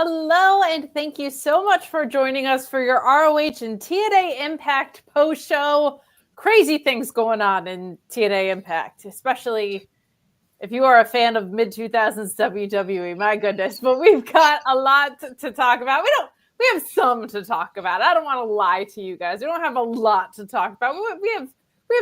Hello, and thank you so much for joining us for your ROH and TNA Impact post-show. Crazy things going on in TNA Impact, especially if you are a fan of mid-2000s WWE. My goodness, but we've got a lot to talk about. We have some to talk about. I don't want to lie to you guys. We don't have a lot to talk about. We have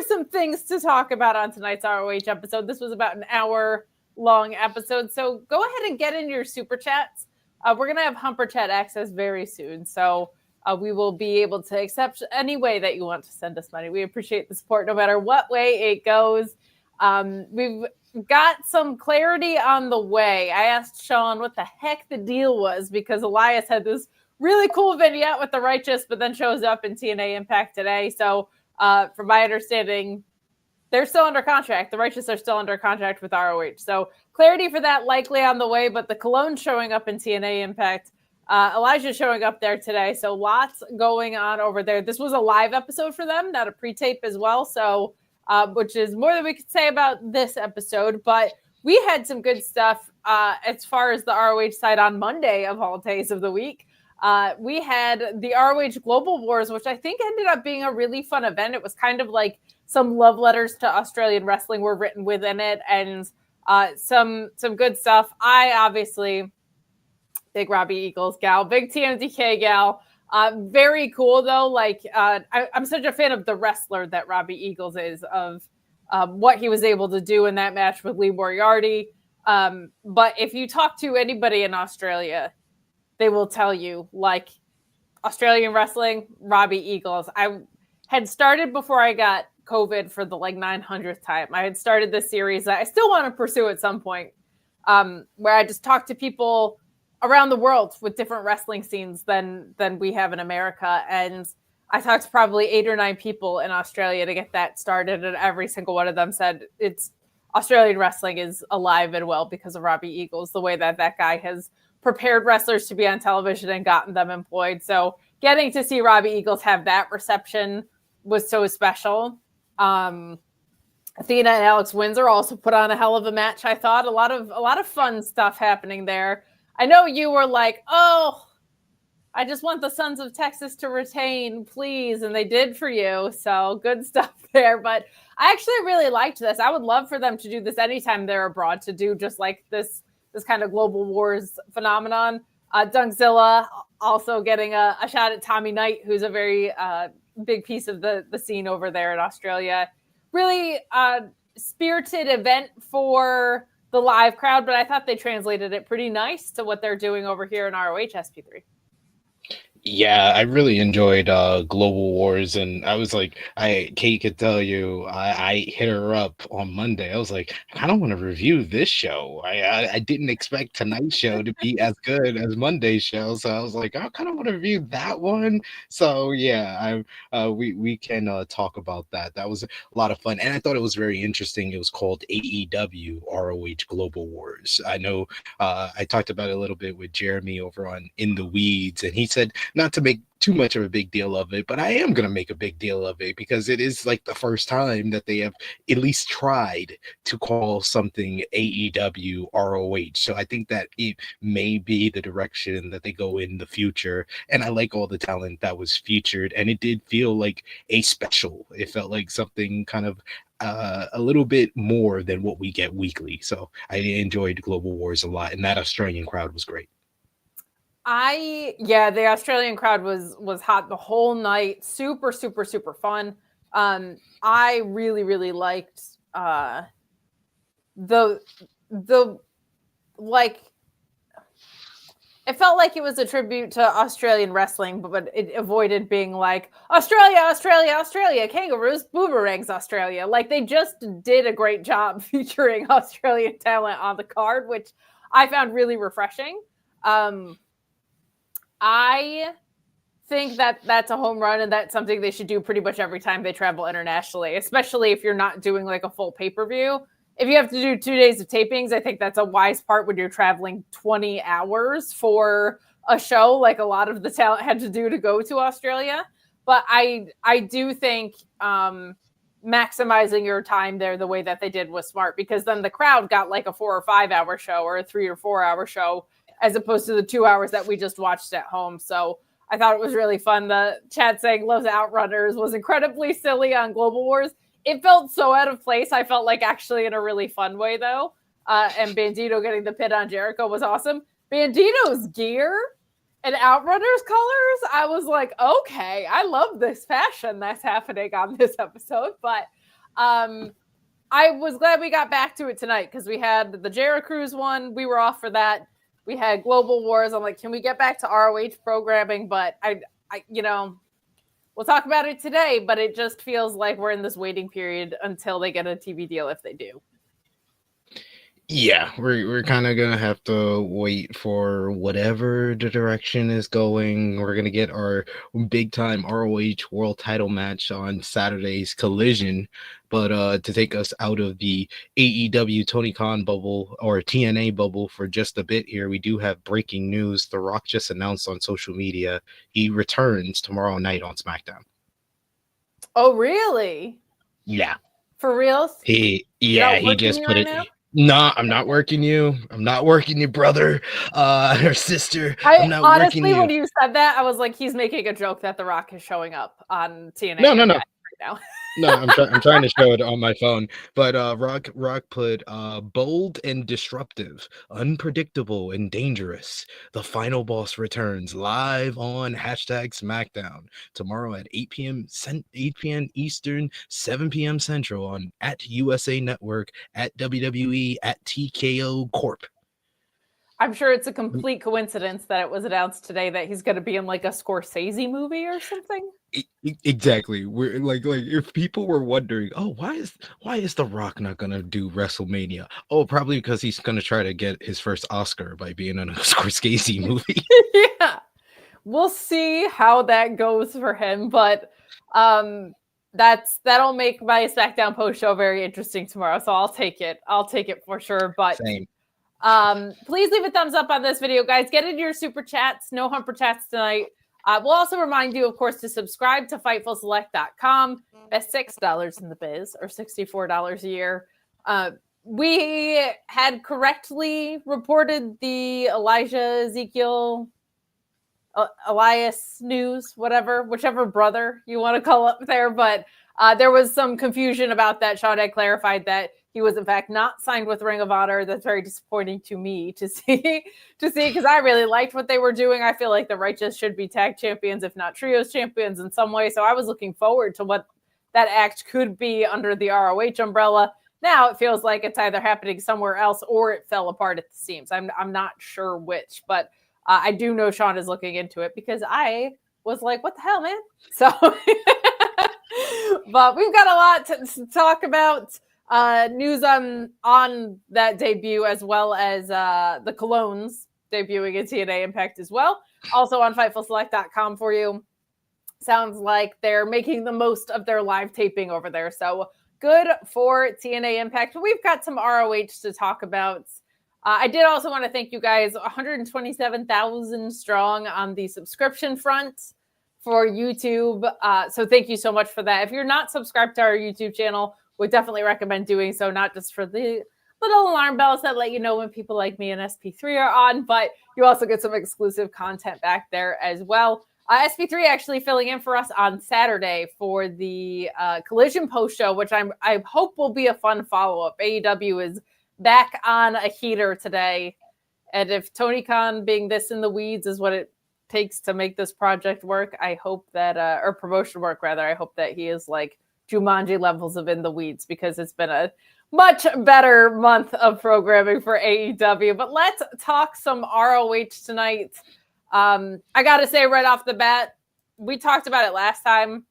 some things to talk about on tonight's ROH episode. This was about an hour-long episode, so go ahead and get in your super chats. We're going to have Humper Chat access very soon, so we will be able to accept any way that you want to send us money. We appreciate the support no matter what way it goes. We've got some clarity on the way. I asked Sean what the heck the deal was because Elias had this really cool vignette with the Righteous, but then shows up in TNA Impact today. So from my understanding, they're still under contract. The Righteous are still under contract with ROH. So clarity for that likely on the way, but the Cologne showing up in TNA Impact. Elijah showing up there today. So lots going on over there. This was a live episode for them, not a pre-tape as well. So which is more than we could say about this episode. But we had some good stuff as far as the ROH side on Monday of all days of the week. We had the ROH Global Wars, which I think ended up being a really fun event. It was kind of like some love letters to Australian wrestling were written within it, and some good stuff. I obviously big Robbie Eagles gal, big TMDK gal. Very cool though. Like I'm such a fan of the wrestler that Robbie Eagles is, of what he was able to do in that match with Lee Moriarty. But if you talk to anybody in Australia, they will tell you, like, Australian wrestling, Robbie Eagles. I had started before I got COVID for the 900th time. I had started this series that I still want to pursue at some point, where I just talk to people around the world with different wrestling scenes than we have in America. And I talked to probably 8 or 9 people in Australia to get that started, and every single one of them said it's Australian wrestling is alive and well because of Robbie Eagles, the way that guy has prepared wrestlers to be on television and gotten them employed. So getting to see Robbie Eagles have that reception was so special. Athena and Alex Windsor also put on a hell of a match. I thought a lot of fun stuff happening there. I know you were like, oh, I just want the Sons of Texas to retain, please. And they did for you. So good stuff there. But I actually really liked this. I would love for them to do this anytime they're abroad, to do just like this kind of Global Wars phenomenon. Dunkzilla also getting a shot at Tommy Knight, who's a very big piece of the scene over there in Australia. Really spirited event for the live crowd, but I thought they translated it pretty nice to what they're doing over here in ROH SP3. Yeah, I really enjoyed Global Wars, and I was like, Kate could tell you, I hit her up on Monday. I was like, I don't want to review this show. I didn't expect tonight's show to be as good as Monday's show, so I was like, I kind of want to review that one. So yeah, we can talk about that. That was a lot of fun, and I thought it was very interesting. It was called AEW ROH Global Wars. I know I talked about it a little bit with Jeremy over on In the Weeds, and he said, not to make too much of a big deal of it, but I am going to make a big deal of it because it is like the first time that they have at least tried to call something AEW ROH. So I think that it may be the direction that they go in the future. And I like all the talent that was featured, and it did feel like a special. It felt like something kind of a little bit more than what we get weekly. So I enjoyed Global Wars a lot, and that Australian crowd was great. The Australian crowd was hot the whole night. Super, super, super fun. I really, really liked the like, it felt like it was a tribute to Australian wrestling, but it avoided being like Australia, kangaroos, boomerangs, Australia. Like, they just did a great job featuring Australian talent on the card, which I found really refreshing. I think that's a home run, and that's something they should do pretty much every time they travel internationally, especially if you're not doing like a full pay-per-view. If you have to do 2 days of tapings, I think that's a wise part when you're traveling 20 hours for a show, like a lot of the talent had to do to go to Australia. But I do think maximizing your time there the way that they did was smart, because then the crowd got like a 4 or 5 hour show or a 3 or 4 hour show as opposed to the 2 hours that we just watched at home. So I thought it was really fun. The chat saying loves Outrunners was incredibly silly on Global Wars. It felt so out of place. I felt like actually in a really fun way, though. And Bandito getting the pin on Jericho was awesome. Bandito's gear and Outrunners colors, I was like, okay, I love this fashion that's happening on this episode. But I was glad we got back to it tonight because we had the Jera Cruise one. We were off for that. We had Global Wars. I'm like, can we get back to ROH programming? But I we'll talk about it today, but it just feels like we're in this waiting period until they get a TV deal if they do. Yeah, we're kind of gonna have to wait for whatever the direction is going. We're gonna get our big time ROH World Title match on Saturday's Collision, but to take us out of the AEW Tony Khan bubble or TNA bubble for just a bit here, we do have breaking news. The Rock just announced on social media he returns tomorrow night on SmackDown. Oh, really? Yeah. For reals? He just put it. Now? No, I'm not working you. I'm not working you, brother, or sister. I'm not honestly, working you. when you said that, I was like, he's making a joke that The Rock is showing up on TNA. No. Right now. No, I'm trying to show it on my phone. But Rock put bold and disruptive, unpredictable and dangerous. The final boss returns live on #SmackDown tomorrow at 8 p.m. Eastern, 7 p.m. Central on at USA Network, at WWE, at TKO Corp. I'm sure it's a complete coincidence that it was announced today that he's going to be in like a Scorsese movie or something. Exactly. We're like if people were wondering, oh, why is The Rock not gonna do WrestleMania? Oh, probably because he's gonna try to get his first Oscar by being in a Scorsese movie. Yeah, we'll see how that goes for him, but that'll make my SmackDown post show very interesting tomorrow. So I'll take it for sure. But same. Please leave a thumbs up on this video, guys. Get into your super chats. No humper chats tonight. We'll also remind you, of course, to subscribe to FightfulSelect.com. Best $6 in the biz, or $64 a year. We had correctly reported the Elias news, whichever brother you want to call up there. But there was some confusion about that. Sean had clarified that he was, in fact, not signed with Ring of Honor. That's very disappointing to me to see, because I really liked what they were doing. I feel like the Righteous should be tag champions, if not trios champions in some way. So I was looking forward to what that act could be under the ROH umbrella. Now it feels like it's either happening somewhere else or it fell apart at the seams. I'm not sure which, but I do know Sean is looking into it because I was like, what the hell, man? So, but we've got a lot to talk about. News on that debut, as well as the Colognes debuting in TNA Impact as well. Also on FightfulSelect.com for you. Sounds like they're making the most of their live taping over there. So good for TNA Impact. We've got some ROH to talk about. I did also want to thank you guys, 127,000 strong on the subscription front for YouTube. So thank you so much for that. If you're not subscribed to our YouTube channel, would definitely recommend doing so, not just for the little alarm bells that let you know when people like me and SP3 are on, but you also get some exclusive content back there as well. SP3 actually filling in for us on Saturday for the Collision post show, which I hope will be a fun follow-up. AEW is back on a heater today, and if Tony Khan being this in the weeds is what it takes to make this project work, I hope that, or promotion work rather, I hope that he is like Jumanji levels of in the weeds, because it's been a much better month of programming for AEW. But let's talk some ROH tonight. I got to say right off the bat, we talked about it last time.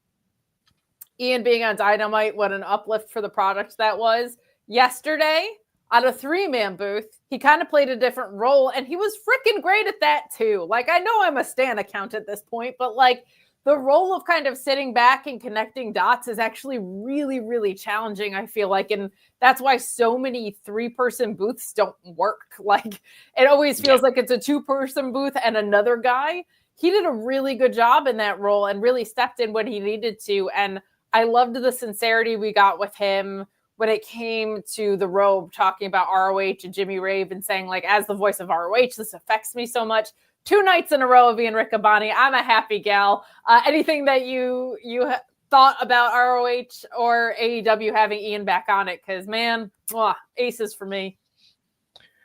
Ian being on Dynamite, what an uplift for the product that was. Yesterday, on a 3-man booth, he kind of played a different role, and he was freaking great at that too. Like, I know I'm a Stan account at this point, but like, the role of kind of sitting back and connecting dots is actually really, really challenging, I feel like. And that's why so many 3-person booths don't work. Like, it always feels like it's a 2-person booth and another guy. He did a really good job in that role and really stepped in when he needed to. And I loved the sincerity we got with him when it came to the robe, talking about ROH and Jimmy Rave and saying, like, as the voice of ROH, this affects me so much. 2 nights in a row of Ian Riccaboni. I'm a happy gal. Anything that you thought about ROH or AEW having Ian back on it? Because, man, aces for me.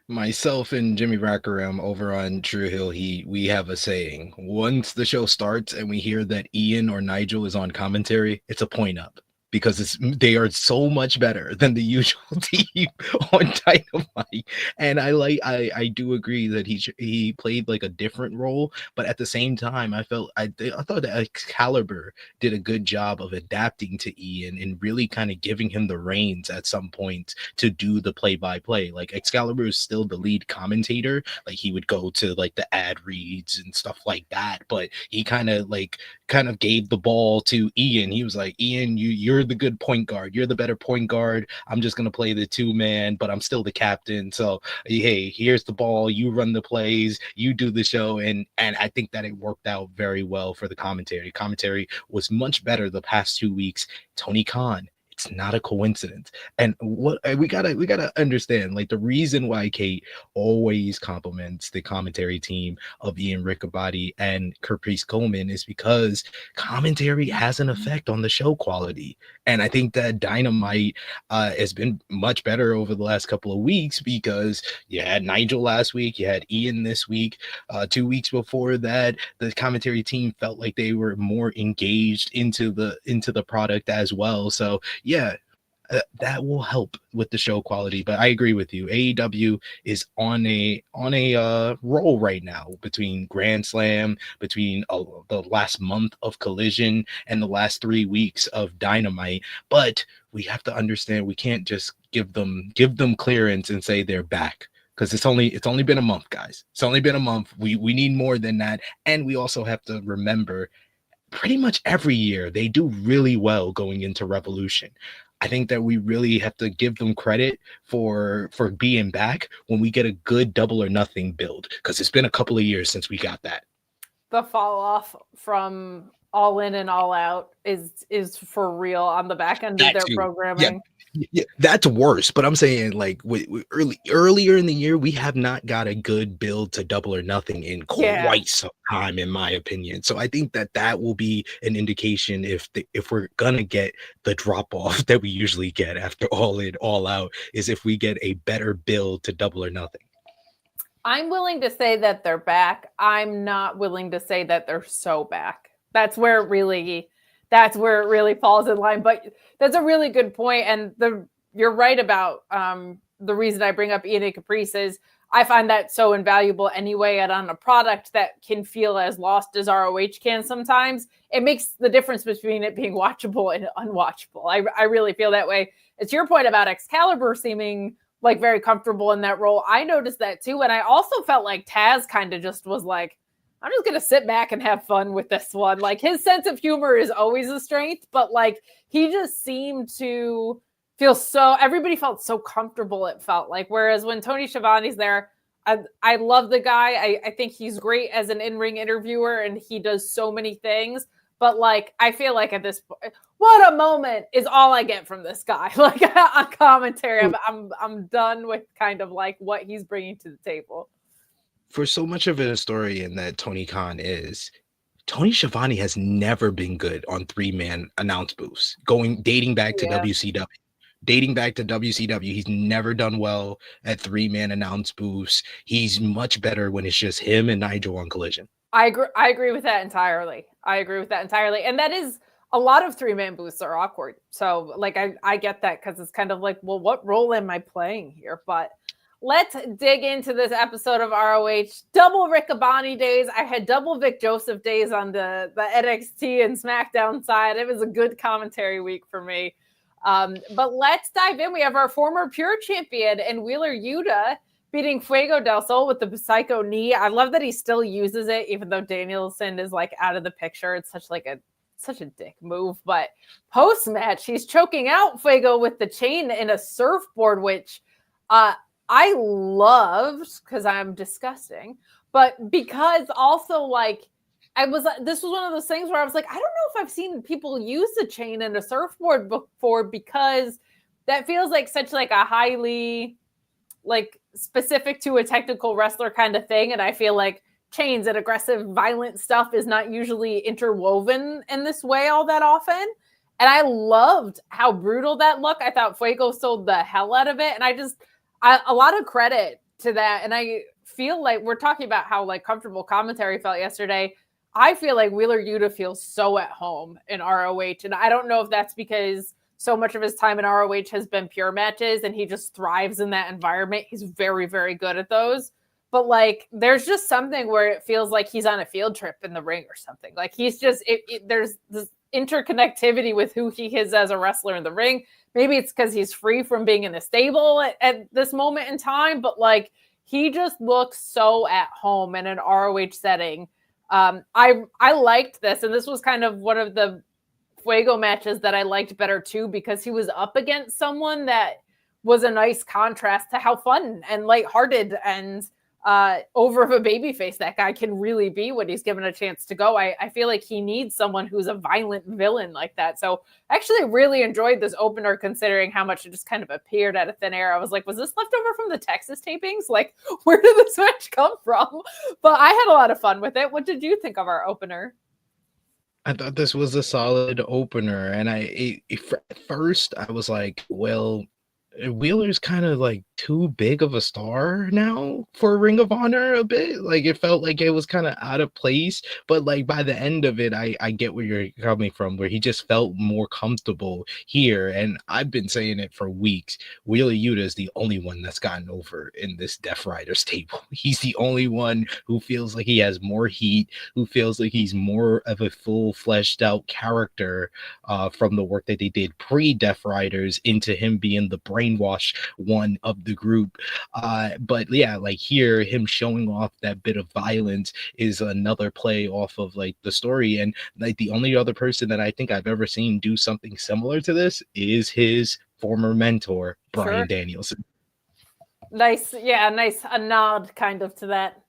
Myself and Jimmy Rackaram over on True Hill Heat, we have a saying. Once the show starts and we hear that Ian or Nigel is on commentary, it's a point up. Because they are so much better than the usual team on Dynamite, and I do agree that he played like a different role, but at the same time, I thought that Excalibur did a good job of adapting to Ian and really kind of giving him the reins at some point to do the play-by-play. Like Excalibur is still the lead commentator, like he would go to like the ad reads and stuff like that, but he kind of gave the ball to Ian. He was like, Ian, you're the good point guard. You're the better point guard. I'm just going to play the 2-man, but I'm still the captain. So, hey, here's the ball. You run the plays. You do the show. And I think that it worked out very well for the commentary. Commentary was much better the past 2 weeks. Tony Khan, it's not a coincidence. And what we gotta understand, like the reason why Kate always compliments the commentary team of Ian Riccaboni and Caprice Coleman is because commentary has an effect on the show quality. And I think that Dynamite has been much better over the last couple of weeks because you had Nigel last week, you had Ian this week, 2 weeks before that, the commentary team felt like they were more engaged into the product as well. So yeah, that will help with the show quality. But I agree with you. AEW is on a roll right now between Grand Slam, between the last month of Collision and the last 3 weeks of Dynamite. But we have to understand we can't just give them clearance and say they're back. Because it's only been a month, guys. It's only been a month. We need more than that. And we also have to remember pretty much every year they do really well going into Revolution. I think that we really have to give them credit for being back when we get a good Double or Nothing build, because it's been a couple of years since we got that. The fall off from All In and All Out is for real on the back end of their programming. Yeah, that's worse. But I'm saying, like, earlier in the year, we have not got a good build to Double or Nothing in quite some time, in my opinion. So I think that will be an indication if we're gonna get the drop off that we usually get after All In, All Out, is if we get a better build to Double or Nothing. I'm willing to say that they're back. I'm not willing to say that they're so back. That's where it really falls in line. But that's a really good point. And you're right about the reason I bring up Ian and Caprice is I find that so invaluable anyway. And on a product that can feel as lost as ROH can sometimes, it makes the difference between it being watchable and unwatchable. I really feel that way. It's your point about Excalibur seeming like very comfortable in that role. I noticed that too. And I also felt like Taz kind of just was like, I'm just going to sit back and have fun with this one. Like his sense of humor is always a strength, but like he just seemed to feel everybody felt so comfortable. It felt like, whereas when Tony Schiavone's there, I love the guy. I think he's great as an in-ring interviewer and he does so many things, but like, I feel like at this point, what a moment is all I get from this guy. Like on commentary, I'm done with kind of like what he's bringing to the table. For so much of an historian that Tony Khan is, Tony Schiavone has never been good on 3-man announce booths, dating back to WCW. Dating back to WCW, he's never done well at 3-man announce booths. He's much better when it's just him and Nigel on Collision. I agree with that entirely. And that is, a lot of 3-man booths are awkward. So like, I get that because it's kind of like, well, what role am I playing here? But let's dig into this episode of ROH. Double Riccaboni days. I had double Vic Joseph days on the NXT and SmackDown side. It was a good commentary week for me. But let's dive in. We have our former Pure champion and Wheeler Yuta beating Fuego del Sol with the Psycho knee. I love that he still uses it, even though Danielson is like out of the picture. It's such a dick move. But post-match, he's choking out Fuego with the chain in a surfboard, which I loved because I'm disgusting, but because also like this was one of those things where I was like, I don't know if I've seen people use the chain in a surfboard before, because that feels like such like a highly like specific to a technical wrestler kind of thing. And I feel like chains and aggressive, violent stuff is not usually interwoven in this way all that often. And I loved how brutal that looked. I thought Fuego sold the hell out of it. And a lot of credit to that. And I feel like we're talking about how like comfortable commentary felt yesterday. I feel like Wheeler Yuta feels so at home in ROH. And I don't know if that's because so much of his time in ROH has been pure matches and he just thrives in that environment. He's very, very good at those. But like, there's just something where it feels like he's on a field trip in the ring or something. Like he's just, there's this interconnectivity with who he is as a wrestler in the ring. Maybe it's because he's free from being in a stable at this moment in time, but like, he just looks so at home in an ROH setting. I liked this, and this was kind of one of the Fuego matches that I liked better too, because he was up against someone that was a nice contrast to how fun and lighthearted and over of a babyface that guy can really be when he's given a chance to go. I feel like he needs someone who's a violent villain like that. So I actually really enjoyed this opener, considering how much it just kind of appeared out of thin air. I was like, was this left over from the Texas tapings? Like, where did this match come from? But I had a lot of fun with it. What did you think of our opener? I thought this was a solid opener, and at first I was like, well, Wheeler's kind of like too big of a star now for Ring of Honor a bit. Like it felt like it was kind of out of place, but like by the end of it, I get where you're coming from, where he just felt more comfortable here. And I've been saying it for weeks. Wheeler Yuta is the only one that's gotten over in this Death Riders table. He's the only one who feels like he has more heat, who feels like he's more of a full fleshed out character from the work that they did pre-Death Riders into him being the brainwash one of the group. But yeah, like here, him showing off that bit of violence is another play off of like the story. And like the only other person that I think I've ever seen do something similar to this is his former mentor, Bryan Danielson. Nice. Yeah, nice. A nod kind of to that.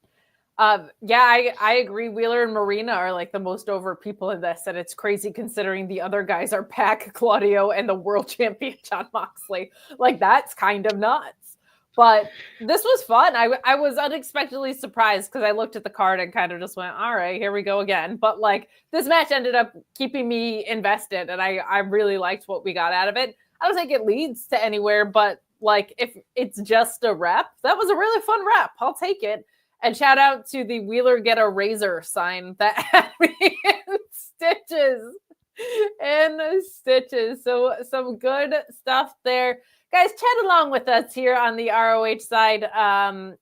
Yeah, I agree. Wheeler and Marina are like the most over people in this, and it's crazy considering the other guys are Pac, Claudio, and the world champion Jon Moxley. Like that's kind of nuts. But this was fun. I was unexpectedly surprised because I looked at the card and kind of just went, all right, here we go again. But like this match ended up keeping me invested, and I really liked what we got out of it. I don't think it leads to anywhere, but like if it's just a rep, that was a really fun rep. I'll take it. And shout out to the Wheeler Get a Razor sign that had me in stitches. So some good stuff there. Guys, chat along with us here on the ROH side.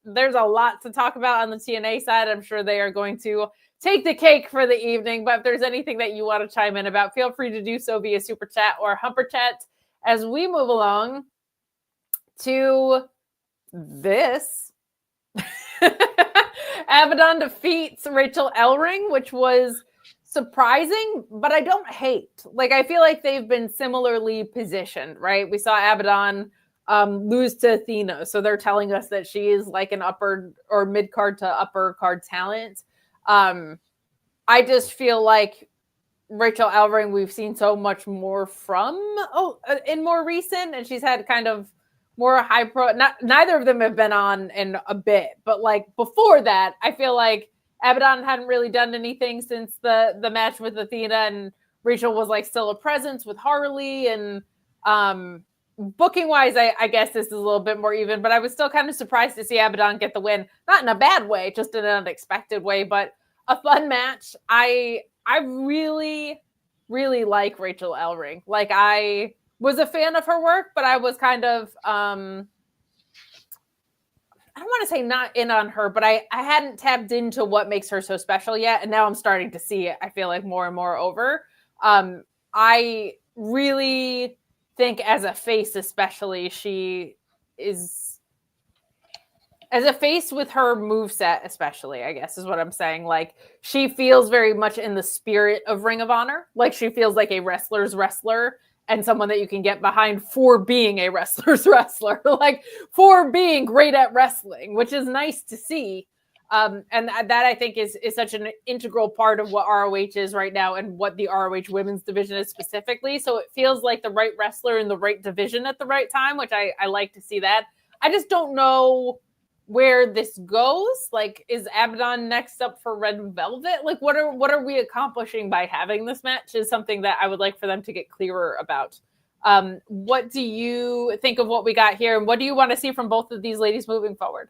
There's a lot to talk about on the TNA side. I'm sure they are going to take the cake for the evening. But if there's anything that you want to chime in about, feel free to do so via Super Chat or Humper Chat as we move along to this. Abadon defeats Rachael Ellering, which was surprising, but I don't hate. Like, I feel like they've been similarly positioned, right? We saw Abadon lose to Athena, so they're telling us that she is like an upper or mid-card to upper card talent. I just feel like Rachael Ellering, we've seen so much more from in more recent, and she's had kind of more high pro. Neither of them have been on in a bit, but like before that, I feel like Abadon hadn't really done anything since the match with Athena, and Rachael was like still a presence with Harley. And booking wise, I guess this is a little bit more even, but I was still kind of surprised to see Abadon get the win, not in a bad way, just in an unexpected way, but a fun match. I really, really like Rachael Ellering. Like I was a fan of her work, but I was kind of, I don't want to say not in on her, but I hadn't tapped into what makes her so special yet. And now I'm starting to see it. I feel like more and more over. I really think as a face, especially, she is, as a face with her moveset, especially, I guess is what I'm saying. Like she feels very much in the spirit of Ring of Honor. Like she feels like a wrestler's wrestler, and someone that you can get behind for being a wrestler's wrestler, like for being great at wrestling, which is nice to see. And that I think is such an integral part of what ROH is right now and what the ROH women's division is specifically. So it feels like the right wrestler in the right division at the right time, which I like to see that. I just don't know where this goes. Like, is Abadon next up for Red Velvet? Like, what are we accomplishing by having this match is something that I would like for them to get clearer about. What do you think of what we got here? And what do you want to see from both of these ladies moving forward?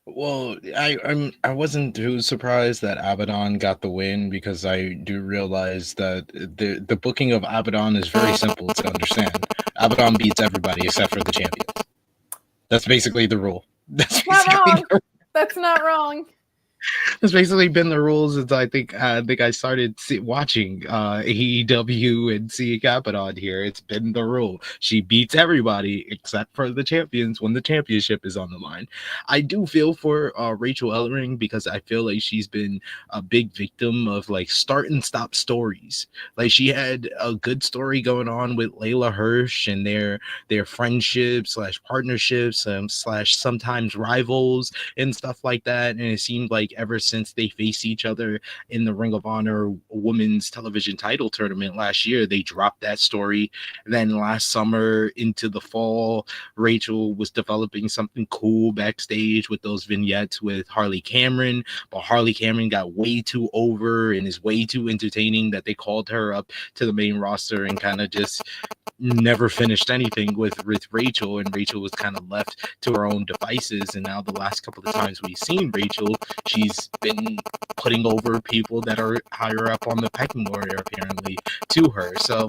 Well, I wasn't too surprised that Abadon got the win, because I do realize that the booking of Abadon is very simple to understand. Abadon beats everybody except for the champions. That's basically the rule. That's not wrong. It's basically been the rules since I think I started watching AEW and seeing Abadon here. It's been the rule. She beats everybody except for the champions when the championship is on the line. I do feel for Rachael Ellering, because I feel like she's been a big victim of like start and stop stories. Like, she had a good story going on with Layla Hirsch and their friendships / partnerships / sometimes rivals and stuff like that. And it seemed like ever since they faced each other in the Ring of Honor women's television title tournament last year, they dropped that story. Then last summer into the fall, Rachael was developing something cool backstage with those vignettes with Harley Cameron, but Harley Cameron got way too over and is way too entertaining that they called her up to the main roster and kind of just never finished anything with Rachael, and Rachael was kind of left to her own devices. And now the last couple of times we've seen Rachael, she's been putting over people that are higher up on the pecking order, apparently, to her. So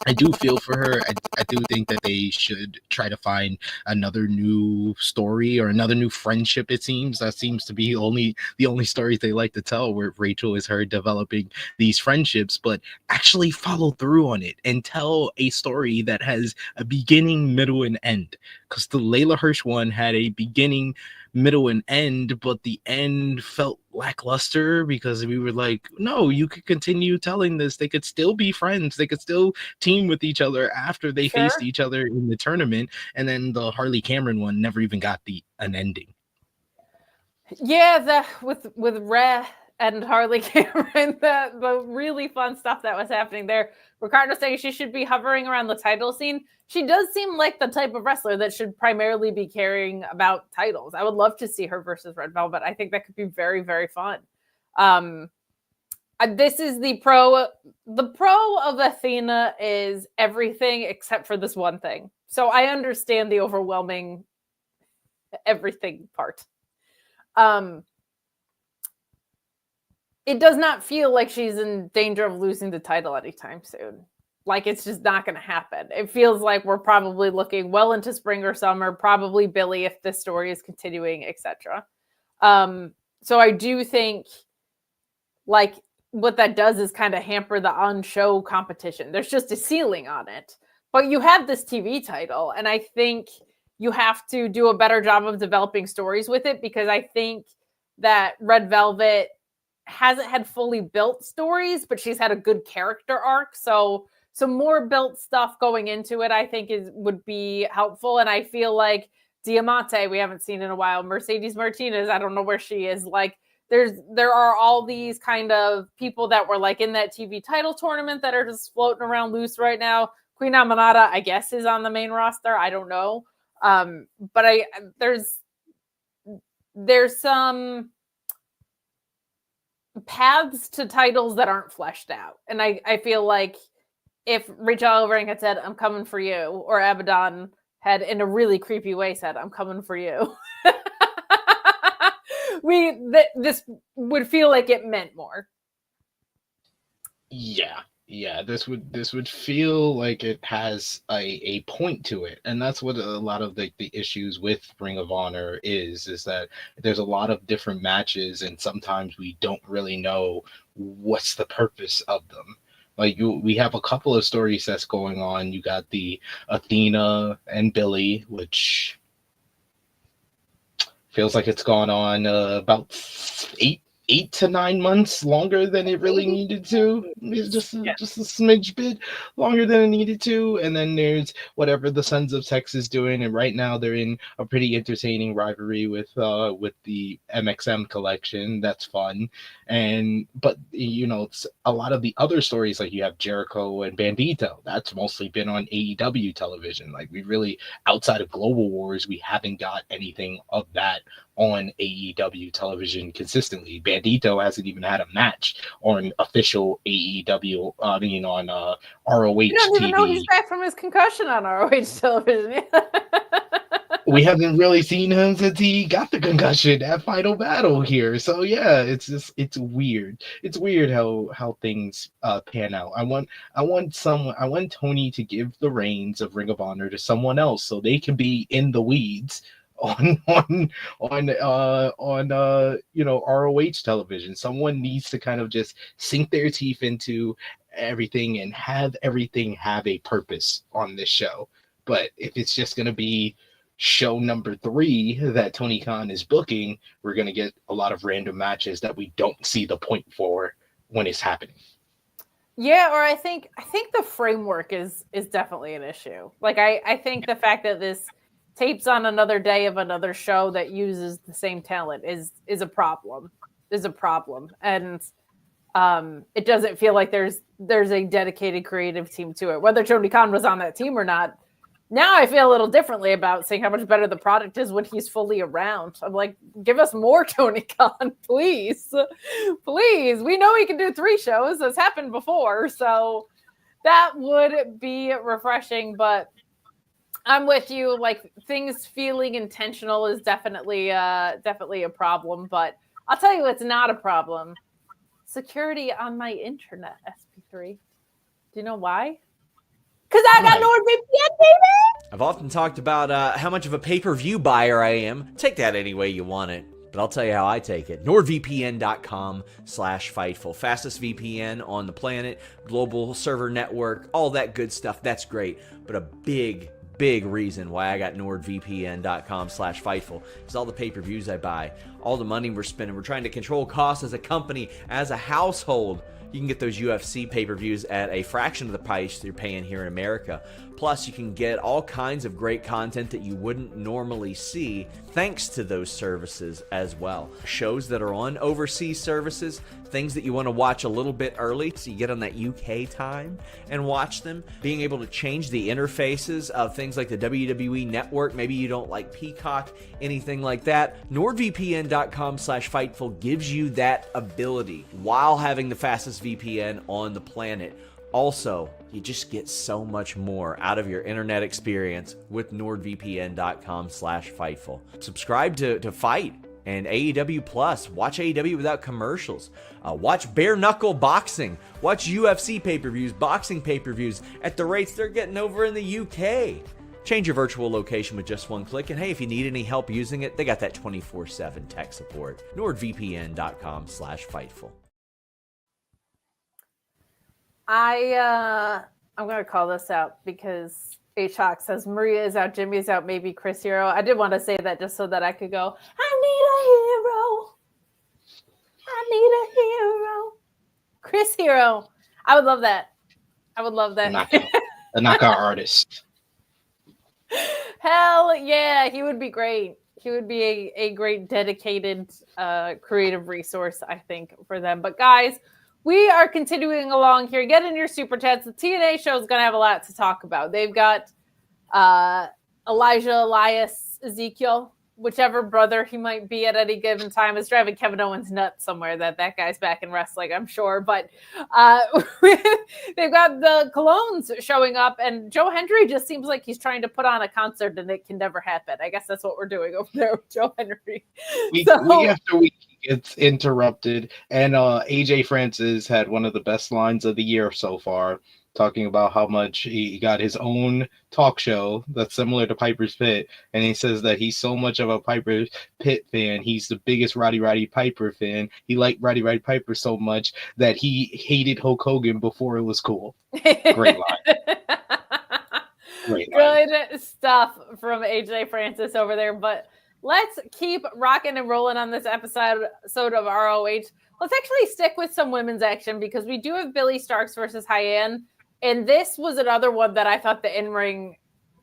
I do feel for her. I do think that they should try to find another new story or another new friendship. It seems that seems to be the only stories they like to tell, where Rachael is her developing these friendships, but actually follow through on it and tell a story that has a beginning, middle, and end. Because the Layla Hirsch one had a beginning, middle, and end, but the end felt lackluster because we were like, no, you could continue telling this. They could still be friends. They could still team with each other after they faced each other in the tournament. And then the Harley Cameron one never even got an ending. Yeah, with Rhea and Harley Cameron, the really fun stuff that was happening there. Ricardo saying she should be hovering around the title scene. She does seem like the type of wrestler that should primarily be caring about titles. I would love to see her versus Red Velvet. I think that could be very, very fun. This is the pro. The pro of Athena is everything except for this one thing. So I understand the overwhelming everything part. It does not feel like she's in danger of losing the title anytime soon. Like, it's just not going to happen. It feels like we're probably looking well into spring or summer, probably Billie if this story is continuing, etc. So I do think, like, what that does is kind of hamper the on-show competition. There's just a ceiling on it. But you have this TV title, and I think you have to do a better job of developing stories with it, because I think that Red Velvet hasn't had fully built stories, but she's had a good character arc. So some more built stuff going into it, I think would be helpful. And I feel like Diamante, we haven't seen in a while. Mercedes Martinez, I don't know where she is. Like, there are all these kind of people that were like in that TV title tournament that are just floating around loose right now. Queen Amanada, I guess, is on the main roster. I don't know. But there's some paths to titles that aren't fleshed out. And I feel like if Rachael Ellering had said, I'm coming for you, or Abadon had in a really creepy way said, I'm coming for you, this would feel like it meant more. Yeah, this would feel like it has a point to it. And that's what a lot of the issues with Ring of Honor is that there's a lot of different matches, and sometimes we don't really know what's the purpose of them. Like, we have a couple of story sets going on. You got the Athena and Billie, which feels like it's gone on about 8 to 9 months longer than it really needed to. It's just a smidge bit longer than it needed to. And then there's whatever the Sons of Texas doing, and right now they're in a pretty entertaining rivalry with the MXM collection. That's fun. But it's a lot of the other stories, like you have Jericho and Bandito. That's mostly been on AEW television. Like, we really, outside of Global Wars, we haven't got anything of that on AEW television consistently. Bandito hasn't even had a match on official AEW, on ROH You don't even TV. know he's back from his concussion on ROH television. We haven't really seen him since he got the concussion at Final Battle here. So yeah, it's weird. It's weird how things pan out. I want Tony to give the reins of Ring of Honor to someone else so they can be in the weeds on ROH television. Someone needs to kind of just sink their teeth into everything and have everything have a purpose on this show. But if it's just going to be show number 3 that Tony Khan is booking, we're going to get a lot of random matches that we don't see the point for when it's happening. Yeah, or I think the framework is definitely an issue. Like, I think the fact that this tapes on another day of another show that uses the same talent is a problem. And it doesn't feel like there's a dedicated creative team to it. Whether Tony Khan was on that team or not, now I feel a little differently about seeing how much better the product is when he's fully around. I'm like, give us more Tony Khan, please. Please. We know he can do 3 shows. That's happened before. So that would be refreshing, but I'm with you. Like, things feeling intentional is definitely a problem, but I'll tell you what's not a problem. Security on my internet, SP3. Do you know why? Because I got NordVPN, baby! I've often talked about how much of a pay-per-view buyer I am. Take that any way you want it. But I'll tell you how I take it. NordVPN.com/Fightful. Fastest VPN on the planet, global server network, all that good stuff. That's great. But a big reason why I got NordVPN.com/Fightful is all the pay-per-views I buy, all the money we're spending. We're trying to control costs as a company, as a household. You can get those UFC pay-per-views at a fraction of the price you're paying here in America. Plus, you can get all kinds of great content that you wouldn't normally see thanks to those services as well. Shows that are on overseas services, things that you want to watch a little bit early so you get on that UK time and watch them. Being able to change the interfaces of things like the WWE Network. Maybe you don't like Peacock, anything like that. NordVPN.com/Fightful gives you that ability while having the fastest VPN on the planet. Also, you just get so much more out of your internet experience with NordVPN.com/Fightful. Subscribe to Fight and AEW Plus. Watch AEW without commercials. Watch bare knuckle boxing. Watch UFC pay-per-views, boxing pay-per-views at the rates they're getting over in the UK. Change your virtual location with just one click. And hey, if you need any help using it, they got that 24/7 tech support. NordVPN.com/Fightful. I'm going to call this out because H-Hawk says Maria is out, Jimmy is out, maybe Chris Hero. I did want to say that just so that I could go, I need a hero. Chris Hero. I would love that. A knockout artist. Hell yeah, he would be great. He would be a great dedicated creative resource, I think, for them. But guys, we are continuing along here. Get in your super chats. The TNA show is going to have a lot to talk about. They've got Elijah, Elias, Ezekiel, whichever brother he might be at any given time, is driving Kevin Owens nuts somewhere that guy's back in wrestling, I'm sure. But they've got the Colognes showing up, and Joe Hendry just seems like he's trying to put on a concert, and it can never happen. I guess that's what we're doing over there with Joe Hendry. Week after week, it's interrupted, and AJ Francis had one of the best lines of the year so far, talking about how much he got his own talk show that's similar to Piper's Pit, and he says that he's so much of a Piper's Pit fan, he's the biggest Roddy Piper fan. He liked Roddy Piper so much that he hated Hulk Hogan before it was cool. Great line. Great line. Good stuff from AJ Francis over there, but let's keep rocking and rolling on this episode of ROH. Let's actually stick with some women's action because we do have Billie Starkz versus Hyan. And this was another one that I thought the in-ring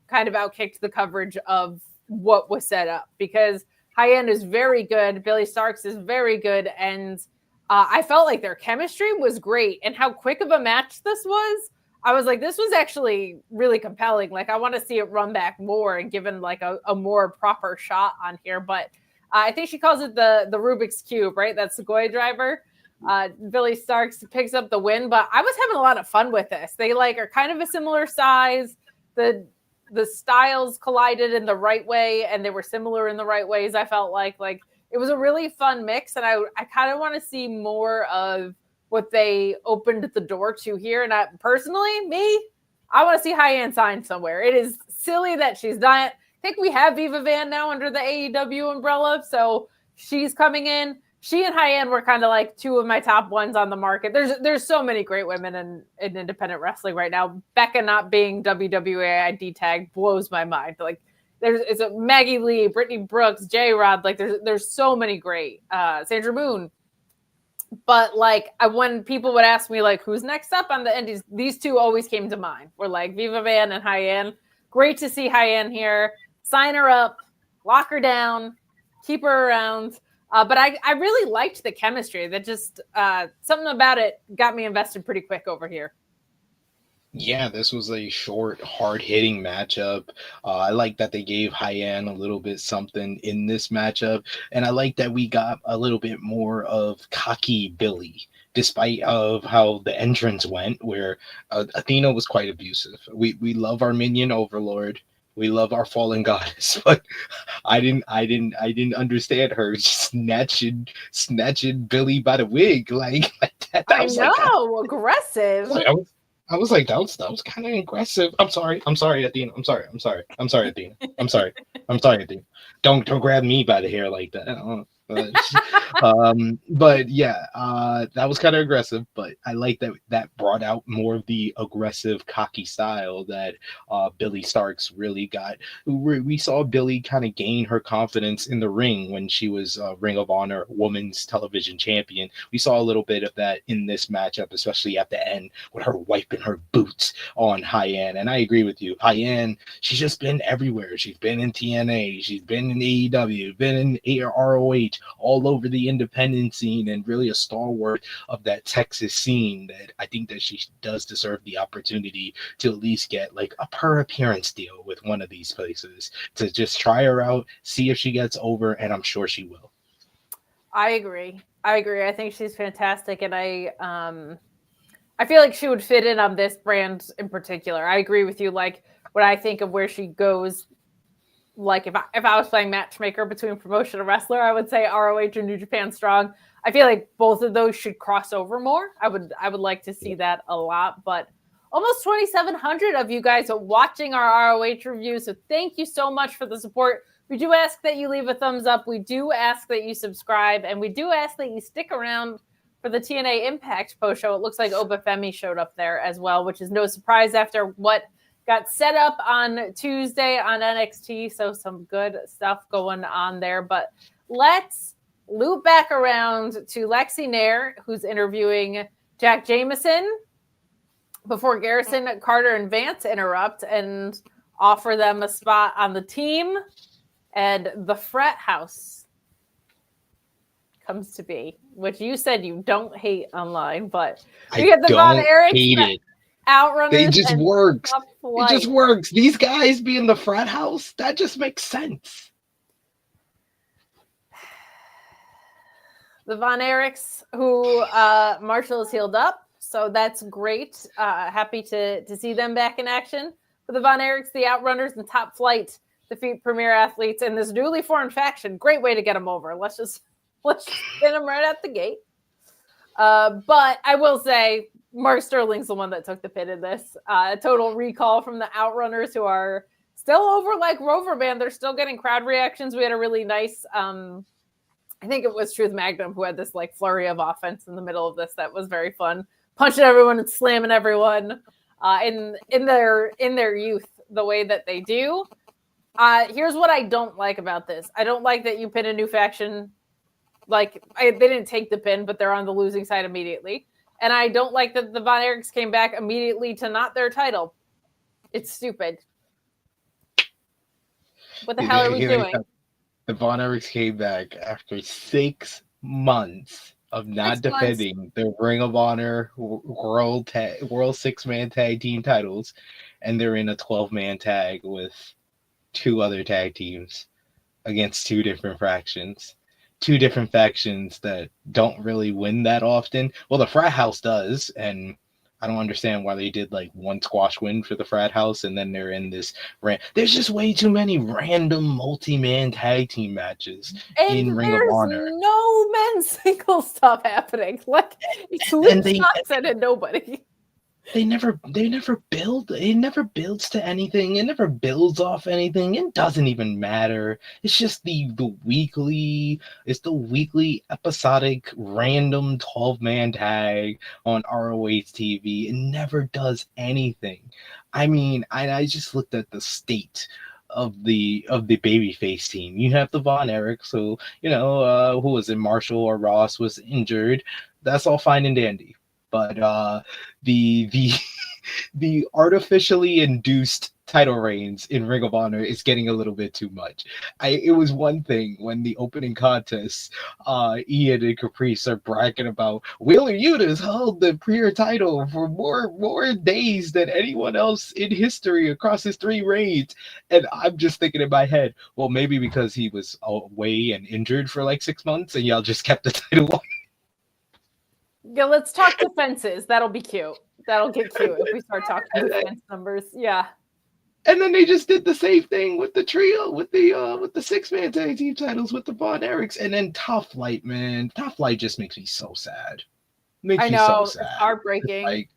kind of outkicked the coverage of what was set up because Hyan is very good. Billie Starkz is very good. And I felt like their chemistry was great. And how quick of a match this was, I was like, this was actually really compelling. Like, I want to see it run back more and given like a more proper shot on here. But I think she calls it the Rubik's Cube, right? That's the Goy driver. Billie Starkz picks up the win, but I was having a lot of fun with this. They like are kind of a similar size. The styles collided in the right way, and they were similar in the right ways. I felt like it was a really fun mix, and I kind of want to see more of what they opened the door to here. And I want to see Hyan signed somewhere. It is silly that she's not. I think we have Viva Van now under the AEW umbrella, so she's coming in. She and Hyan were kind of like two of my top ones on the market. There's so many great women in independent wrestling right now. Becca not being WWE ID tag blows my mind. Like it's a Maggie Lee, Brittany Brooks, J-Rod. Like there's so many great. Sandra Moon. But like when people would ask me like who's next up on the indies, these two always came to mind. We're like Viva Van and Hyan. Great to see Hyan here. Sign her up, lock her down, keep her around. But I really liked the chemistry. That just something about it got me invested pretty quick over here. Yeah, this was a short, hard-hitting matchup. I like that they gave Hyan a little bit something in this matchup, and I like that we got a little bit more of cocky Billie, despite of how the entrance went, where Athena was quite abusive. We love our minion Overlord. We love our fallen goddess, but I didn't understand her snatching Billie by the wig like that. I know, aggressive. I was like, that was kind of aggressive. I'm sorry, Athena. I'm sorry, Athena. I'm sorry, Athena. Don't grab me by the hair like that. But yeah, that was kind of aggressive, but I like that brought out more of the aggressive, cocky style that Billie Starkz really got. We saw Billie kind of gain her confidence in the ring when she was Ring of Honor Women's Television Champion. We saw a little bit of that in this matchup, especially at the end with her wiping her boots on Hyan. And I agree with you, Hyan. She's just been everywhere. She's been in TNA. She's been in AEW. Been in ROH. All over the independent scene, and really a stalwart of that Texas scene that I think that she does deserve the opportunity to at least get like a per appearance deal with one of these places to just try her out, see if she gets over, and I'm sure she will. I agree. I think she's fantastic, and I feel like she would fit in on this brand in particular. I agree with you. Like when I think of where she goes, like if I was playing matchmaker between promotion and wrestler, I would say ROH or New Japan Strong. I feel like both of those should cross over more. I would like to see that a lot, but almost 2,700 of you guys are watching our ROH review. So thank you so much for the support. We do ask that you leave a thumbs up. We do ask that you subscribe, and we do ask that you stick around for the TNA Impact post show. It looks like Oba Femi showed up there as well, which is no surprise after what got set up on Tuesday on NXT, so some good stuff going on there. But let's loop back around to Lexi Nair, who's interviewing Jack Jameson before Garrison, Carter, and Vance interrupt and offer them a spot on the team. And the frat house comes to be, which you said you don't hate online, but you get the Von Erichs hate it. Outrunners. It just works. It just works. These guys be in the frat house. That just makes sense. The Von Erichs, who Marshall is healed up, so that's great. Happy to see them back in action. For the Von Erichs, the Outrunners and Top Flight defeat Premier Athletes in this newly formed faction. Great way to get them over. Let's get them right out the gate. But I will say, Mark Sterling's the one that took the pin in this. Total recall from the Outrunners, who are still over like Rover Band. They're still getting crowd reactions. We had a really nice, I think it was Truth Magnum who had this like flurry of offense in the middle of this. That was very fun. Punching everyone and slamming everyone in their youth the way that they do. Here's what I don't like about this. I don't like that you pin a new faction. Like, they didn't take the pin, but they're on the losing side immediately. And I don't like that the Von Erichs came back immediately to not their title. It's stupid. What the hell are we doing? The Von Erichs came back after 6 months of not defending the Ring of Honor World 6-man tag team titles, and they're in a 12-man tag with 2 other tag teams against 2 different factions. 2 different factions that don't really win that often. Well, the Frat House does, and I don't understand why they did like 1 squash win for the Frat House, and then they're in this there's just way too many random multi-man tag team matches in Ring of Honor. No men's single stuff happening. Like, it's Luke Johnson and nobody. They never build. It never builds to anything. It never builds off anything. It doesn't even matter. It's just the weekly. It's the weekly episodic random 12-man tag on ROH TV. It never does anything. I mean, I just looked at the state of the babyface team. You have the Von Erichs, so who was it? Marshall or Ross was injured. That's all fine and dandy. But the artificially induced title reigns in Ring of Honor is getting a little bit too much. It was one thing when the opening contest, Ian and Caprice are bragging about Wheeler Yuta's held the premier title for more days than anyone else in history across his 3 reigns, and I'm just thinking in my head, well, maybe because he was away and injured for like 6 months, and y'all just kept the title on. Yeah, let's talk defenses. That'll be cute. That'll get cute if we start talking defense numbers. Yeah. And then they just did the same thing with the trio, with the 6-man tag team titles with the Von Erichs, and then Top Flight, man. Top Flight just makes me so sad. I know, it's heartbreaking.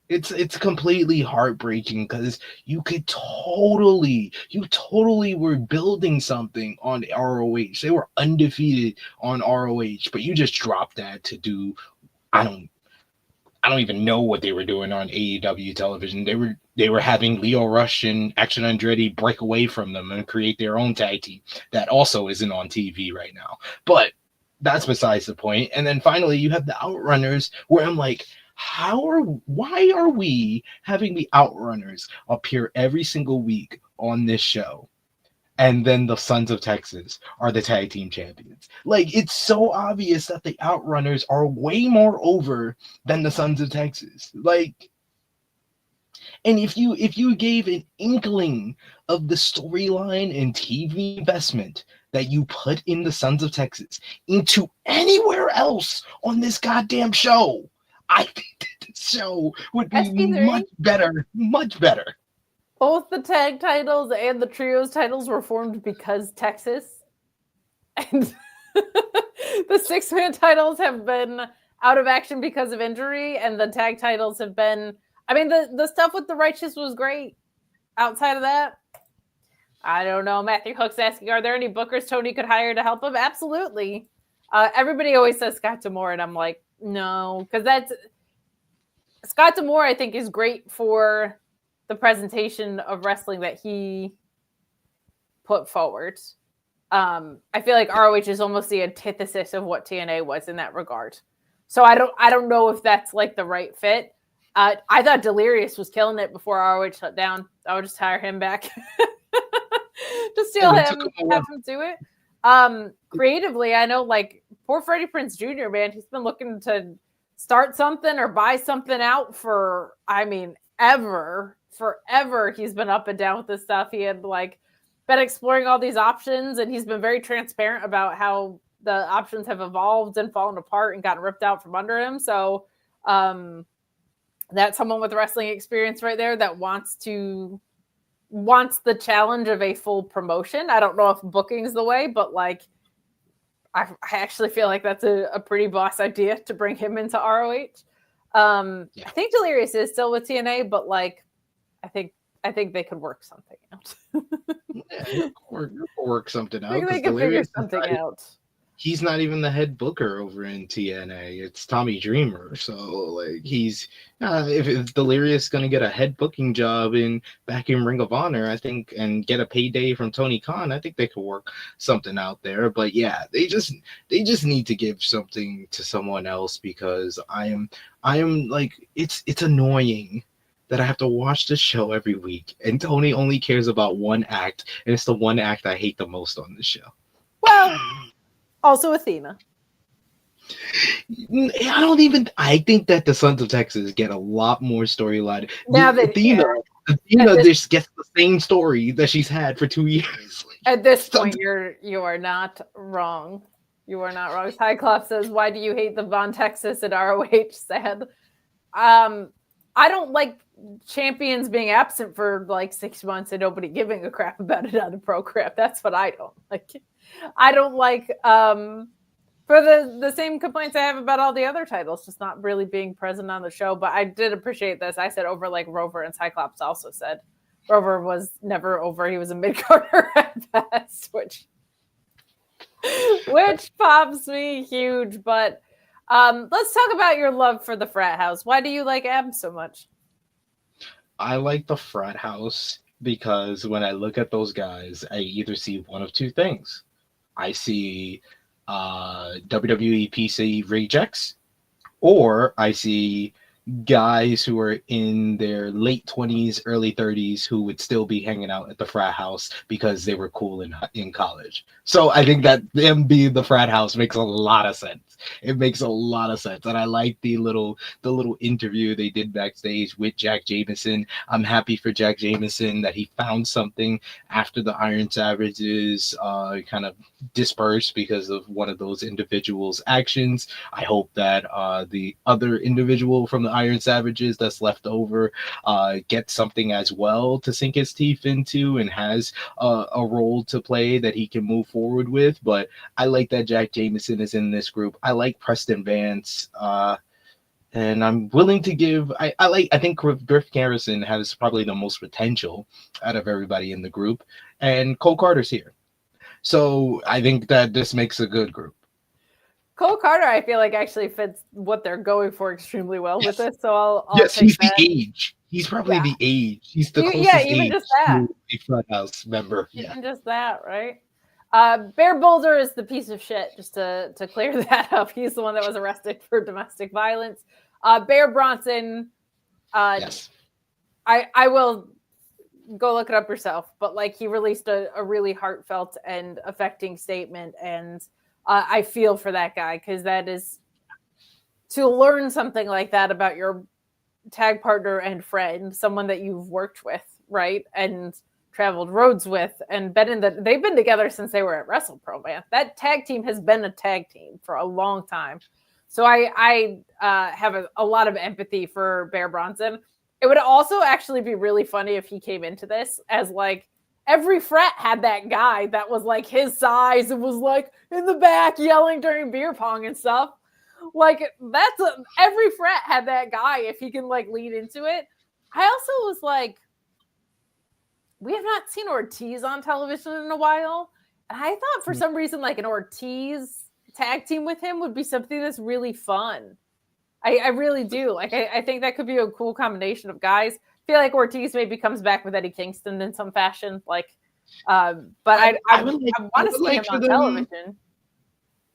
It's completely heartbreaking because you totally were building something on ROH. They were undefeated on ROH, but you just dropped that to do. I don't even know what they were doing on AEW television. They were having Leo Rush and Action Andretti break away from them and create their own tag team that also isn't on TV right now. But that's besides the point. And then finally you have the Outrunners, where I'm like, why are we having the Outrunners appear every single week on this show? And then the Sons of Texas are the tag team champions. Like, it's so obvious that the Outrunners are way more over than the Sons of Texas. Like, and if you gave an inkling of the storyline and TV investment that you put in the Sons of Texas into anywhere else on this goddamn show, I think that the show would be much better. Both the tag titles and the trios titles were formed because Texas. And the 6-man titles have been out of action because of injury, and the tag titles have been... I mean, the stuff with the Righteous was great. Outside of that, I don't know. Matthew Hook's asking, are there any bookers Tony could hire to help him? Absolutely. Everybody always says Scott D'Amore, and I'm like, no. Because that's... Scott D'Amore, I think, is great for the presentation of wrestling that he put forward. I feel like ROH is almost the antithesis of what TNA was in that regard. So I don't know if that's like the right fit. I thought Delirious was killing it before ROH shut down. I would just hire him back. Just steal him, have him do it. Creatively, I know, like, poor Freddie Prinze Jr., man, he's been looking to start something or buy something out for, I mean, forever he's been up and down with this stuff. He had like been exploring all these options, and he's been very transparent about how the options have evolved and fallen apart and gotten ripped out from under him. So that's someone with wrestling experience right there that wants the challenge of a full promotion. I don't know if booking's the way, but like I actually feel like that's a pretty boss idea to bring him into ROH. I think Delirious is still with TNA, but like I think they could work something out. Work something out. I think they can figure something out. he's not even the head booker over in TNA. It's Tommy Dreamer. So like he's if Delirious gonna get a head booking job back in Ring of Honor, I think, and get a payday from Tony Khan, I think they could work something out there. But yeah, they just need to give something to someone else, because I am like, it's annoying that I have to watch the show every week, and Tony only cares about one act, and it's the one act I hate the most on the show. Well, also Athena. I think that the Sons of Texas get a lot more storyline. Now that Athena just gets the same story that she's had for 2 years. At this point, you are not wrong. You are not wrong. Cyclops says, "Why do you hate the Von Texas at ROH?" Said, I don't like champions being absent for like 6 months and nobody giving a crap about it on the program. That's what I don't like. I don't like for the same complaints I have about all the other titles, just not really being present on the show. But I did appreciate this. I said over like Rover, and Cyclops also said Rover was never over. He was a mid-carder at best, which pops me huge. But let's talk about your love for the frat house. Why do you like Abs so much? I like the frat house because when I look at those guys, I either see one of two things. I see WWE PC rejects, or I see guys who are in their late 20s, early 30s who would still be hanging out at the frat house because they were cool in college. So I think that them being the frat house makes a lot of sense. It makes a lot of sense. And I like the little interview they did backstage with Jack Jameson. I'm happy for Jack Jameson that he found something after the Iron Savages kind of dispersed because of one of those individuals' actions. I hope that the other individual from the Iron Savages that's left over gets something as well to sink his teeth into and has a role to play that he can move forward with. But I like that Jack Jameson is in this group. I like Preston Vance, and I'm willing to give. I think Griff Garrison has probably the most potential out of everybody in the group, and Cole Carter's here, so I think that this makes a good group. Cole Carter, I feel like actually fits what they're going for extremely well with this. So I'll yes, take he's that. the age. He's probably the age. He's the closest even age just that. to a front house member. Even just that, right? Bear Boulder is the piece of shit, just to clear that up. He's the one that was arrested for domestic violence. Bear Bronson, Yes. I will go look it up yourself, but like he released a really heartfelt and affecting statement, and I feel for that guy, because that is, to learn something like that about your tag partner and friend, someone that you've worked with, right? And traveled roads with, and they've been together since they were at WrestlePro, man. That tag team has been a tag team for a long time. So I have a lot of empathy for Bear Bronson. It would also actually be really funny if he came into this as like, every frat had that guy that was like his size and was like in the back yelling during beer pong and stuff. Like every frat had that guy if he can like lead into it. I also was like, we have not seen Ortiz on television in a while. And I thought for some reason like an Ortiz tag team with him would be something that's really fun. I really do. Like I think that could be a cool combination of guys. I feel like Ortiz maybe comes back with Eddie Kingston in some fashion. Like, but I want to see him on television.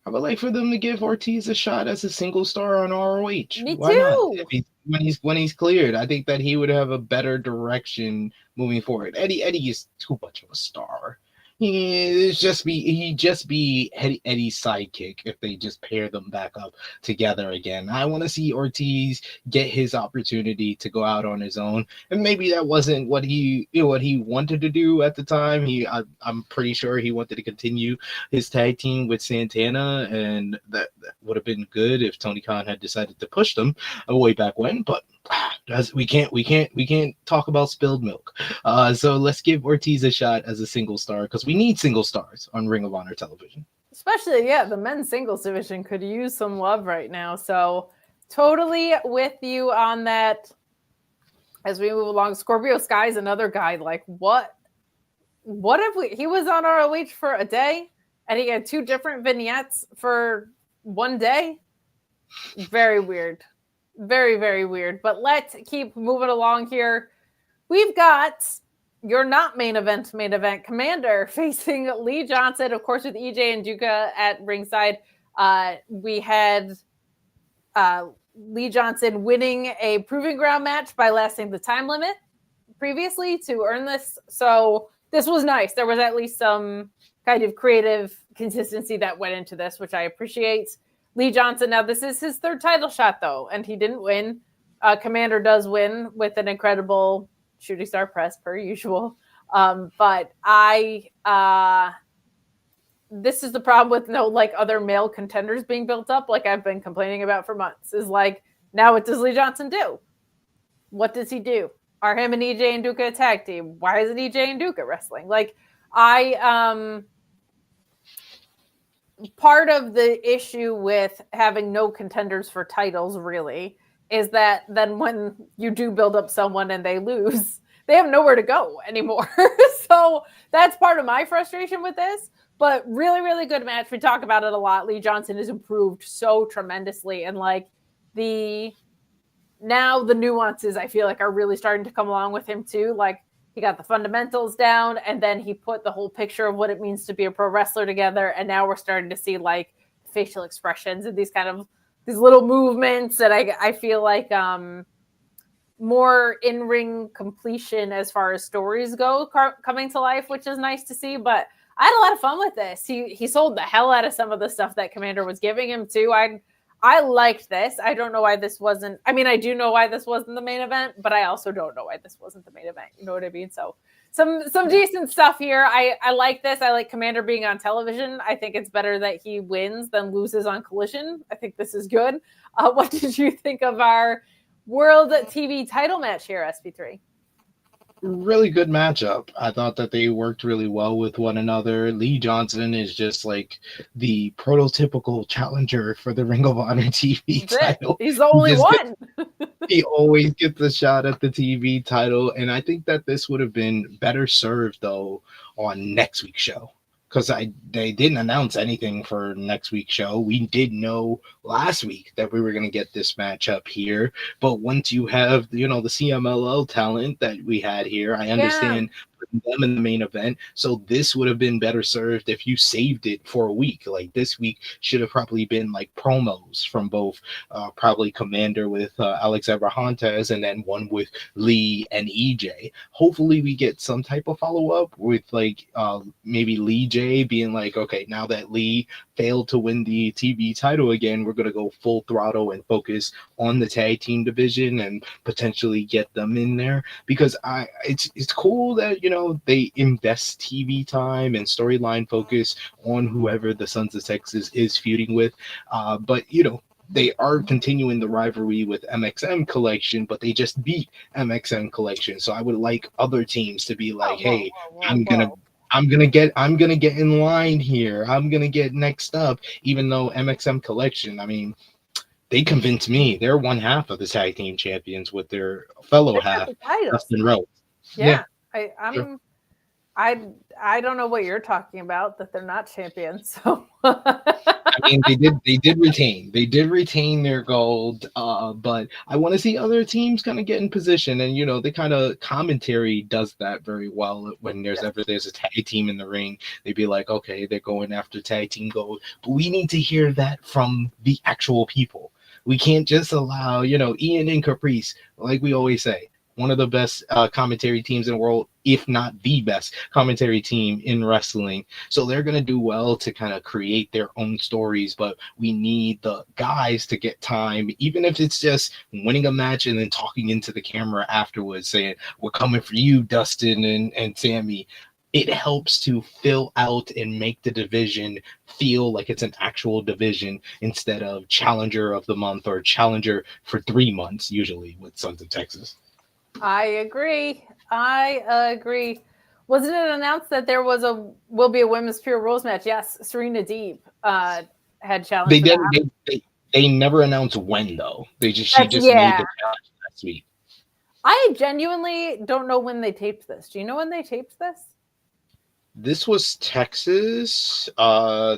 I would like for them to give Ortiz a shot as a single star on ROH. Me Why too. Not? When he's cleared, I think that he would have a better direction moving forward. Eddie is too much of a star. He'd just be Eddie's sidekick if they just pair them back up together again. I want to see Ortiz get his opportunity to go out on his own, and maybe that wasn't what he wanted to do at the time. I'm pretty sure he wanted to continue his tag team with Santana, and that would have been good if Tony Khan had decided to push them way back when. But we can't talk about spilled milk. So let's give Ortiz a shot as a single star, because we need single stars on Ring of Honor television. Especially, the men's singles division could use some love right now. So totally with you on that. As we move along, Scorpio Sky's another guy. Like, what if he was on ROH for a day? and he had 2 different vignettes for one day. Very weird. Very, very weird. But let's keep moving along here. We've got your not main event, Komander facing Lee Johnson, of course, with EJ and Duca at ringside. We had Lee Johnson winning a proving ground match by lasting the time limit previously to earn this. So this was nice. There was at least some kind of creative consistency that went into this, which I appreciate. Lee Johnson, now this is his 3rd title shot, though, and he didn't win. Komander does win with an incredible shooting star press, per usual. But this is the problem with no like other male contenders being built up, like I've been complaining about for months, is like, now what does Lee Johnson do? What does he do? Are him and EJ and Duca a tag team? Why isn't EJ and Duca wrestling? Like, part of the issue with having no contenders for titles really is that then when you do build up someone and they lose, they have nowhere to go anymore. So that's part of my frustration with this. But really, really good match. We talk about it a lot. Lee Johnson has improved so tremendously. And like now the nuances I feel like are really starting to come along with him too. Like he got the fundamentals down and then he put the whole picture of what it means to be a pro wrestler together. And now we're starting to see like facial expressions and these little movements that I feel like more in-ring completion as far as stories go coming to life, which is nice to see. But I had a lot of fun with this. He sold the hell out of some of the stuff that Komander was giving him too. I liked this. I don't know why this wasn't. I mean, I do know why this wasn't the main event, but I also don't know why this wasn't the main event. You know what I mean? So some decent stuff here. I like this. I like Komander being on television. I think it's better that he wins than loses on Collision. I think this is good. What did you think of our World TV title match here, SP3? Really good matchup. I thought that they worked really well with one another. Lee Johnson is just like the prototypical challenger for the Ring of Honor TV title. He's the only one. He always gets a shot at the TV title, and I think that this would have been better served though on next week's show. Because they didn't announce anything for next week's show. We did know last week that we were going to get this matchup here. But once you have, the CMLL talent that we had here, I understand putting them in the main event. So this would have been better served if you saved it for a week. Like this week should have probably been like promos from both probably Komander with Alex Abrahantes and then one with Lee and EJ. Hopefully we get some type of follow-up with like maybe Lee J being like, okay, now that Lee failed to win the TV title again, we're going to go full throttle and focus on the tag team division and potentially get them in there, because it's cool that they invest TV time and storyline focus on whoever the Sons of Texas is feuding with, but they are continuing the rivalry with MXM Collection, but they just beat MXM Collection. So I would like other teams to be like, hey, I'm gonna get in line here. I'm gonna get next up, even though MXM Collection, I mean, they convinced me they're one half of the tag team champions with their fellow half, Dustin Rhodes. Yeah. I don't know what you're talking about, that they're not champions. So I mean, they did retain their gold, but I want to see other teams kind of get in position, and the kind of commentary does that very well. When there's a tag team in the ring, they'd be like, okay, they're going after tag team gold, but we need to hear that from the actual people. We can't just allow Ian and Caprice, like we always say, one of the best commentary teams in the world, if not the best commentary team in wrestling. So they're going to do well to kind of create their own stories, but we need the guys to get time, even if it's just winning a match and then talking into the camera afterwards saying, we're coming for you, Dustin and Sammy. It helps to fill out and make the division feel like it's an actual division instead of challenger of the month or challenger for 3 months, usually with Sons of Texas. I agree. Wasn't it announced that there will be a women's pure rules match? Yes, Serena Deeb had challenged. They never announced when though. She just made the challenge last week. I genuinely don't know when they taped this. Do you know when they taped this? This was Texas.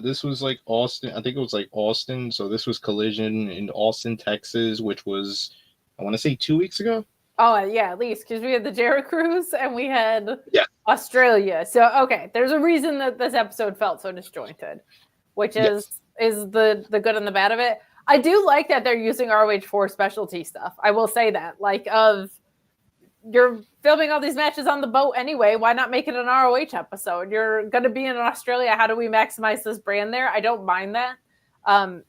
This was like Austin. I think it was like Austin. So this was Collision in Austin, Texas, which was, I want to say 2 weeks ago. Oh, yeah, at least, because we had the Jera Cruise and we had Yeah. Australia. So, okay, there's a reason that this episode felt so disjointed, which is the good and the bad of it. I do like that they're using ROH for specialty stuff. I will say that. Like, you're filming all these matches on the boat anyway. Why not make it an ROH episode? You're going to be in Australia. How do we maximize this brand there? I don't mind that.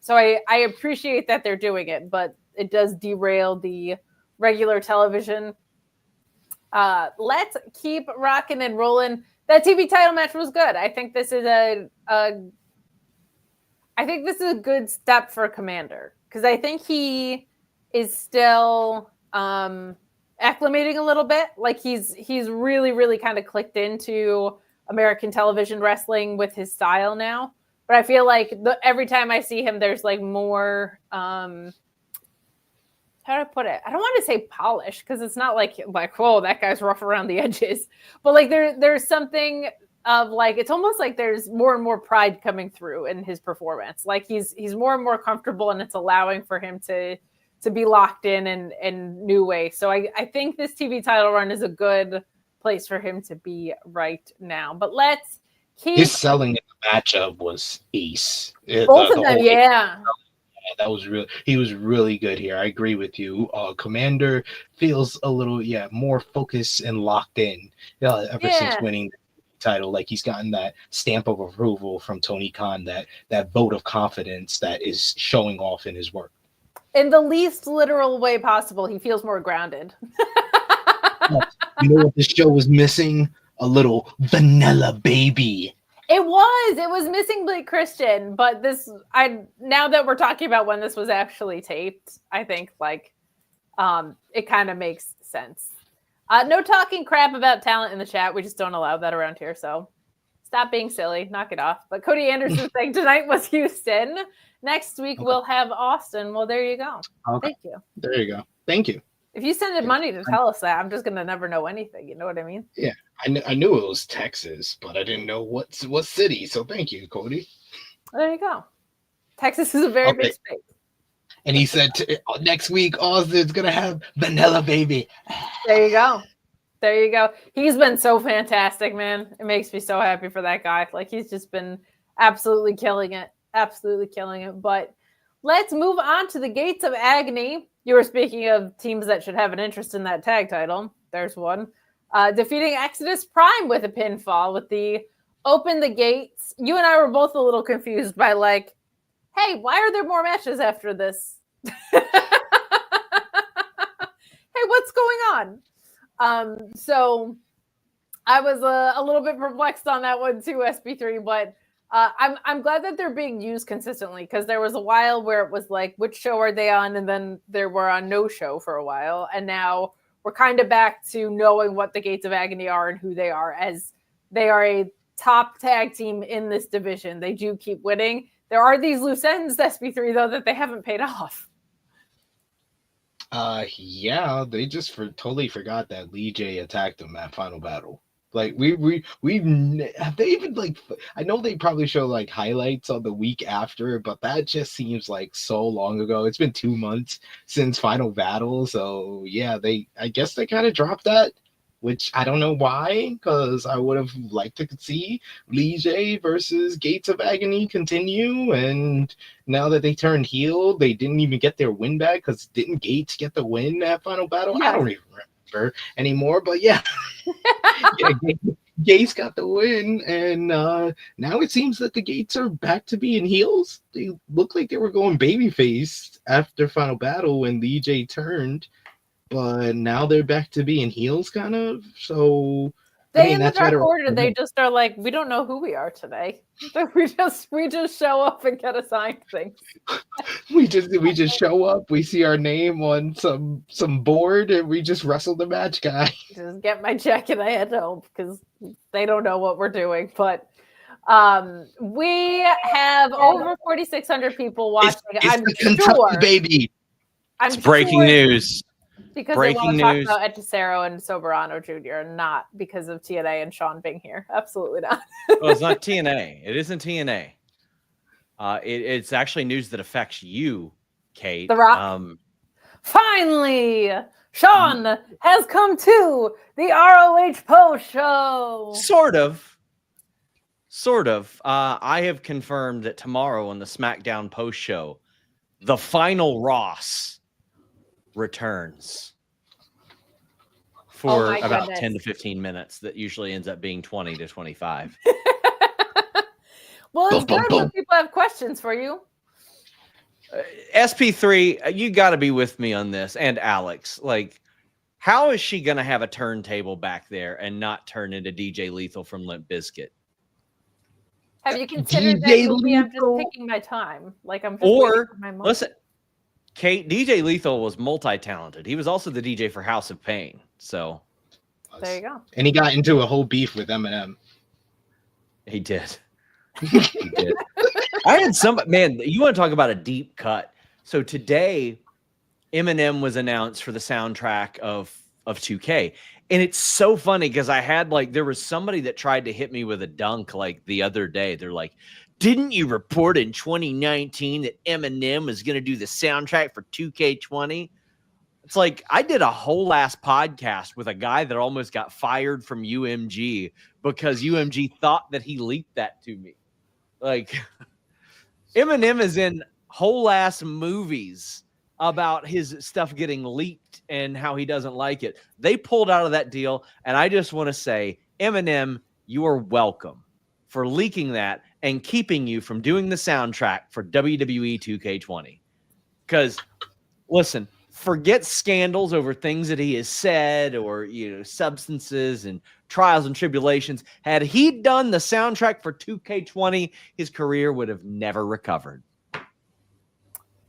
So I appreciate that they're doing it, but it does derail the regular television. Let's keep rocking and rolling. That TV title match was good. I think this is a good step for Komander, because I think he is still acclimating a little bit. Like he's really, really kind of clicked into American television wrestling with his style now. But I feel like every time I see him, there's like more, how do I put it? I don't want to say polish, because it's not like, oh, that guy's rough around the edges. But like there's something of like, it's almost like there's more and more pride coming through in his performance. Like he's more and more comfortable, and it's allowing for him to be locked in new ways. So I think this TV title run is a good place for him to be right now. But let's keep... His selling in the matchup was ace. Both of them, yeah. That was real. He was really good here. I agree with you. Komander feels a little, more focused and locked in ever since winning the title. Like he's gotten that stamp of approval from Tony Khan, that vote of confidence that is showing off in his work. In the least literal way possible, he feels more grounded. You know what this show was missing? A little vanilla baby. It was missing Blake Christian, but now that we're talking about when this was actually taped, I think it kind of makes sense. No talking crap about talent in the chat. We just don't allow that around here. So stop being silly, knock it off. But Cody Anderson saying tonight was Houston. Next week we'll have Austin. Well, there you go. Okay. Thank you. There you go. Thank you. If you send in money to tell us that, I'm just gonna never know anything. You know what I mean? Yeah, I knew it was Texas, but I didn't know what city. So thank you, Cody. There you go. Texas is a very big state. And he said next week Austin's gonna have vanilla baby. There you go. There you go. He's been so fantastic, man. It makes me so happy for that guy. Like he's just been absolutely killing it. Absolutely killing it. But let's move on to the Gates of Agony. You were speaking of teams that should have an interest in that tag title. There's one. Defeating Exodus Prime with a pinfall with the Open the Gates. You and I were both a little confused by like, hey, why are there more matches after this? Hey, what's going on? So I was a little bit perplexed on that one too, SB3, but I'm glad that they're being used consistently, because there was a while where it was like, which show are they on? And then they were on no show for a while. And now we're kind of back to knowing what the Gates of Agony are and who they are, as they are a top tag team in this division. They do keep winning. There are these loose ends, SB3, though, that they haven't paid off. Yeah, they just totally forgot that Lee J attacked them at Final Battle. Like we have they even like, I know they probably show like highlights on the week after, but that just seems like so long ago. It's been 2 months since Final Battle, so yeah, I guess they kind of dropped that, which I don't know why, because I would have liked to see Lee J versus Gates of Agony continue. And now that they turned heel, they didn't even get their win back, because didn't Gates get the win at Final Battle? Yeah. I don't even remember anymore, but yeah. Yeah, Gates got the win, and now it seems that the Gates are back to being heels. They look like they were going babyface after Final Battle when Lee J turned, but now they're back to being heels, kind of. So in the Dark Order, they just are like, we don't know who we are today. We just show up and get assigned things. we just show up, we see our name on some board, and we just wrestle the match guy. Just get my check and I head home, because they don't know what we're doing. But we have over 4,600 people watching. It's I'm the Kentucky sure, baby. It's breaking news. Because Breaking they want to news. talk about Hechicero and Soberano Jr., not because of TNA and Sean being here. Absolutely not. Well, it's not TNA. It isn't TNA. It's actually news that affects you, Kate. The Rock. Finally, Sean has come to the ROH post show. Sort of. I have confirmed that tomorrow on the SmackDown post show, the final Ross returns for about 10 to 15 minutes. That usually ends up being 20 to 25. Well, it's good when people have questions for you. SP3, you got to be with me on this, and Alex. Like, how is she going to have a turntable back there and not turn into DJ Lethal from Limp Bizkit? Have you considered that maybe I'm just picking my time? Like I'm just waiting for my moment. Listen, Kate, DJ Lethal was multi-talented. He was also the DJ for House of Pain. So there you go. And he got into a whole beef with Eminem. He did. He did. I had man, you want to talk about a deep cut. So today, Eminem was announced for the soundtrack of 2K. And it's so funny because I had there was somebody that tried to hit me with a dunk the other day. They're like, didn't you report in 2019 that Eminem was going to do the soundtrack for 2K20? It's like I did a whole ass podcast with a guy that almost got fired from UMG because UMG thought that he leaked that to me. Eminem is in whole ass movies about his stuff getting leaked and how he doesn't like it. They pulled out of that deal, and I just want to say, Eminem, you are welcome for leaking that and keeping you from doing the soundtrack for WWE 2K20. Because, listen, forget scandals over things that he has said or, substances and trials and tribulations. Had he done the soundtrack for 2K20, his career would have never recovered.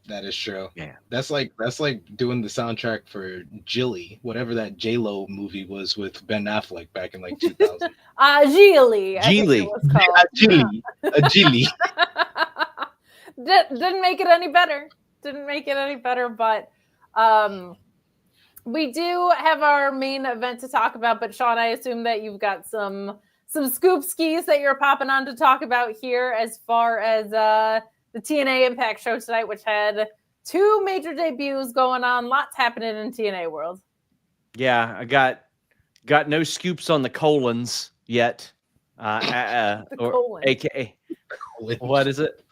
That is true. Yeah. That's like doing the soundtrack for Jilly, whatever that J-Lo movie was with Ben Affleck back in 2000. Gilly. Gilly. Gilly. Didn't make it any better. But we do have our main event to talk about. But Sean, I assume that you've got some scoop skis that you're popping on to talk about here as far as the TNA Impact show tonight, which had 2 major debuts going on. Lots happening in TNA world. Yeah, I got no scoops on the colons yet. Or AKA, what is it?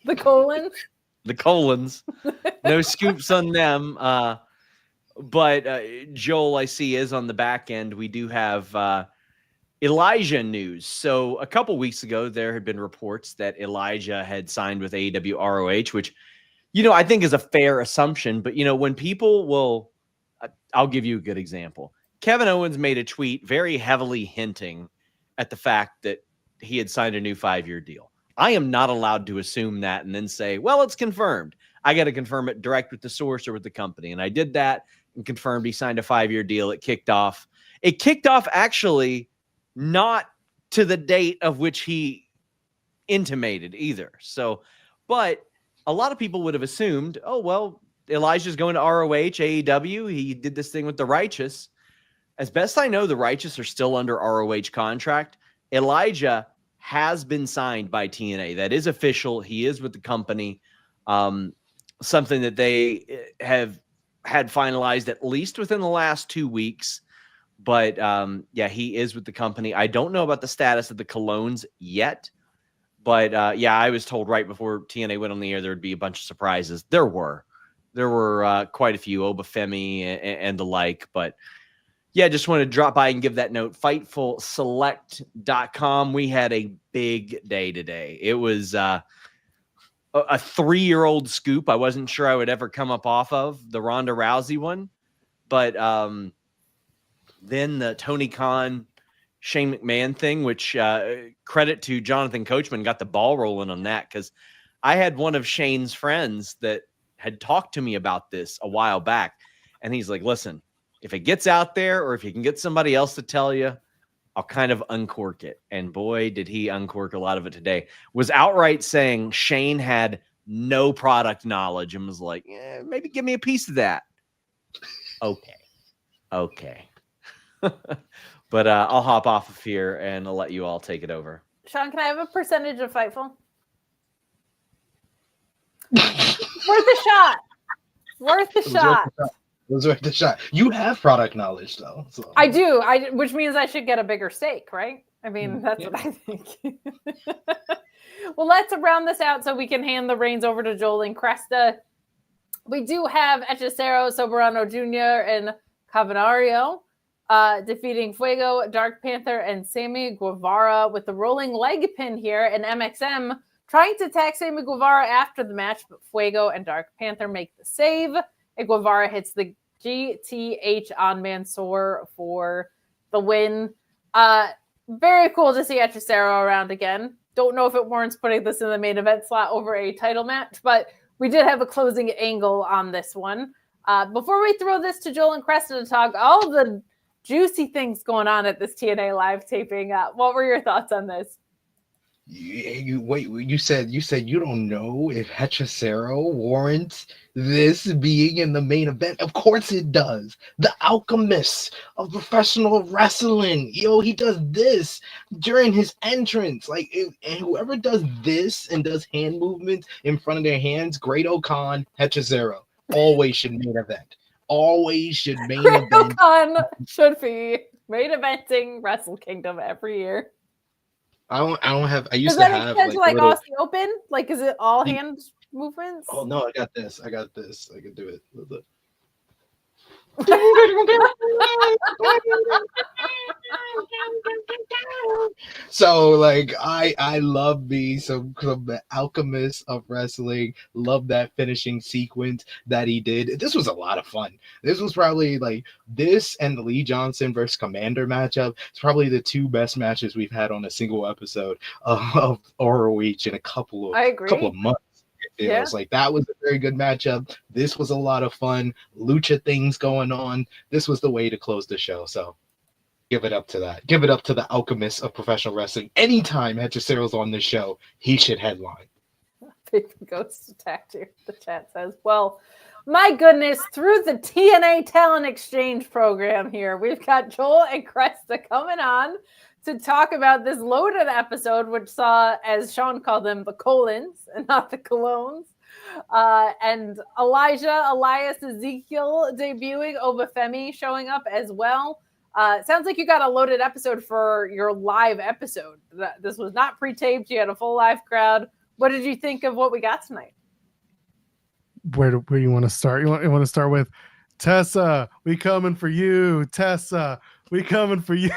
The colons? The colons. No scoops on them. But Joel, I see, is on the back end. We do have Elijah news. So a couple weeks ago, there had been reports that Elijah had signed with AEW ROH, which, I think is a fair assumption. But, when people will, I'll give you a good example. Kevin Owens made a tweet very heavily hinting at the fact that he had signed a new 5-year deal. I am not allowed to assume that and then say, well, it's confirmed. I got to confirm it direct with the source or with the company. And I did that and confirmed he signed a 5-year deal. It kicked off actually not to the date of which he intimated either. So, but a lot of people would have assumed, oh, well, Elijah's going to ROH, AEW. He did this thing with the Righteous. As best I know, the Righteous are still under ROH contract. Elijah has been signed by TNA. That is official. He is with the company. Something that they have had finalized at least within the last 2 weeks. But, he is with the company. I don't know about the status of the colognes yet. But, I was told right before TNA went on the air there would be a bunch of surprises. There were quite a few, Femi and the like. But, just want to drop by and give that note. FightfulSelect.com. We had a big day today. It was a 3-year-old scoop I wasn't sure I would ever come up off of, the Ronda Rousey one. But then the Tony Khan, Shane McMahon thing, which credit to Jonathan Coachman, got the ball rolling on that, because I had one of Shane's friends that had talked to me about this a while back. And he's like, listen, if it gets out there or if you can get somebody else to tell you, I'll kind of uncork it. And boy, did he uncork a lot of it today. Was outright saying Shane had no product knowledge and was like, maybe give me a piece of that. Okay. But I'll hop off of here and I'll let you all take it over. Sean, can I have a percentage of Fightful? Worth a shot. Worth a shot. It was worth a shot. You have product knowledge, though. So. I do. Which means I should get a bigger stake, right? I mean, that's what I think. Well, let's round this out so we can hand the reins over to Joel and Cresta. We do have Hechicero, Soberano Jr., and Cavernario defeating Fuego, Dark Panther, and Sammy Guevara with the rolling leg pin here, and MXM trying to attack Sammy Guevara after the match, but Fuego and Dark Panther make the save, and Guevara hits the GTH on Mansoor for the win. Very cool to see Hechicero around again. Don't know if it warrants putting this in the main event slot over a title match, but we did have a closing angle on this one. Before we throw this to Joel and Cresta to talk all the juicy things going on at this TNA live taping, what were your thoughts on this? You said you don't know if Hechicero warrants this being in the main event. Of course it does. The alchemist of professional wrestling. He does this during his entrance. And whoever does this and does hand movements in front of their hands, Great O'Khan, Hechicero, always should main event. Always should main event. Great O'Khan should be main eventing Wrestle Kingdom every year. I used Does to that have extend to Aussie Open? Is it all hand movements? Oh no, I got this. I can do it. So I love me some the alchemist of wrestling. Love that finishing sequence that he did. This was a lot of fun. This was probably this and the Lee Johnson versus Komander matchup. It's probably the two best matches we've had on a single episode of ROH in a couple of months. It was that was a very good matchup. This was a lot of fun. Lucha things going on. This was the way to close the show. So give it up to that. Give it up to the alchemist of professional wrestling. Anytime Hechicero's on this show, he should headline. Baby Ghost attacked you. The chat says, well, my goodness, through the TNA Talent Exchange program here, we've got Joel and Cresta coming on to talk about this loaded episode, which saw, as Sean called them, the colons and not the colognes. And Elias, Ezekiel debuting, Femi showing up as well. Sounds like you got a loaded episode for your live episode. This was not pre-taped. You had a full live crowd. What did you think of what we got tonight? Where do you want to start? You want to start with Tessa, we coming for you. Tessa, we coming for you.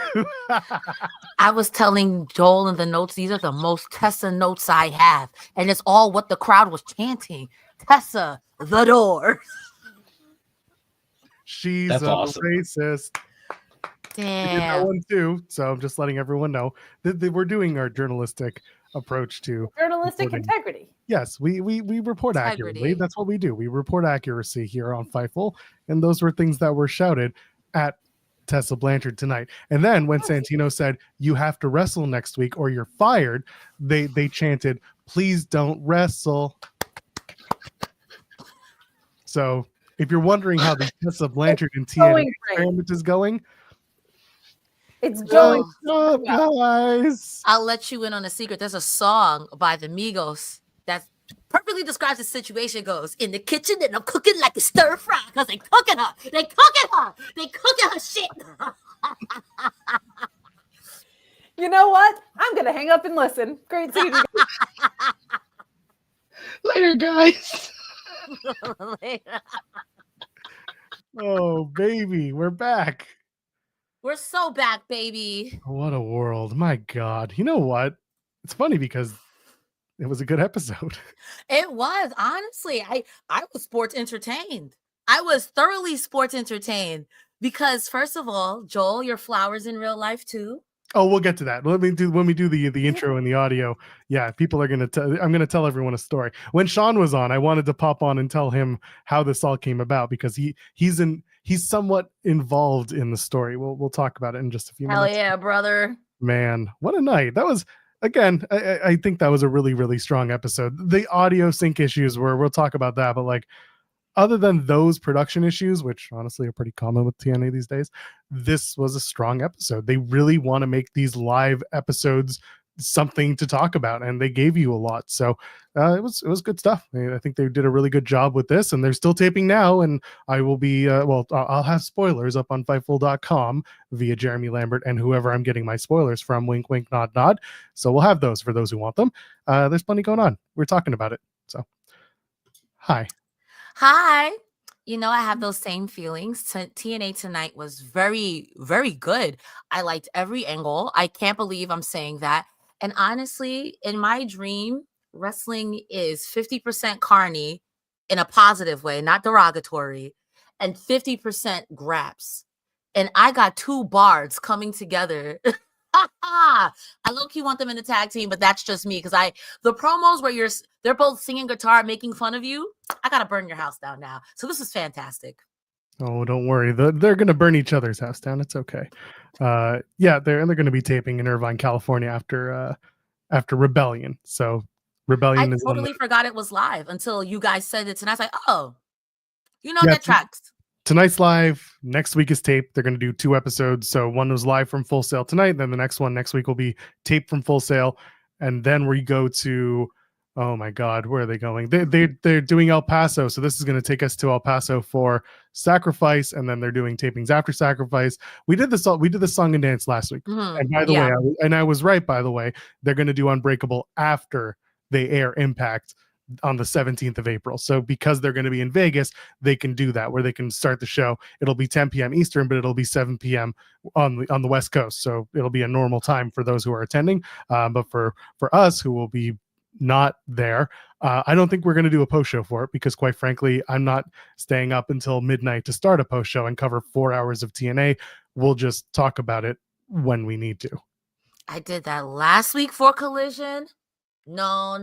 I was telling Joel in the notes, these are the most Tessa notes I have. And it's all what the crowd was chanting. Tessa, the door. She's awesome. Racist. Damn. We did that one too. So I'm just letting everyone know that we're doing our journalistic approach to Journalistic reporting. integrity. Yes, we report accurately. That's what we do. We report accuracy here on Fightful. And those were things that were shouted at Tessa Blanchard tonight. And then when Santino said, you have to wrestle next week or you're fired, they chanted, please don't wrestle. So if you're wondering how the Tessa Blanchard and TNA experiment is going, it's going up, guys. I'll let you in on a secret. There's a song by the Migos that perfectly describes the situation. It goes, in the kitchen and I'm cooking like a stir fry because they cooking her. They cooking her shit. You know what? I'm going to hang up and listen. Great seeing you guys. Later, guys. Oh, baby, we're back. We're so back, baby. What a world. My God. You know what? It's funny because it was a good episode. It was. Honestly, I was sports entertained. I was thoroughly sports entertained because, first of all, Joel, your flowers in real life, too. Oh, we'll get to that. When we do the intro and the audio, yeah, people are going to I'm going to tell everyone a story. When Sean was on, I wanted to pop on and tell him how this all came about because he's somewhat involved in the story. We'll talk about it in just a few minutes. Hell yeah, brother. Man, what a night. That was, again, I think that was a really, really strong episode. The audio sync issues we'll talk about that, but other than those production issues, which honestly are pretty common with TNA these days, this was a strong episode. They really want to make these live episodes something to talk about, and they gave you a lot. So it was good stuff. I think they did a really good job with this, and they're still taping now. And I will be I'll have spoilers up on Fightful.com via Jeremy Lambert and whoever I'm getting my spoilers from. Wink, wink, nod, nod. So we'll have those for those who want them. There's plenty going on. We're talking about it. So hi. You know, I have those same feelings. TNA tonight was very, very good. I liked every angle. I can't believe I'm saying that. And honestly, in my dream, wrestling is 50% carny in a positive way, not derogatory, and 50% graps. And I got two bards coming together. I low-key want them in the tag team, but that's just me, because the promos where they're both singing guitar, making fun of you, I gotta burn your house down now. So this is fantastic. Oh, don't worry. They're going to burn each other's house down. It's okay. Yeah, they're going to be taping in Irvine, California after Rebellion. So Rebellion I totally forgot it was live until you guys said it, and I was like, oh, that tracks. Tonight's live. Next week is taped. They're going to do 2 episodes. So one was live from Full Sail tonight. Then the next one next week will be taped from Full Sail. And then we go to, oh my God, where are they going? They're doing El Paso. So this is going to take us to El Paso for Sacrifice. And then they're doing tapings after Sacrifice. We did the song and dance last week. Mm-hmm. And by the way, I was right, by the way, they're going to do Unbreakable after they air Impact on the 17th of April. So because they're going to be in Vegas, they can do that, where they can start the show. It'll be 10 p.m. Eastern, but it'll be 7 p.m. on the West Coast. So it'll be a normal time for those who are attending. But for us who will be not there, I don't think we're going to do a post show for it, because quite frankly, I'm not staying up until midnight to start a post show and cover 4 hours of TNA. We'll just talk about it when we need to. I did that last week for Collision. No.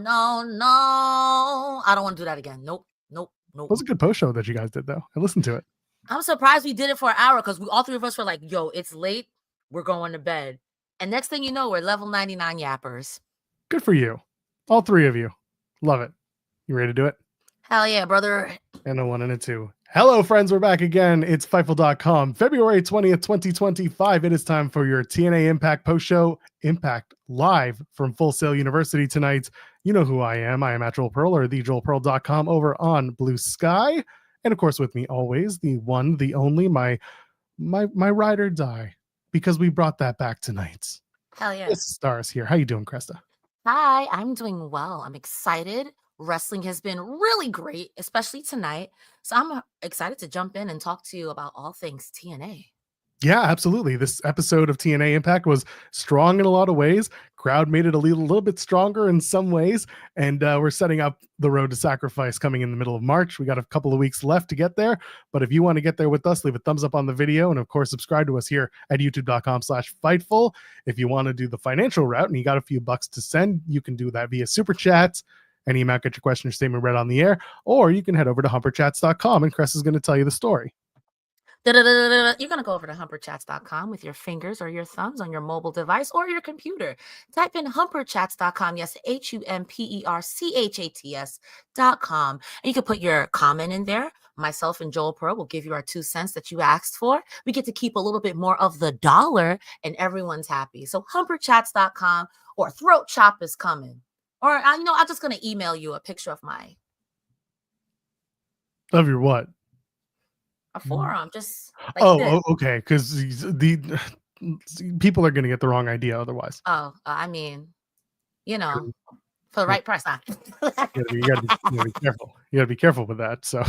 I don't want to do that again. Nope. It was a good post show that you guys did, though. I listened to it. I'm surprised we did it for an hour, because all 3 of us were like, yo, it's late. We're going to bed. And next thing you know, we're level 99 yappers. Good for you. All 3 of you. Love it. You ready to do it? Hell yeah, brother. And a 1 and a 2. Hello, friends. We're back again. It's Fightful.com. February 20th, 2025. It is time for your TNA Impact post show. Impact live from Full Sail University tonight. You know who I am. I am at Joel Pearl, or thejoelpearl.com, over on Blue Sky. And of course, with me always, the one, the only, my ride or die, because we brought that back tonight. Hell yeah. It's Stars here. How you doing, Cresta? Hi, I'm doing well. I'm excited. Wrestling has been really great, especially tonight. So I'm excited to jump in and talk to you about all things TNA. Yeah, absolutely. This episode of TNA Impact was strong in a lot of ways. Crowd made it a little bit stronger in some ways. And we're setting up the road to Sacrifice coming in the middle of March. We got a couple of weeks left to get there. But if you want to get there with us, leave a thumbs up on the video. And of course, subscribe to us here at youtube.com/Fightful. If you want to do the financial route and you got a few bucks to send, you can do that via Super Chats. Any amount, get your question or statement read on the air. Or you can head over to humperchats.com and Crest is going to tell you the story. You're going to go over to humperchats.com with your fingers or your thumbs on your mobile device or your computer. Type in humperchats.com. Yes, humperchats.com. And you can put your comment in there. Myself and Joel Pearl will give you our 2 cents that you asked for. We get to keep a little bit more of the dollar, and everyone's happy. So humperchats.com, or Throat Chop is coming. Or, I'm just going to email you a picture of my... Of your what? A forearm, just like this. Okay, because the people are going to get the wrong idea otherwise. Oh, I mean, for the right price. You gotta be careful. You gotta be careful with that. So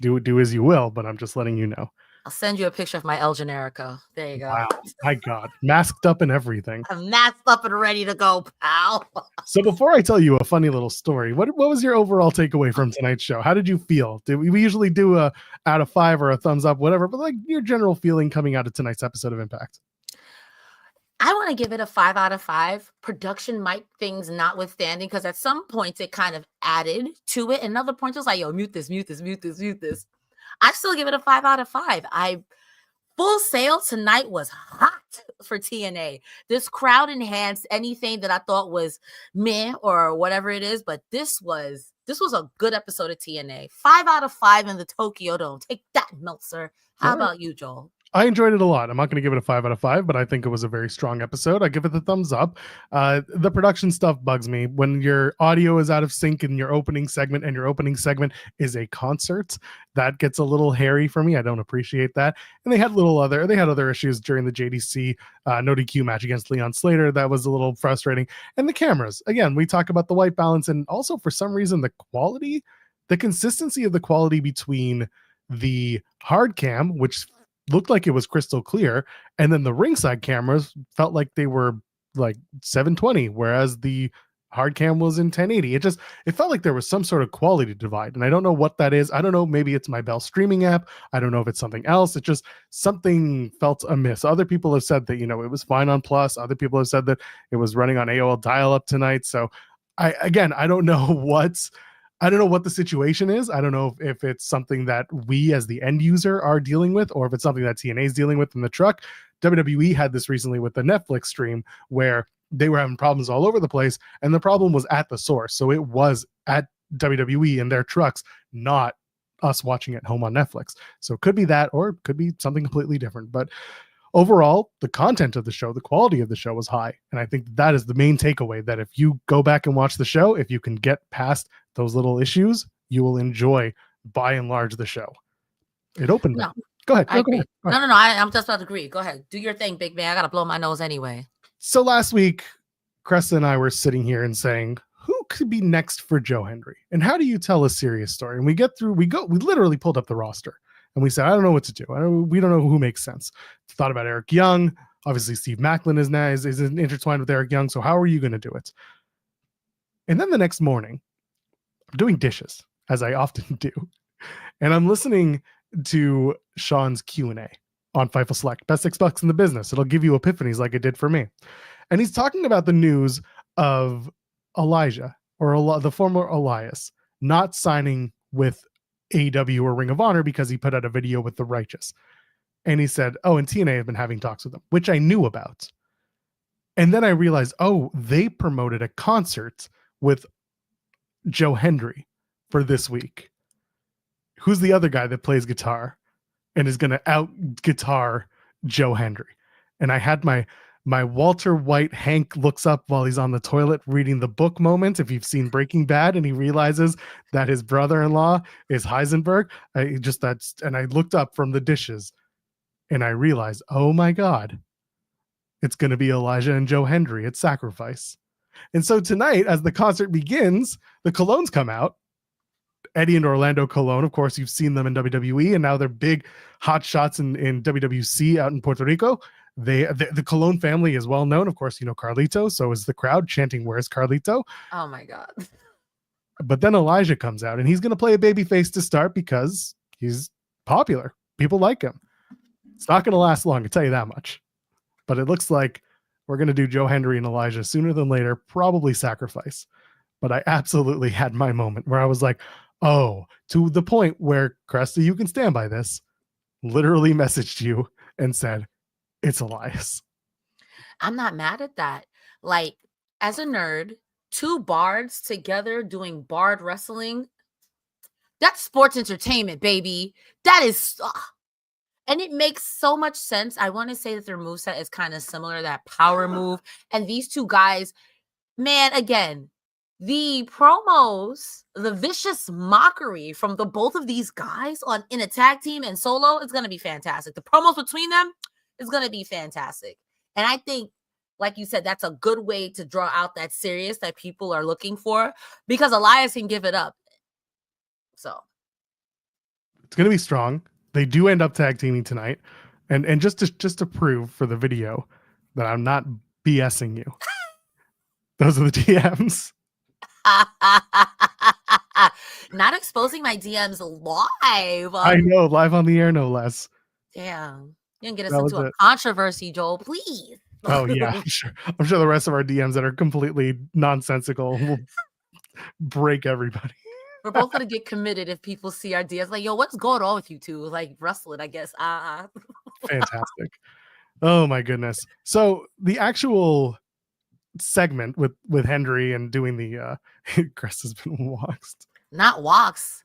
do as you will, but I'm just letting you know. I'll send you a picture of my El Generico. There you go. Wow, my God, masked up and everything. I'm masked up and ready to go, pal. So before I tell you a funny little story, what was your overall takeaway from tonight's show? How did you feel? We usually do a out of 5 or a thumbs up, whatever, but like your general feeling coming out of tonight's episode of Impact? I want to give it a 5 out of 5. Production mic things notwithstanding, because at some points it kind of added to it, and other points it was like, yo, mute this. I still give it a 5 out of 5. Full Sail tonight was hot for TNA. This crowd enhanced anything that I thought was meh or whatever it is, but this was a good episode of TNA. 5 out of 5 in the Tokyo Dome. Take that, Meltzer. How about you, Joel? I enjoyed it a lot. I'm not going to give it a 5 out of 5, but I think it was a very strong episode. I give it the thumbs up. The production stuff bugs me. When your audio is out of sync in your opening segment, and your opening segment is a concert, that gets a little hairy for me. I don't appreciate that. And they had other issues during the JDC no DQ match against Leon Slater. That was a little frustrating. And the cameras, again, we talk about the white balance, and also for some reason the consistency of the quality between the hard cam, which looked like it was crystal clear, and then the ringside cameras felt like they were like 720, whereas the hard cam was in 1080. It felt like there was some sort of quality divide, and I don't know what that is. I don't know, maybe it's my Bell streaming app. I don't know if it's something else. It just, something felt amiss. Other people have said that, it was fine on Plus. Other people have said that it was running on AOL dial-up tonight. So I don't know what the situation is. I don't know if it's something that we as the end user are dealing with, or if it's something that TNA is dealing with in the truck. WWE had this recently with the Netflix stream where they were having problems all over the place, and the problem was at the source. So it was at WWE and their trucks, not us watching at home on Netflix. So it could be that, or it could be something completely different. But overall, the content of the show, the quality of the show was high. And I think that is the main takeaway, that if you go back and watch the show, if you can get past those little issues, you will enjoy, by and large, the show. It opened up. Go ahead. Go ahead. No, I'm just about to agree. Go ahead. Do your thing, big man. I got to blow my nose anyway. So last week, Cresta and I were sitting here and saying, who could be next for Joe Hendry? And how do you tell a serious story? And we literally pulled up the roster. And we said, I don't know what to do. We don't know who makes sense. Thought about Eric Young. Obviously, Steve Macklin is intertwined with Eric Young. So how are you going to do it? And then the next morning, I'm doing dishes, as I often do. And I'm listening to Sean's Q&A on Fightful Select. Best $6 in the business. It'll give you epiphanies like it did for me. And he's talking about the news of Elijah, or the former Elias, not signing with AEW or Ring of Honor because he put out a video with the Righteous. And he said, and TNA have been having talks with him, which I knew about. And then I realized, they promoted a concert with Joe Hendry for this week. Who's the other guy that plays guitar and is going to out guitar Joe Hendry? And I had my Walter White Hank looks up while he's on the toilet reading the book moment. If you've seen Breaking Bad, and he realizes that his brother-in-law is Heisenberg, and I looked up from the dishes and I realized, oh my God, it's going to be Elijah and Joe Hendry at Sacrifice. And so tonight, as the concert begins, the Colognes come out. Eddie and Orlando Colon, of course, you've seen them in WWE, and now they're big hot shots in WWC out in Puerto Rico. The Colon family is well known. Of course, Carlito, so is the crowd chanting, "Where's Carlito?" Oh my God. But then Elijah comes out, and he's going to play a babyface to start because he's popular. People like him. It's not going to last long, I tell you that much. But it looks like we're going to do Joe Hendry and Elijah sooner than later, probably Sacrifice. But I absolutely had my moment where I was like, to the point where, Cresta, you can stand by this, literally messaged you and said, it's Elias. I'm not mad at that. Like, as a nerd, two bards together doing bard wrestling, that's sports entertainment, baby. That is, and it makes so much sense. I want to say that their moveset is kind of similar, that power move. And these two guys, man, again, the promos, the vicious mockery from the both of these guys in a tag team and solo is going to be fantastic. The promos between them is going to be fantastic. And I think, like you said, that's a good way to draw out that serious that people are looking for, because Elias can give it up. So it's going to be strong. They do end up tag teaming tonight. And just to prove for the video that I'm not BSing you, those are the DMs. Not exposing my DMs live. I know, live on the air, no less. Damn. You can get us into a controversy, Joel, please. Oh yeah, I'm sure the rest of our DMs that are completely nonsensical will break everybody. We're both gonna get committed if people see our DMs. Like, yo, what's going on with you two? Like, wrestling, I guess. Fantastic. Oh my goodness. So the actual segment with Hendry and doing the Crest has been waxed. Not walks.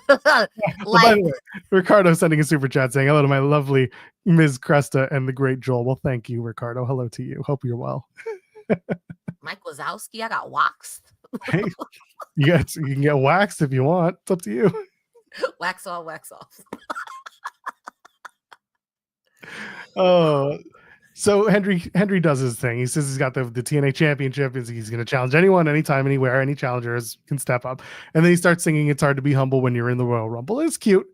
By the way, Ricardo sending a super chat saying hello to my lovely Ms. Cresta and the great Joel. Well, thank you, Ricardo. Hello to you. Hope you're well. Mike Wazowski, I got waxed. Hey, you can get waxed if you want. It's up to you. Wax on, wax off. Oh, so Hendry does his thing. He says he's got the TNA championship. He's going to challenge anyone, anytime, anywhere. Any challengers can step up. And then he starts singing "It's Hard to Be Humble When You're in the Royal Rumble." It's cute.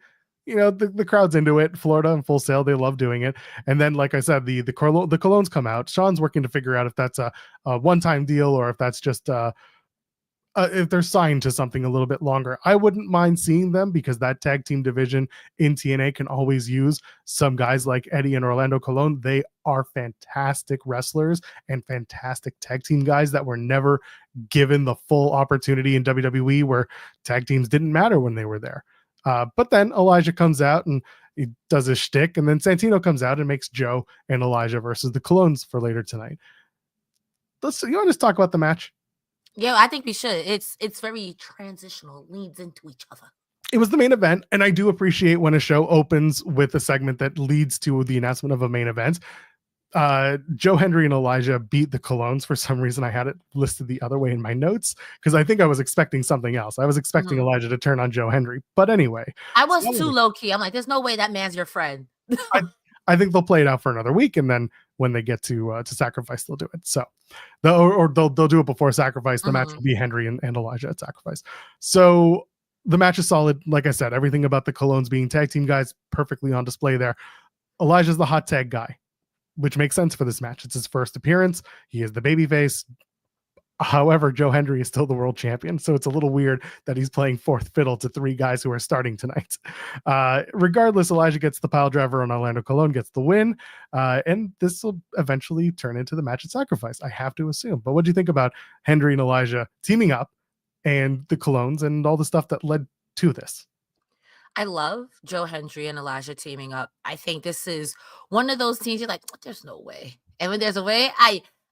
You know, the crowd's into it. Florida and Full Sail, they love doing it. And then, like I said, the colognes come out. Sean's working to figure out if that's a one-time deal or if that's just if they're signed to something a little bit longer. I wouldn't mind seeing them because that tag team division in TNA can always use some guys like Eddie and Orlando Colon. They are fantastic wrestlers and fantastic tag team guys that were never given the full opportunity in WWE, where tag teams didn't matter when they were there. But then Elijah comes out and he does his shtick, and then Santino comes out and makes Joe and Elijah versus the Colognes for later tonight. You want to just talk about the match? Yeah, I think we should. It's very transitional, leads into each other. It was the main event, and I do appreciate when a show opens with a segment that leads to the announcement of a main event. Joe Hendry and Elijah beat the Colognes. For some reason, I had it listed the other way in my notes because I think I was expecting something else. I was expecting Elijah to turn on Joe Hendry, but anyway. I was too low-key. I'm like, there's no way that man's your friend. I think they'll play it out for another week, and then when they get to Sacrifice, they'll do it. So, they'll do it before Sacrifice. The match will be Hendry and Elijah at Sacrifice. So the match is solid. Like I said, everything about the Colognes being tag team guys perfectly on display there. Elijah's the hot tag guy, which makes sense for this match. It's his first appearance. He is the babyface. However, Joe Hendry is still the world champion, so it's a little weird that he's playing fourth fiddle to three guys who are starting tonight. Regardless, Elijah gets the pile driver and Orlando Colon gets the win, and this will eventually turn into the match at Sacrifice, I have to assume. But what do you think about Hendry and Elijah teaming up and the Colognes and all the stuff that led to this? I love Joe Hendry and Elijah teaming up. I think this is one of those teams you're like, there's no way. And when there's a way,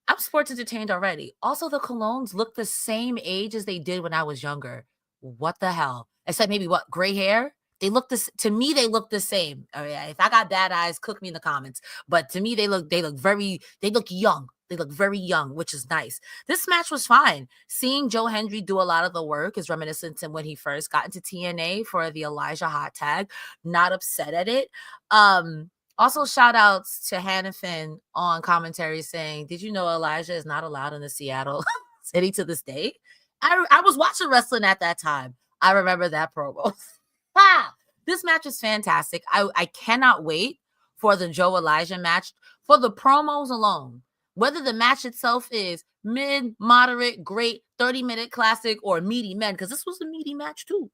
I'm sports entertained already. Also, the Colognes look the same age as they did when I was younger. What the hell? Except maybe gray hair? They look to me, they look the same. I mean, if I got bad eyes, cook me in the comments. But to me, they look young. They look very young, which is nice. This match was fine. Seeing Joe Hendry do a lot of the work is reminiscent to when he first got into TNA for the Elijah hot tag. Not upset at it. Also, shout outs to Hannafin on commentary saying, did you know Elijah is not allowed in the Seattle city to this day? I was watching wrestling at that time. I remember that promo. This match is fantastic. I cannot wait for the Joe Elijah match. For the promos alone, whether the match itself is mid, moderate, great, 30-minute classic, or meaty men, because this was a meaty match too.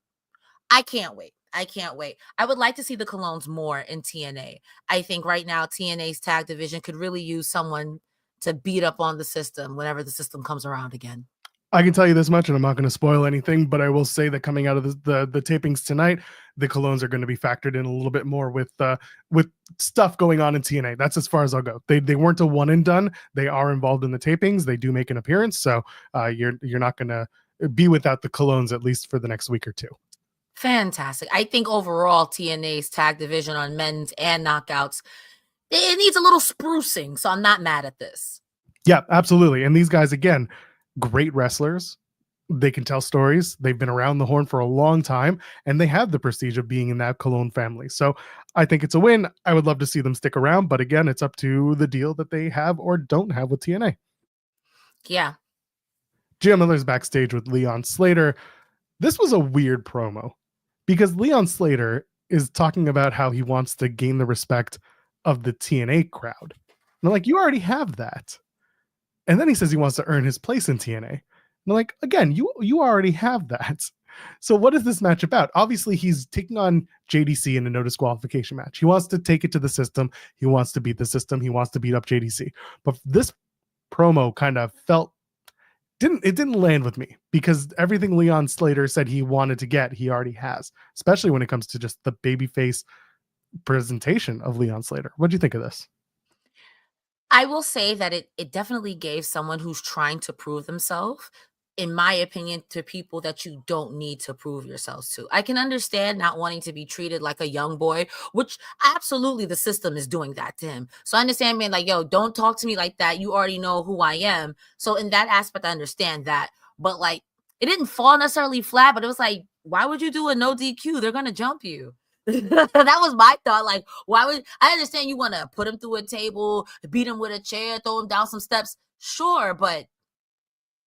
I can't wait. I would like to see the Colognes more in TNA. I think right now TNA's tag division could really use someone to beat up on the system whenever the system comes around again. I can tell you this much, and I'm not going to spoil anything, but I will say that coming out of the tapings tonight, the Colognes are going to be factored in a little bit more with stuff going on in TNA. That's as far as I'll go. They weren't a one and done. They are involved in the tapings. They do make an appearance, so you're not going to be without the Colognes at least for the next week or two. Fantastic. I think overall TNA's tag division on men's and knockouts, it needs a little sprucing, so I'm not mad at this. Yeah, absolutely. And these guys, again, great wrestlers. They can tell stories. They've been around the horn for a long time, and they have the prestige of being in that Cologne family. So I think it's a win. I would love to see them stick around, but again, it's up to the deal that they have or don't have with TNA. Yeah. Jim Miller's backstage with Leon Slater. This was a weird promo because Leon Slater is talking about how he wants to gain the respect of the TNA crowd. And I'm like, you already have that. And then he says he wants to earn his place in TNA. And I'm like, again, you already have that. So what is this match about? Obviously, he's taking on JDC in a no disqualification match. He wants to take it to the system. He wants to beat the system. He wants to beat up JDC. But this promo kind of didn't land with me because everything Leon Slater said he wanted to get, he already has, especially when it comes to just the babyface presentation of Leon Slater. What do you think of this? I will say that it definitely gave someone who's trying to prove themselves, in my opinion, to people that you don't need to prove yourselves to. I can understand not wanting to be treated like a young boy, which absolutely the system is doing that to him. So I understand being like, yo, don't talk to me like that. You already know who I am. So in that aspect, I understand that. But like, it didn't fall necessarily flat, but it was like, why would you do a no DQ? They're going to jump you. That was my thought. Like, why would I understand you want to put him through a table, beat him with a chair, throw him down some steps? Sure, but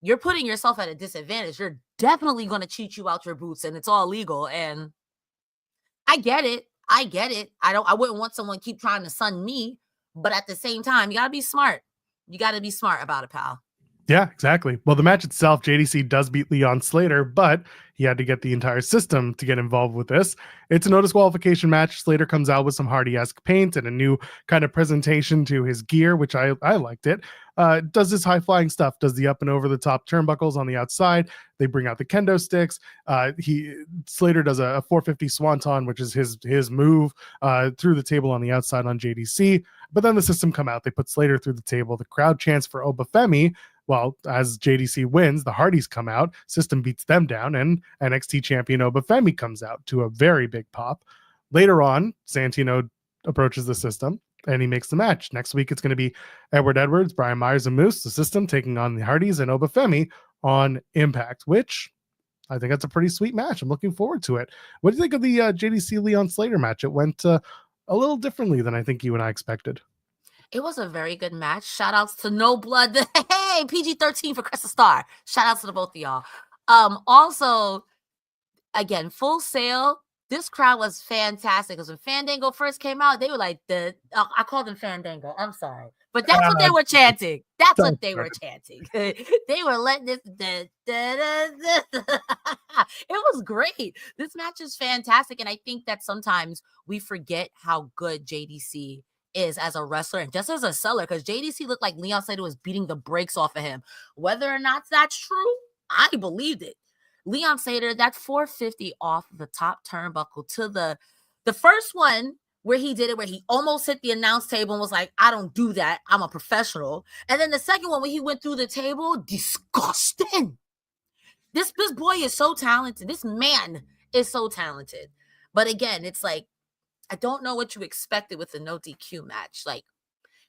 you're putting yourself at a disadvantage. You're definitely going to cheat you out your boots, and it's all legal. And I get it. I wouldn't want someone keep trying to sun me, but at the same time, you got to be smart. You got to be smart about it, pal. Yeah, exactly. Well, the match itself, JDC does beat Leon Slater, but he had to get the entire system to get involved with this. It's a no disqualification match. Slater comes out with some Hardy-esque paint and a new kind of presentation to his gear, which I liked it. Does this high-flying stuff, does the up and over the top turnbuckles on the outside. They bring out the kendo sticks. Slater does a 450 swanton, which is his move through the table on the outside on JDC. But then the system come out. They put Slater through the table. The crowd chants for Obafemi. Well, as JDC wins, the Hardys come out, system beats them down, and NXT champion Obafemi comes out to a very big pop. Later on, Santino approaches the system, and he makes the match. Next week, it's going to be Edward Edwards, Brian Myers, and Moose, the system, taking on the Hardys and Obafemi on Impact, which I think that's a pretty sweet match. I'm looking forward to it. What do you think of the JDC Leon Slater match? It went a little differently than I think you and I expected. It was a very good match. Shout outs to No Blood. Hey, PG-13 for Cresta Star. Shout outs to the both of y'all. Also, again, Full Sail. This crowd was fantastic. Because when Fandango first came out, they were like I called them Fandango. I'm sorry. But that's what they were chanting. That's what they were chanting. They were letting this. It was great. This match is fantastic. And I think that sometimes we forget how good JDC is as a wrestler and just as a seller, because JDC looked like Leon Slater was beating the brakes off of him. Whether or not that's true, I believed it. Leon Slater, that 450 off the top turnbuckle to the first one where he did it, where he almost hit the announce table and was like, I don't do that. I'm a professional. And then the second one where he went through the table, disgusting. This boy is so talented. This man is so talented. But again, it's like, I don't know what you expected with the no DQ match. Like,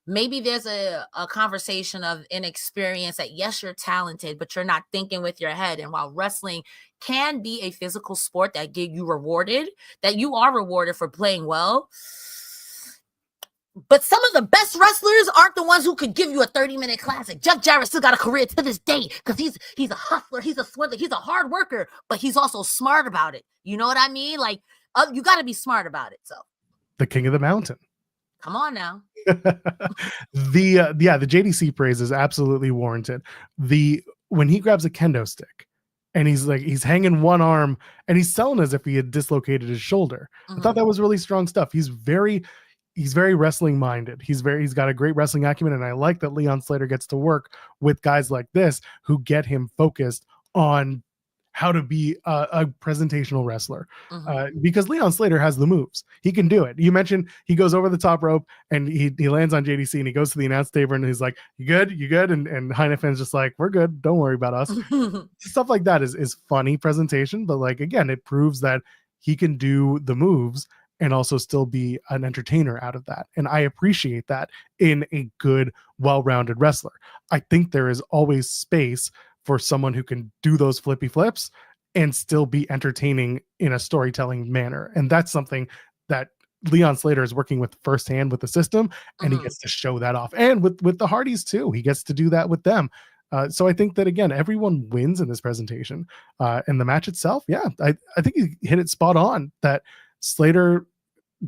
maybe there's a conversation of inexperience that, yes, you're talented, but you're not thinking with your head. And while wrestling can be a physical sport that you are rewarded for playing well, but some of the best wrestlers aren't the ones who could give you a 30-minute classic. Jeff Jarrett still got a career to this day because he's a hustler, he's a swindler, he's a hard worker, but he's also smart about it. You know what I mean? Like, you got to be smart about it. So, the king of the mountain. Come on now. The JDC praise is absolutely warranted. When he grabs a kendo stick and he's hanging one arm and he's selling as if he had dislocated his shoulder. I thought that was really strong stuff. He's very wrestling minded. He's got a great wrestling acumen, and I like that Leon Slater gets to work with guys like this who get him focused on how to be a presentational wrestler, because Leon Slater has the moves. He can do it. You mentioned he goes over the top rope and he lands on JDC and he goes to the announce table and he's like, you good? And Heinefan's just like, we're good. Don't worry about us. Stuff like that is funny presentation. But like, again, it proves that he can do the moves and also still be an entertainer out of that. And I appreciate that in a good, well-rounded wrestler. I think there is always space for someone who can do those flippy flips and still be entertaining in a storytelling manner. And that's something that Leon Slater is working with firsthand with the system, and he gets to show that off. And with the Hardys too, he gets to do that with them. So I think that, again, everyone wins in this presentation. And the match itself, I think he hit it spot on, that Slater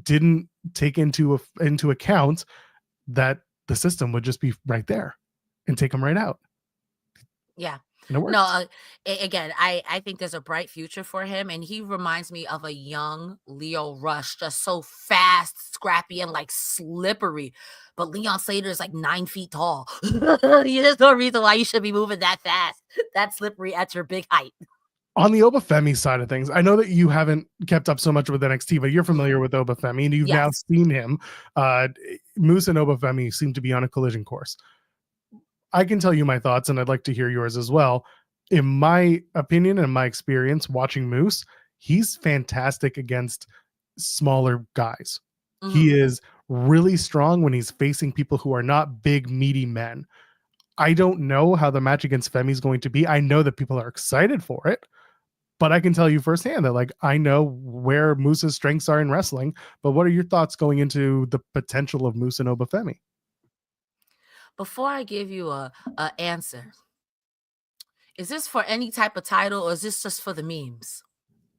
didn't take into account that the system would just be right there and take him right out. Yeah. No, again, I think there's a bright future for him, and he reminds me of a young Leo Rush, just so fast, scrappy, and like slippery. But Leon Slater is like 9 feet tall. There's no reason why you should be moving that fast, that slippery at your big height. On the Obafemi side of things, I know that you haven't kept up so much with NXT, but you're familiar with Obafemi, and you've now seen him. Moose and Obafemi seem to be on a collision course. I can tell you my thoughts, and I'd like to hear yours as well. In my opinion and my experience watching Moose, he's fantastic against smaller guys. He is really strong when he's facing people who are not big, meaty men. I don't know how the match against Femi is going to be. I know that people are excited for it, but I can tell you firsthand that, like, I know where Moose's strengths are in wrestling. But what are your thoughts going into the potential of Moose and Obafemi? Before I give you a answer, is this for any type of title, or is this just for the memes?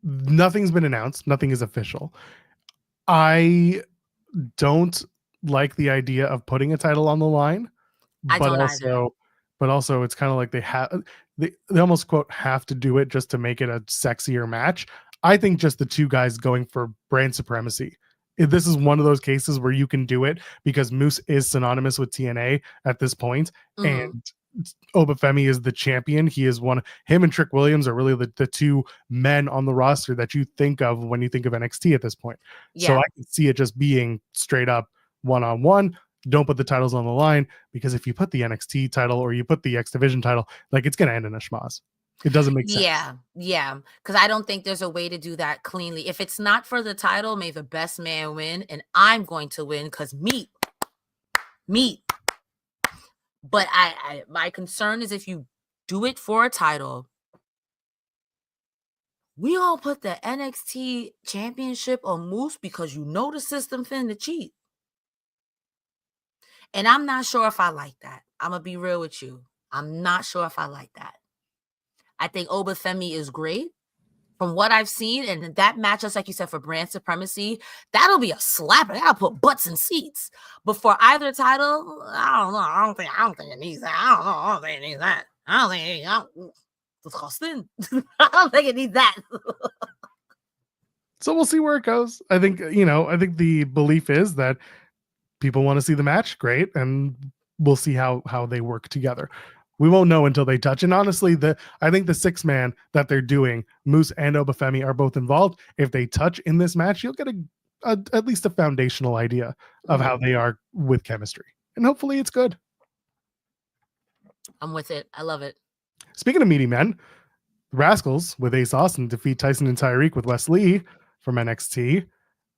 Nothing's been announced. Nothing is official. I don't like the idea of putting a title on the line, but also it's kind of like they almost quote have to do it just to make it a sexier match. I think just the two guys going for brand supremacy. This is one of those cases where you can do it because Moose is synonymous with TNA at this point, and Obafemi is the champion. He is him and Trick Williams are really the two men on the roster that you think of when you think of NXT at this point. Yeah. So I can see it just being straight up one-on-one. Don't put the titles on the line, because if you put the NXT title or you put the X Division title, like, it's going to end in a schmoz. It doesn't make sense. Yeah. Because I don't think there's a way to do that cleanly. If it's not for the title, may the best man win, and I'm going to win because meat. But my concern is if you do it for a title, we all put the NXT championship on Moose because you know the system finna cheat. And I'm not sure if I like that. I'm going to be real with you. I'm not sure if I like that. I think Obafemi is great. From what I've seen, and that match, just like you said, for brand supremacy, that'll be a slapper. That'll put butts in seats. But for either title, I don't know. I don't think it needs that. I don't think it needs that. I don't think it needs that. So we'll see where it goes. I think the belief is that people want to see the match. Great. And we'll see how they work together. We won't know until they touch. And honestly, I think the 6-man that they're doing, Moose and Obafemi, are both involved. If they touch in this match, you'll get at least a foundational idea of how they are with chemistry. And hopefully it's good. I'm with it. I love it. Speaking of meaty men, Rascalz with Ace Austin defeat Tyson and Tyreek with Wes Lee from NXT.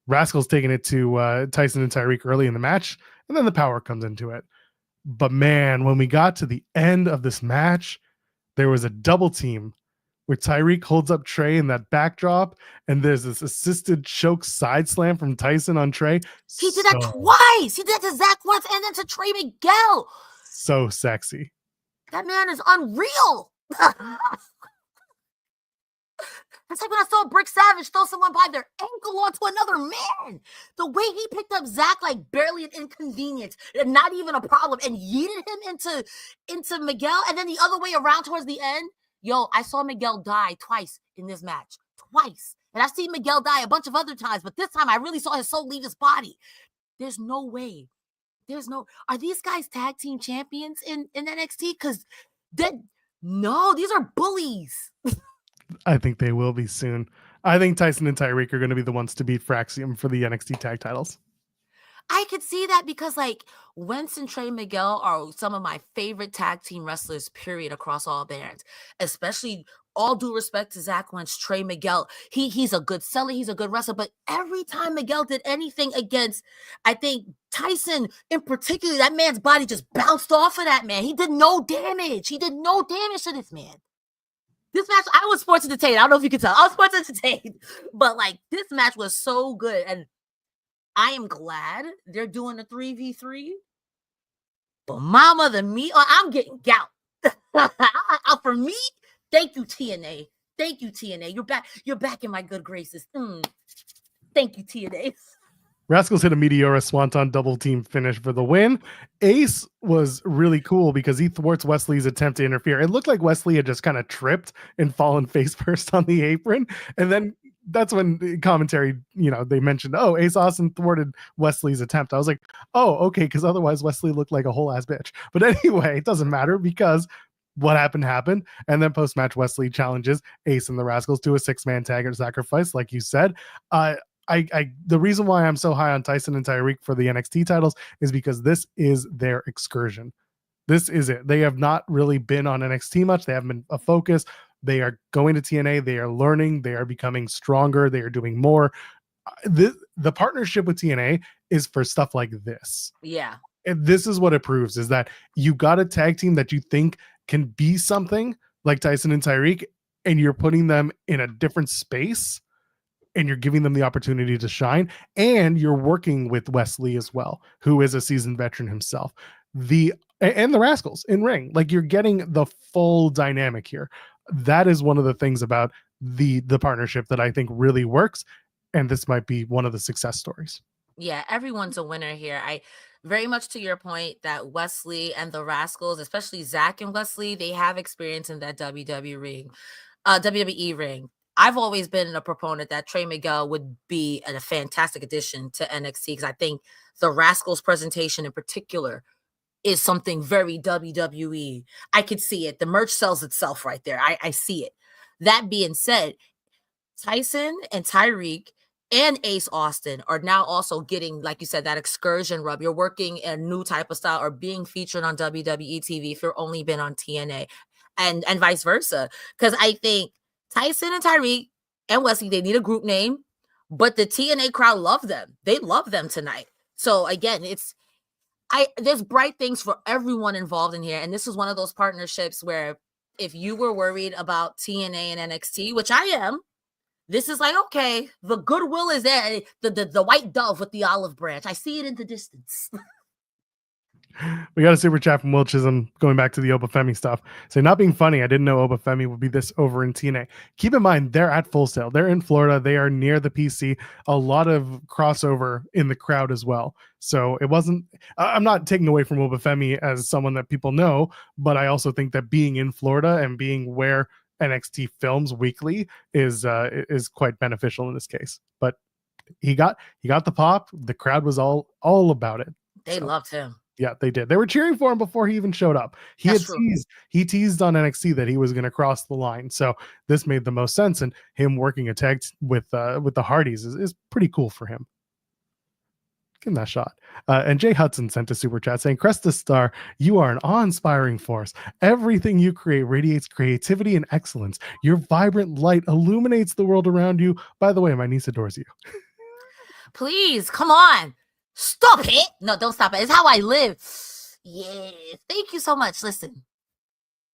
Rascalz taking it to Tyson and Tyreek early in the match, and then the power comes into it. But man, when we got to the end of this match, there was a double team where Tyreek holds up Trey in that backdrop, and there's this assisted choke side slam from Tyson on Trey. He did that twice. He did that to Zach once and then to Trey Miguel. So sexy. That man is unreal. It's like when I saw Brick Savage throw someone by their ankle onto another man. The way he picked up Zach like barely an inconvenience, and not even a problem, and yeeted him into Miguel, and then the other way around towards the end. Yo, I saw Miguel die twice in this match. Twice. And I've seen Miguel die a bunch of other times, but this time I really saw his soul leave his body. There's no way. Are these guys tag team champions in NXT? Because no, these are bullies. I think they will be soon. I think Tyson and Tyreek are going to be the ones to beat Fraxium for the NXT tag titles. I could see that because, like, Wentz and Trey Miguel are some of my favorite tag team wrestlers, period, across all bands. Especially, all due respect to Zach Wentz, Trey Miguel. He's a good seller. He's a good wrestler. But every time Miguel did anything against, I think, Tyson in particular, that man's body just bounced off of that man. He did no damage. To this man. This match, I was sports entertained. I don't know if you can tell. I was sports entertained. But, like, this match was so good. And I am glad they're doing a 3v3. But mama, I'm getting gout. For me, thank you, TNA. Thank you, TNA. You're back in my good graces. Thank you, TNA. Rascalz hit a Meteora Swanton double team finish for the win. Ace was really cool because he thwarts Wesley's attempt to interfere. It looked like Wesley had just kind of tripped and fallen face first on the apron. And then that's when the commentary, they mentioned, Ace Austin thwarted Wesley's attempt. I was like, okay, because otherwise Wesley looked like a whole ass bitch. But anyway, it doesn't matter because what happened. And then post-match, Wesley challenges Ace and the Rascalz to a 6-man tag or sacrifice, like you said. The reason why I'm so high on Tyson and Tyreek for the NXT titles is because this is their excursion. This is it. They have not really been on NXT much. They haven't been a focus. They are going to TNA. They are learning. They are becoming stronger. They are doing more. The partnership with TNA is for stuff like this. Yeah. And this is what it proves, is that you got a tag team that you think can be something like Tyson and Tyreek, and you're putting them in a different space, and you're giving them the opportunity to shine, and you're working with Wesley as well, who is a seasoned veteran himself. And the Rascalz in ring, like, you're getting the full dynamic here. That is one of the things about the partnership that I think really works, and this might be one of the success stories. Yeah, everyone's a winner here. I very much to your point that Wesley and the Rascalz, especially Zach and Wesley, they have experience in that WWE ring. I've always been a proponent that Trey Miguel would be a fantastic addition to NXT, because I think the Rascalz presentation in particular is something very WWE. I could see it. The merch sells itself right there. I see it. That being said, Tyson and Tyreek and Ace Austin are now also getting, like you said, that excursion rub. You're working a new type of style or being featured on WWE TV if you've only been on TNA, and vice versa. Because I think Tyson and Tyreek and Wesley, they need a group name, but the TNA crowd love them. They love them tonight. So again, there's bright things for everyone involved in here. And this is one of those partnerships where if you were worried about TNA and NXT, which I am, this is like, okay, the goodwill is there. The white dove with the olive branch. I see it in the distance. We got a super chat from Will Chisholm going back to the Obafemi stuff. So, not being funny, I didn't know Obafemi would be this over in TNA. Keep in mind, they're at Full Sail. They're in Florida. They are near the PC. A lot of crossover in the crowd as well. So it wasn't, I'm not taking away from Obafemi as someone that people know, but I also think that being in Florida and being where NXT films weekly is quite beneficial in this case. But he got the pop. The crowd was all about it. They loved him. Yeah, they did. They were cheering for him before he even showed up. He teased on NXT that he was going to cross the line. So this made the most sense, and him working a tag with the Hardys is pretty cool for him. Give him that shot. And Jay Hudson sent a super chat saying, Cresta Star, you are an awe-inspiring force. Everything you create radiates creativity and excellence. Your vibrant light illuminates the world around you. By the way, my niece adores you. Please, come on. Stop it. No, don't stop it. It's how I live. Yeah. Thank you so much. Listen,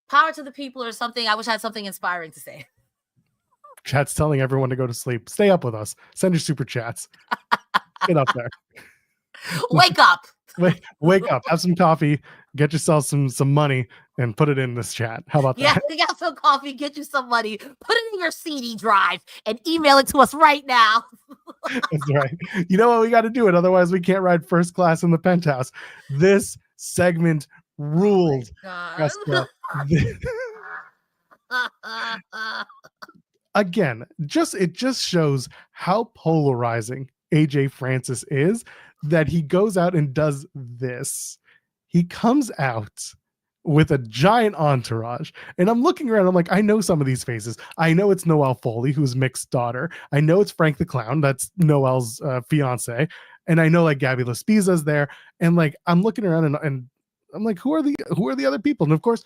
power to the people or something. I wish I had something inspiring to say. Chat's telling everyone to go to sleep. Stay up with us. Send your super chats. Get up there. Wake up. Wake up. Have some coffee. Get yourself some money and put it in this chat. How about that? Yeah, we got some coffee. Get you some money. Put it in your CD drive and email it to us right now. That's right. You know what? We got to do it. Otherwise, we can't ride first class in the penthouse. This segment ruled. Again, it just shows how polarizing AJ Francis is that he goes out and does this. He comes out with a giant entourage, and I'm looking around. I'm like, I know some of these faces. I know it's Noelle Foley, who's Mick's daughter. I know it's Frank the Clown, that's Noelle's fiance, and I know like Gabby Laspiza's there. And like, I'm looking around and I'm like, who are the other people? And of course,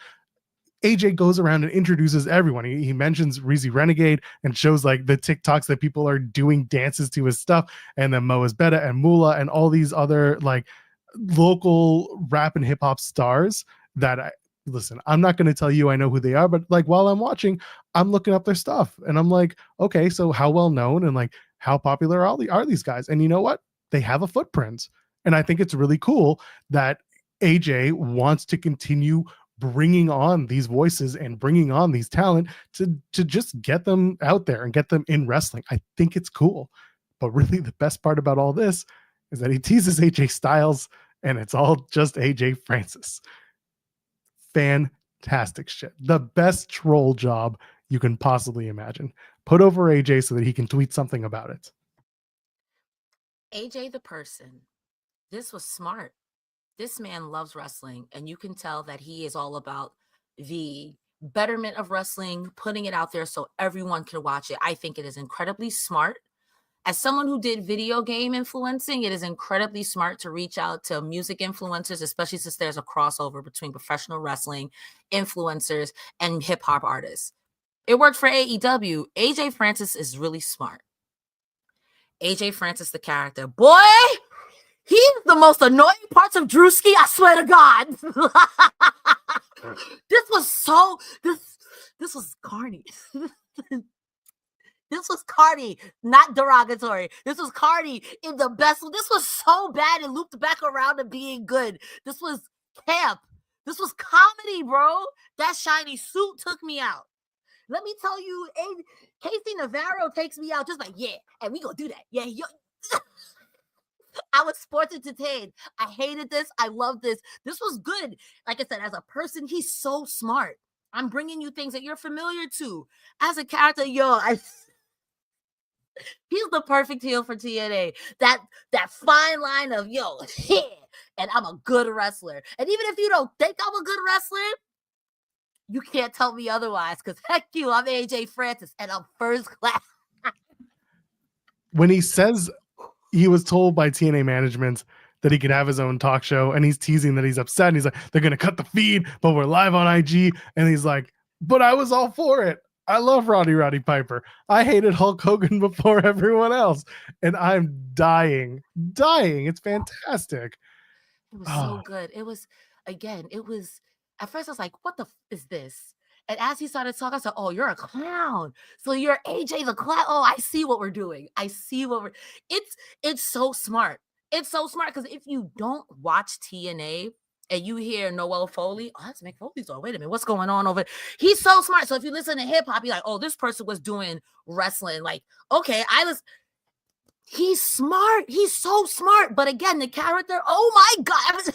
AJ goes around and introduces everyone. He mentions Reezy Renegade and shows like the TikToks that people are doing dances to his stuff, and then Mo Esbeta and Mula and all these other like local rap and hip hop stars that listen, I'm not going to tell you I know who they are, but like while I'm watching, I'm looking up their stuff and I'm like, okay, so how well known and like how popular are these guys? And you know what? They have a footprint. And I think it's really cool that AJ wants to continue bringing on these voices and bringing on these talent to just get them out there and get them in wrestling. I think it's cool. But really the best part about all this is that he teases AJ Styles and it's all just AJ Francis. Fantastic shit. The best troll job you can possibly imagine. Put over AJ so that he can tweet something about it. AJ the person. This was smart. This man loves wrestling, and you can tell that he is all about the betterment of wrestling, putting it out there so everyone can watch it. I think it is incredibly smart. As someone who did video game influencing, it is incredibly smart to reach out to music influencers, especially since there's a crossover between professional wrestling influencers and hip hop artists. It worked for AEW. AJ Francis is really smart. AJ Francis, the character, boy, he's the most annoying parts of Drewski, I swear to God. This was carny. This was carny, not derogatory. This was carny in the best. This was so bad it looped back around to being good. This was camp. This was comedy, bro. That shiny suit took me out. Let me tell you, Casey Navarro takes me out just like, yeah, and we gonna do that. Yeah, I was sports entertained. I hated this. I loved this. This was good. Like I said, as a person, he's so smart. I'm bringing you things that you're familiar to. As a character, he's the perfect heel for TNA. That fine line of, yeah, and I'm a good wrestler. And even if you don't think I'm a good wrestler, you can't tell me otherwise, because heck you, I'm AJ Francis, and I'm first class. When he says he was told by TNA management that he could have his own talk show, and he's teasing that he's upset, and he's like, they're going to cut the feed, but we're live on IG, and he's like, but I was all for it. I love Roddy Piper. I hated Hulk Hogan before everyone else, and I'm dying. It's fantastic. It was so good. It was, at first I was like, what the is this? And as he started talking, I said, oh, you're a clown. So you're AJ the clown. Oh, I see what we're doing. It's so smart. It's so smart, because if you don't watch TNA and you hear Noel Foley, oh, that's Mick Foley's on. Wait a minute, what's going on over? He's so smart. So if you listen to hip hop, you're like, oh, this person was doing wrestling. Like, okay, he's smart. He's so smart. But again, the character, oh my God.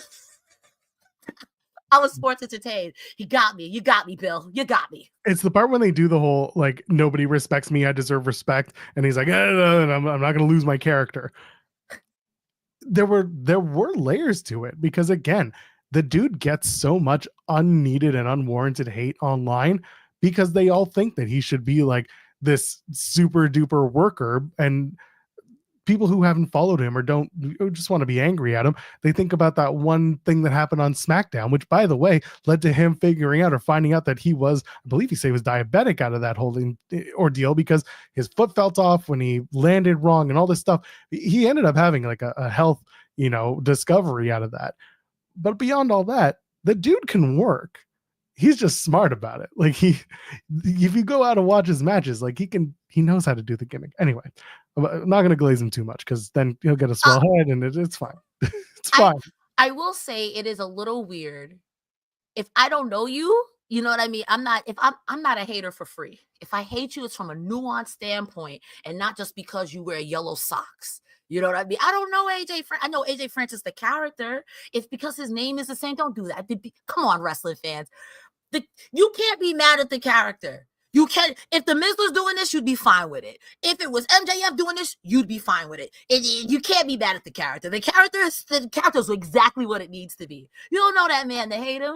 I was sports entertained. He got me. You got me, Bill. You got me. It's the part when they do the whole, like, nobody respects me, I deserve respect. And he's like, I'm not going to lose my character. There were layers to it, because again, the dude gets so much unneeded and unwarranted hate online because they all think that he should be like this super duper worker, and people who haven't followed him or just want to be angry at him, they think about that one thing that happened on SmackDown, which, by the way, led to him figuring out or finding out that he was, I believe he said he was diabetic out of that whole ordeal, because his foot felt off when he landed wrong and all this stuff. He ended up having like a health, discovery out of that. But beyond all that, the dude can work. He's just smart about it. Like, if you go out and watch his matches, like, he knows how to do the gimmick. Anyway, I'm not going to glaze him too much, because then he'll get a swell head, and it's fine. It's fine. I will say it is a little weird. If I don't know you, you know what I mean? I'm not a hater for free. If I hate you, it's from a nuanced standpoint, and not just because you wear yellow socks. You know what I mean? I don't know AJ. I know AJ Francis, the character. If because his name is the same, don't do that. Come on, wrestling fans. You can't be mad at the character. You can't. If the Miz was doing this, you'd be fine with it. If it was MJF doing this, you'd be fine with it. You can't be mad at the character. The character is exactly what it needs to be. You don't know that man to hate him.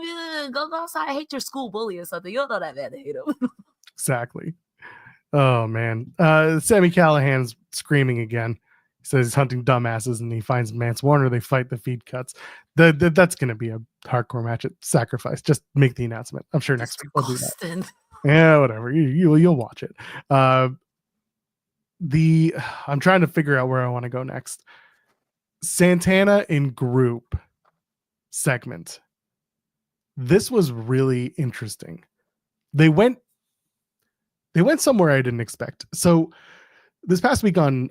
Go outside, hate your school bully or something. You don't know that man to hate him. Exactly. Oh man. Sammy Callahan's screaming again. He says he's hunting dumbasses, and he finds Mance Warner. They fight, the feed cuts. That's going to be a hardcore match at Sacrifice. Just make the announcement. I'm sure next week we'll do that. Yeah, whatever. You'll watch it. I'm trying to figure out where I want to go next. Santana in group segment. This was really interesting. They went somewhere I didn't expect. So this past week on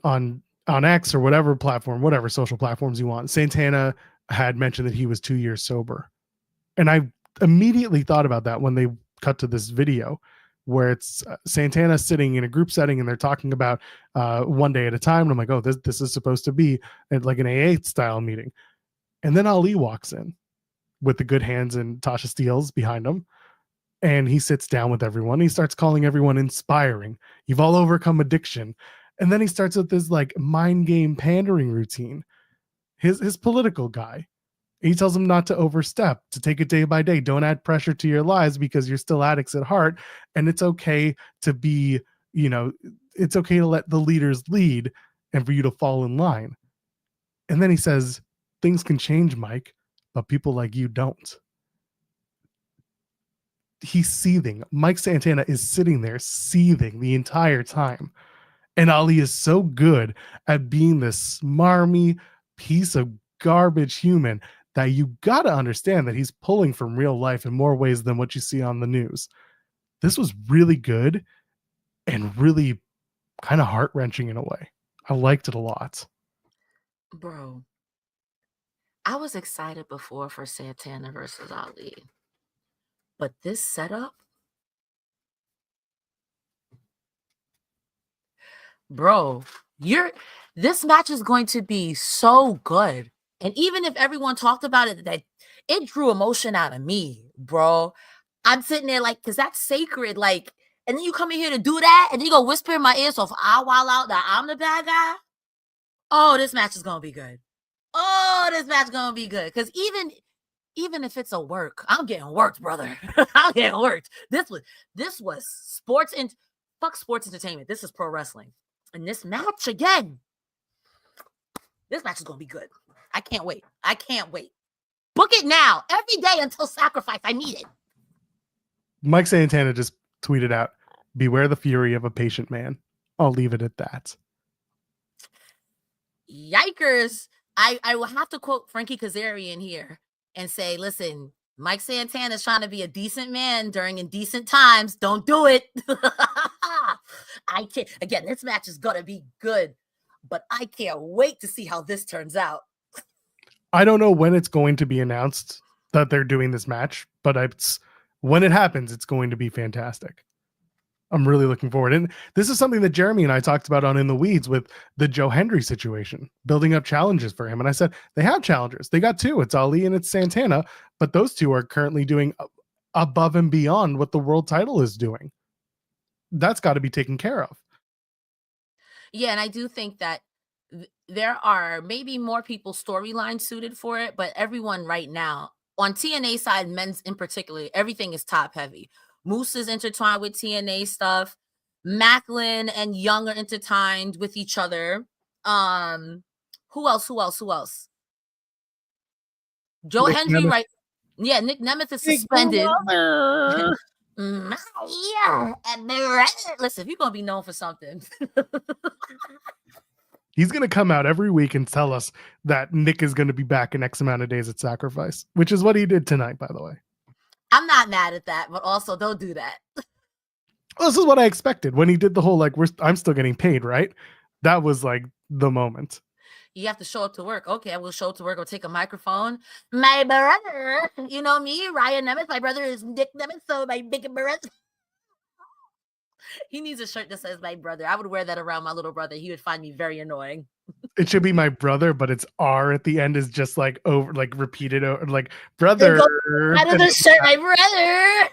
X or whatever platform, whatever social platforms you want, Santana had mentioned that he was 2 years sober. And I immediately thought about that when they cut to this video where it's Santana sitting in a group setting and they're talking about one day at a time. And I'm like, oh, this is supposed to be like an AA style meeting. And then Ali walks in with the good hands and Tasha Steelz behind him. And he sits down with everyone. He starts calling everyone inspiring. You've all overcome addiction. And then he starts with this like mind game pandering routine. His political guy. He tells them not to overstep, to take it day by day. Don't add pressure to your lives because you're still addicts at heart. And it's okay to be, it's okay to let the leaders lead and for you to fall in line. And then he says, things can change, Mike, but people like you don't. He's seething. Mike Santana is sitting there seething the entire time. And Ali is so good at being this smarmy piece of garbage human that you got to understand that he's pulling from real life in more ways than what you see on the news. This was really good and really kind of heart-wrenching in a way. I liked it a lot. Bro, I was excited before for Santana versus Ali. But this setup, bro, this match is going to be so good. And even if everyone talked about it, that it drew emotion out of me, bro. I'm sitting there like, because that's sacred. Like, and then you come in here to do that, and then you go whisper in my ear, so if I wild out that I'm the bad guy, oh, this match is going to be good. Oh, this match is going to be good. Because even if it's a work, I'm getting worked, brother. I'm getting worked. This was sports and fuck sports entertainment. This is pro wrestling. And this match again, this match is going to be good. I can't wait. I can't wait. Book it now. Every day until Sacrifice. I need it. Mike Santana just tweeted out, beware the fury of a patient man. I'll leave it at that. Yikers. I will have to quote Frankie Kazarian here and say, listen, Mike Santana is trying to be a decent man during indecent times. Don't do it. I can't. Again, this match is going to be good, but I can't wait to see how this turns out. I don't know when it's going to be announced that they're doing this match, but when it happens, it's going to be fantastic. I'm really looking forward. And this is something that Jeremy and I talked about on In the Weeds with the Joe Hendry situation, building up challenges for him. And I said, they have challengers. They got two. It's Ali and it's Santana, but those two are currently doing above and beyond what the world title is doing. That's got to be taken care of. Yeah, and I do think that there are maybe more people storyline suited for it, but everyone right now, on TNA side, men's in particular, everything is top heavy. Moose is intertwined with TNA stuff. Macklin and Young are intertwined with each other. Who else? Joe Nick Hendry, Nemeth. right? Yeah, Nick Nemeth is suspended. Yeah, and listen, if you're gonna be known for something, he's going to come out every week and tell us that Nick is going to be back in X amount of days at Sacrifice, which is what he did tonight, by the way. I'm not mad at that, but also don't do that. Well, this is what I expected when he did the whole, I'm still getting paid, right? That was like the moment. You have to show up to work. Okay, I will show up to work or take a microphone. My brother, you know me, Ryan Nemeth. My brother is Nick Nemeth, so my big brother. He needs a shirt that says my brother. I would wear that around my little brother. He would find me very annoying. It should be my brother, but it's R at the end is just like over, like repeated, like brother. Out of the shirt, my brother.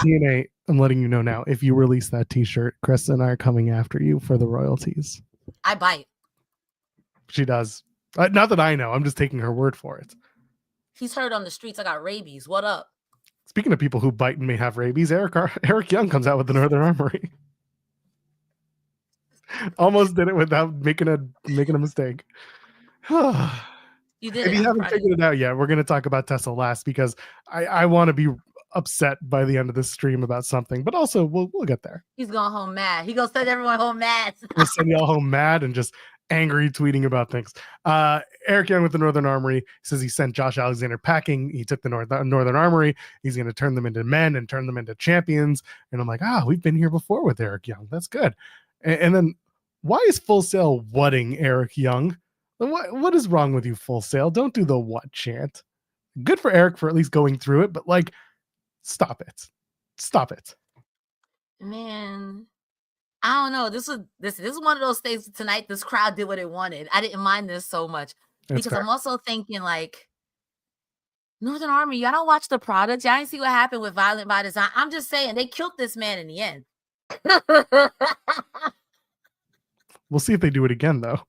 TNA, I'm letting you know now. If you release that T-shirt, Cresta and I are coming after you for the royalties. I bite. She does. Not that I know. I'm just taking her word for it. He's heard on the streets. I got rabies. What up? Speaking of people who bite and may have rabies, Eric Young comes out with the Northern Armory. Almost did it without making a mistake. You did. If you haven't figured it out yet, we're going to talk about Tessa last because I want to be upset by the end of this stream about something, but also we'll get there. He's going home mad. He gonna send everyone home mad. We'll send y'all home mad and just angry tweeting about things. Eric Young with the Northern Armory says he sent Josh Alexander packing. He took the Northern Armory. He's going to turn them into men and turn them into champions. And I'm like, we've been here before with Eric Young. That's good. And then why is Full Sail whatting Eric Young? What is wrong with you, Full Sail? Don't do the what chant. Good for Eric for at least going through it, but stop it. Man, I don't know. This is one of those things tonight. This crowd did what it wanted. I didn't mind this so much because I'm also thinking Northern Army. Y'all don't watch the product. Y'all didn't see what happened with Violent by Design. I'm just saying they killed this man in the end. We'll see if they do it again, though.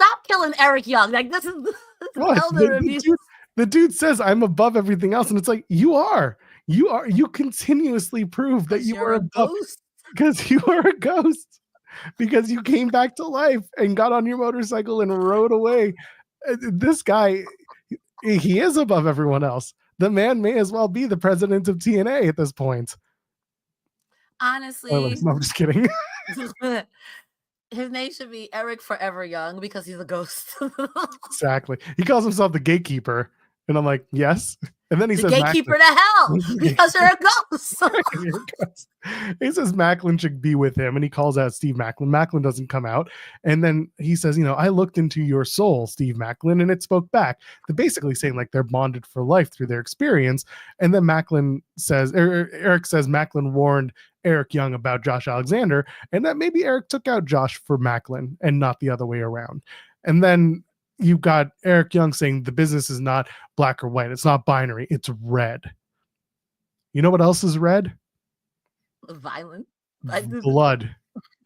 Stop killing Eric Young. Like this is elder abuse. The dude says I'm above everything else, and it's like you are. You continuously prove that you are above because you are a ghost. Because you came back to life and got on your motorcycle and rode away. This guy, he is above everyone else. The man may as well be the president of TNA at this point. Honestly, no, I'm just kidding. His name should be Eric Forever Young because he's a ghost. Exactly. He calls himself the gatekeeper. And I'm like, yes. And then he says, gatekeeper to hell because you're a ghost. He says Macklin should be with him, and he calls out Steve Macklin. Macklin doesn't come out. And then he says, I looked into your soul, Steve Macklin, and it spoke back. They're basically saying like they're bonded for life through their experience. And then Macklin says, Eric says Macklin warned Eric Young about Josh Alexander, and that maybe Eric took out Josh for Macklin and not the other way around. And then you've got Eric Young saying the business is not black or white. It's not binary. It's red. You know what else is red? Violent. Blood.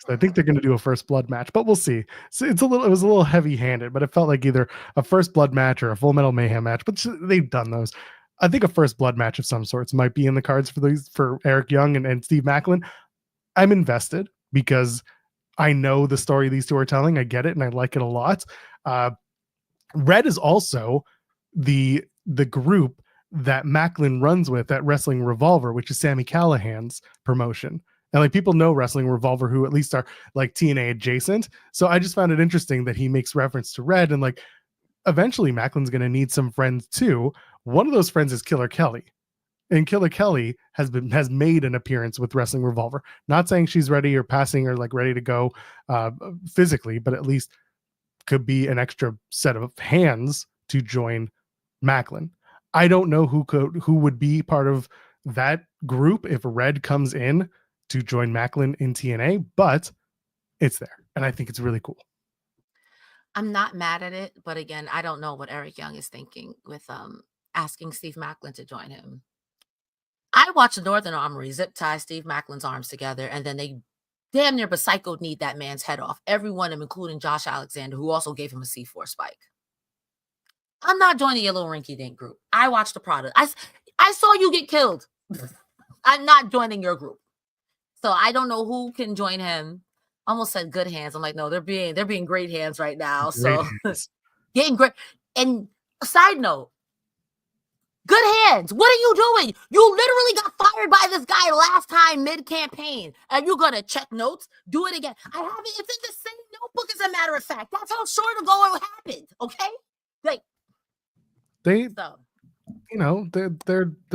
I think they're going to do a first blood match, but we'll see. So it was a little heavy handed, but it felt like either a first blood match or a Full Metal Mayhem match, but they've done those. I think a first blood match of some sorts might be in the cards for Eric Young and Steve Macklin. I'm invested because I know the story these two are telling. I get it. And I like it a lot. Red is also the group that Macklin runs with at Wrestling Revolver, which is Sami Callihan's promotion. And like people know Wrestling Revolver, who at least are like TNA adjacent. So I just found it interesting that he makes reference to Red, and like eventually Macklin's going to need some friends too. One of those friends is Killer Kelly, and Killer Kelly has made an appearance with Wrestling Revolver. Not saying she's ready or passing or like ready to go physically, but at least could be an extra set of hands to join Macklin. I don't know who would be part of that group if Red comes in to join Macklin in TNA, but it's there. And I think it's really cool. I'm not mad at it, but again, I don't know what Eric Young is thinking with asking Steve Macklin to join him. I watched Northern Armory zip tie Steve Macklin's arms together, and then they damn near psycho need that man's head off. Every one of them, including Josh Alexander, who also gave him a C4 spike. I'm not joining your little rinky-dink group. I watched the product. I saw you get killed. I'm not joining your group. So I don't know who can join him. Almost said good hands. I'm like, no, they're being great hands right now. So getting great. And side note, good hands. What are you doing? You literally got fired by this guy last time mid-campaign. And you're going to check notes? Do it again. I have it. It's in the same notebook, as a matter of fact. That's how short ago it happened. Okay? Like, they're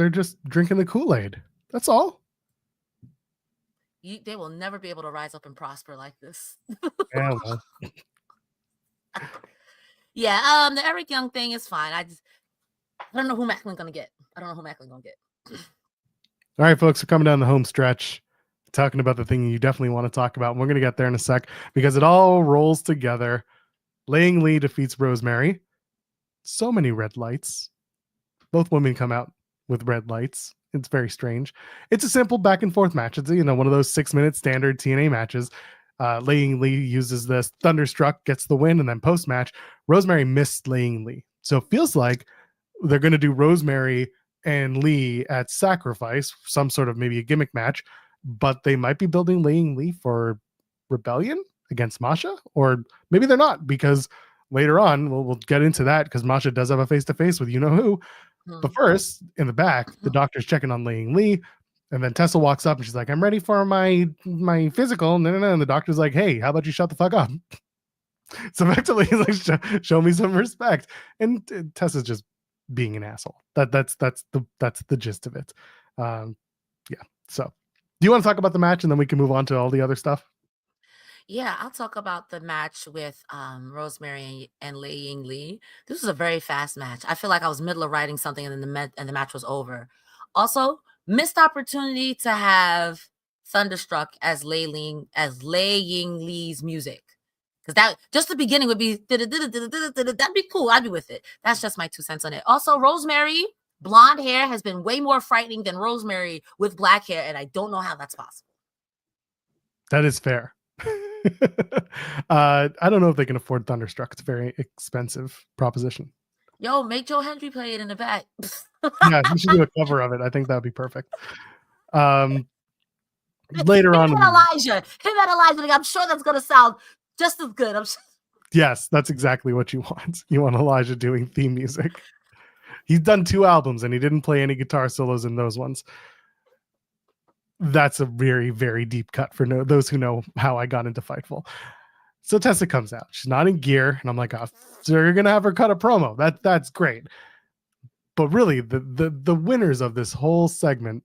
just drinking the Kool-Aid. That's all. They will never be able to rise up and prosper like this. Yeah, well. Yeah, the Eric Young thing is fine. I don't know who Macklin's gonna get. All right, folks, we're coming down the home stretch, talking about the thing you definitely want to talk about. And we're gonna get there in a sec because it all rolls together. Lei Ying Lee defeats Rosemary. So many red lights. Both women come out with red lights. It's very strange. It's a simple back and forth match. It's one of those 6-minute standard TNA matches. Lei Ying Lee uses this Thunderstruck, gets the win, and then post match, Rosemary missed Lei Ying Lee. So it feels like they're going to do Rosemary and Lee at Sacrifice, some sort of maybe a gimmick match, but they might be building Lei Ying Lee for Rebellion against Masha, or maybe they're not, because later on we'll get into that because Masha does have a face-to-face with you-know-who. But first, in the back, the doctor's checking on Lei Ying Lee, and then Tessa walks up and she's like, I'm ready for my physical. No. And the doctor's like, hey, how about you shut the fuck up? So effectively, he's like, show me some respect. And Tessa's just being an asshole. That's the gist of it. Yeah. So do you want to talk about the match and then we can move on to all the other stuff? Yeah, I'll talk about the match with Rosemary and Lei Ying Lee. This was a very fast match. I feel like I was middle of writing something and then the match was over. Also, missed opportunity to have Thunderstruck as Lei Ying Lee's music. Because that just the beginning would be that'd be cool. I'd be with it. That's just my 2 cents on it. Also, Rosemary, blonde hair has been way more frightening than Rosemary with black hair, and I don't know how that's possible. That is fair. I don't know if they can afford Thunderstruck. It's a very expensive proposition. Yo, make Joe Hendry play it in the back. Yeah, you should do a cover of it. I think that'd be perfect. Later on, him and Elijah. I'm sure that's gonna sound just as good. Yes, that's exactly what you want. You want Elijah doing theme music. He's done 2 albums and he didn't play any guitar solos in those ones. That's a very, very deep cut for those who know how I got into Fightful. So Tessa comes out. She's not in gear, and I'm like, oh, so you're gonna have her cut a promo. That's great. But really, the winners of this whole segment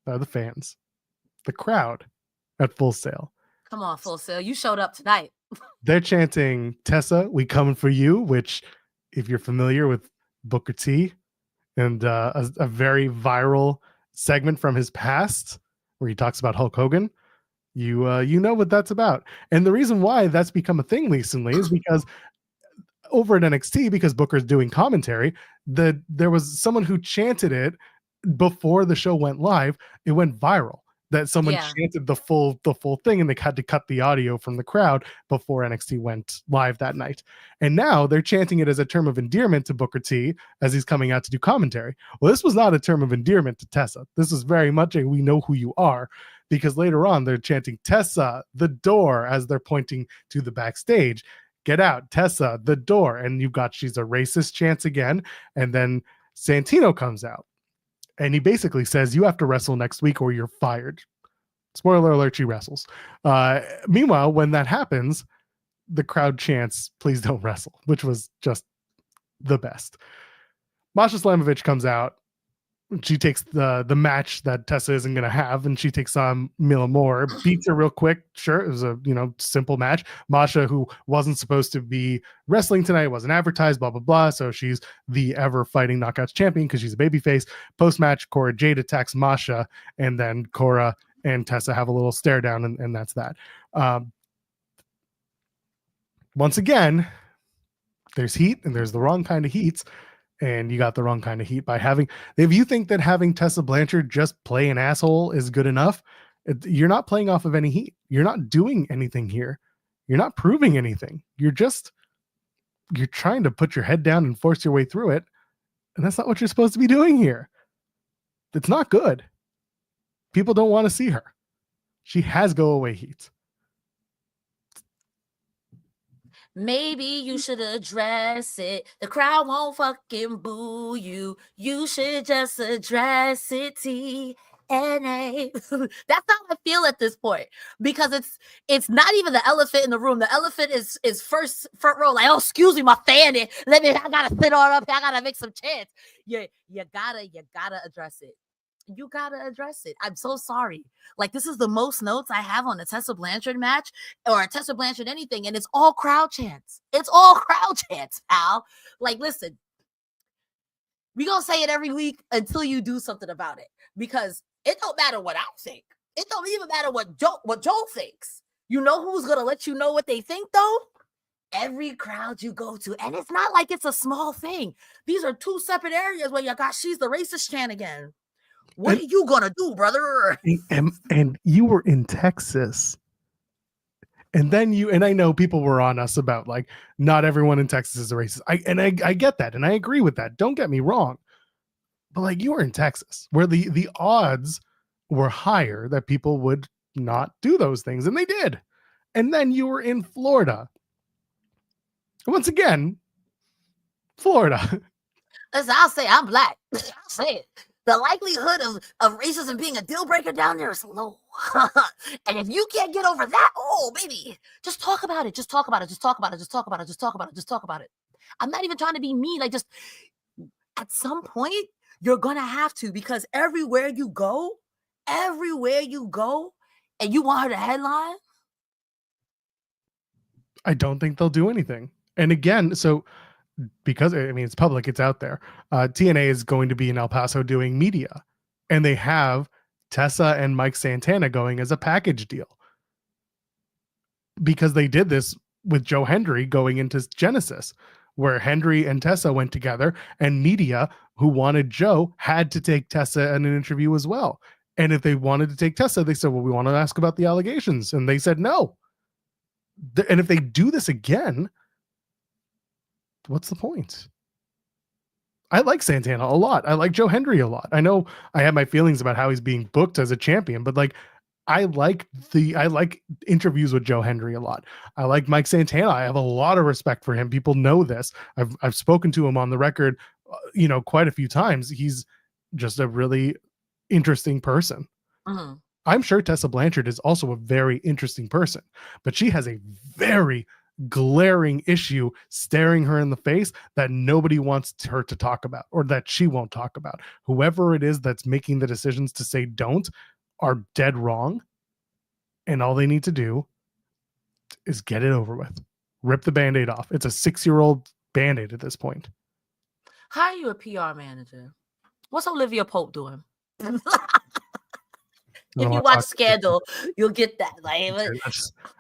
are the fans, the crowd at Full Sail. Come on, Full Sail. You showed up tonight. They're chanting, Tessa, we coming for you, which, if you're familiar with Booker T and a very viral segment from his past where he talks about Hulk Hogan, you know what that's about. And the reason why that's become a thing recently is because over at NXT, because Booker's doing commentary, there was someone who chanted it before the show went live. It went viral that someone chanted the full thing, and they had to cut the audio from the crowd before NXT went live that night. And now they're chanting it as a term of endearment to Booker T as he's coming out to do commentary. Well, this was not a term of endearment to Tessa. This is very much a we know who you are, because later on they're chanting Tessa, the door, as they're pointing to the backstage. Get out, Tessa, the door. And you've got she's a racist chants again. And then Santino comes out. And he basically says, you have to wrestle next week or you're fired. Spoiler alert, she wrestles. Meanwhile, when that happens, the crowd chants, please don't wrestle, which was just the best. Masha Slamovich comes out. She takes the match that Tessa isn't going to have, and she takes on Mila Moore, beats her real quick. Sure, it was a simple match. Masha, who wasn't supposed to be wrestling tonight, wasn't advertised, blah, blah, blah. So she's the ever fighting Knockouts champion because she's a babyface. Post-match, Cora Jade attacks Masha, and then Cora and Tessa have a little stare down, and that's that. Once again, there's heat, and there's the wrong kind of heats. And you got the wrong kind of heat by having, if you think that having Tessa Blanchard just play an asshole is good enough, you're not playing off of any heat. You're not doing anything here. You're not proving anything. You're trying to put your head down and force your way through it. And that's not what you're supposed to be doing here. It's not good. People don't want to see her. She has go away heat. Maybe you should address it. The crowd won't fucking boo you. You should just address it, TNA. That's how I feel at this point, because it's not even the elephant in the room. The elephant is front row. Like, oh, excuse me, my fan. I gotta sit on up. I gotta make some chants. You gotta address it. You gotta address it. I'm so sorry. Like, this is the most notes I have on a Tessa Blanchard match or a Tessa Blanchard anything, and it's all crowd chants. It's all crowd chants, pal. Like, listen, we gonna say it every week until you do something about it, because it don't matter what I think. It don't even matter what Joel thinks. You know who's gonna let you know what they think, though? Every crowd you go to. And it's not like it's a small thing. These are 2 separate areas where you got she's the racist chant again. What are you gonna do, brother? And you were in Texas, and then and I know people were on us about, like, not everyone in Texas is a racist. I get that, and I agree with that. Don't get me wrong, but like, you were in Texas, where the odds were higher that people would not do those things, and they did. And then you were in Florida. Once again, Florida. Listen, I'll say I'm black. I'll say it. The likelihood of racism being a deal breaker down there is low. And if you can't get over that, oh, baby, just talk about it. Just talk about it. Just talk about it. Just talk about it. Just talk about it. Just talk about it. I'm not even trying to be mean. Like, just at some point, you're going to have to, because everywhere you go, and you want her to headline, I don't think they'll do anything. And again, so, because it's public, it's out there. TNA is going to be in El Paso doing media, and they have Tessa and Mike Santana going as a package deal, because they did this with Joe Hendry going into Genesis, where Hendry and Tessa went together, and media who wanted Joe had to take Tessa in an interview as well. And if they wanted to take Tessa, they said, well, we want to ask about the allegations. And they said no. And if they do this again, what's the point? I like Santana a lot. I like Joe Hendry a lot. I know I have my feelings about how he's being booked as a champion, but like I like interviews with Joe Hendry a lot. I like Mike Santana. I have a lot of respect for him. People know this. I've spoken to him on the record, quite a few times. He's just a really interesting person. Mhm. I'm sure Tessa Blanchard is also a very interesting person, but she has a very glaring issue staring her in the face that nobody wants her to talk about, or that she won't talk about. Whoever it is that's making the decisions to say don't are dead wrong, and all they need to do is get it over with. Rip the Band-Aid off. It's a 6-year-old Band-Aid at this point. How are you a PR manager? What's Olivia Pope doing? If you watch Scandal, you'll get that. Like,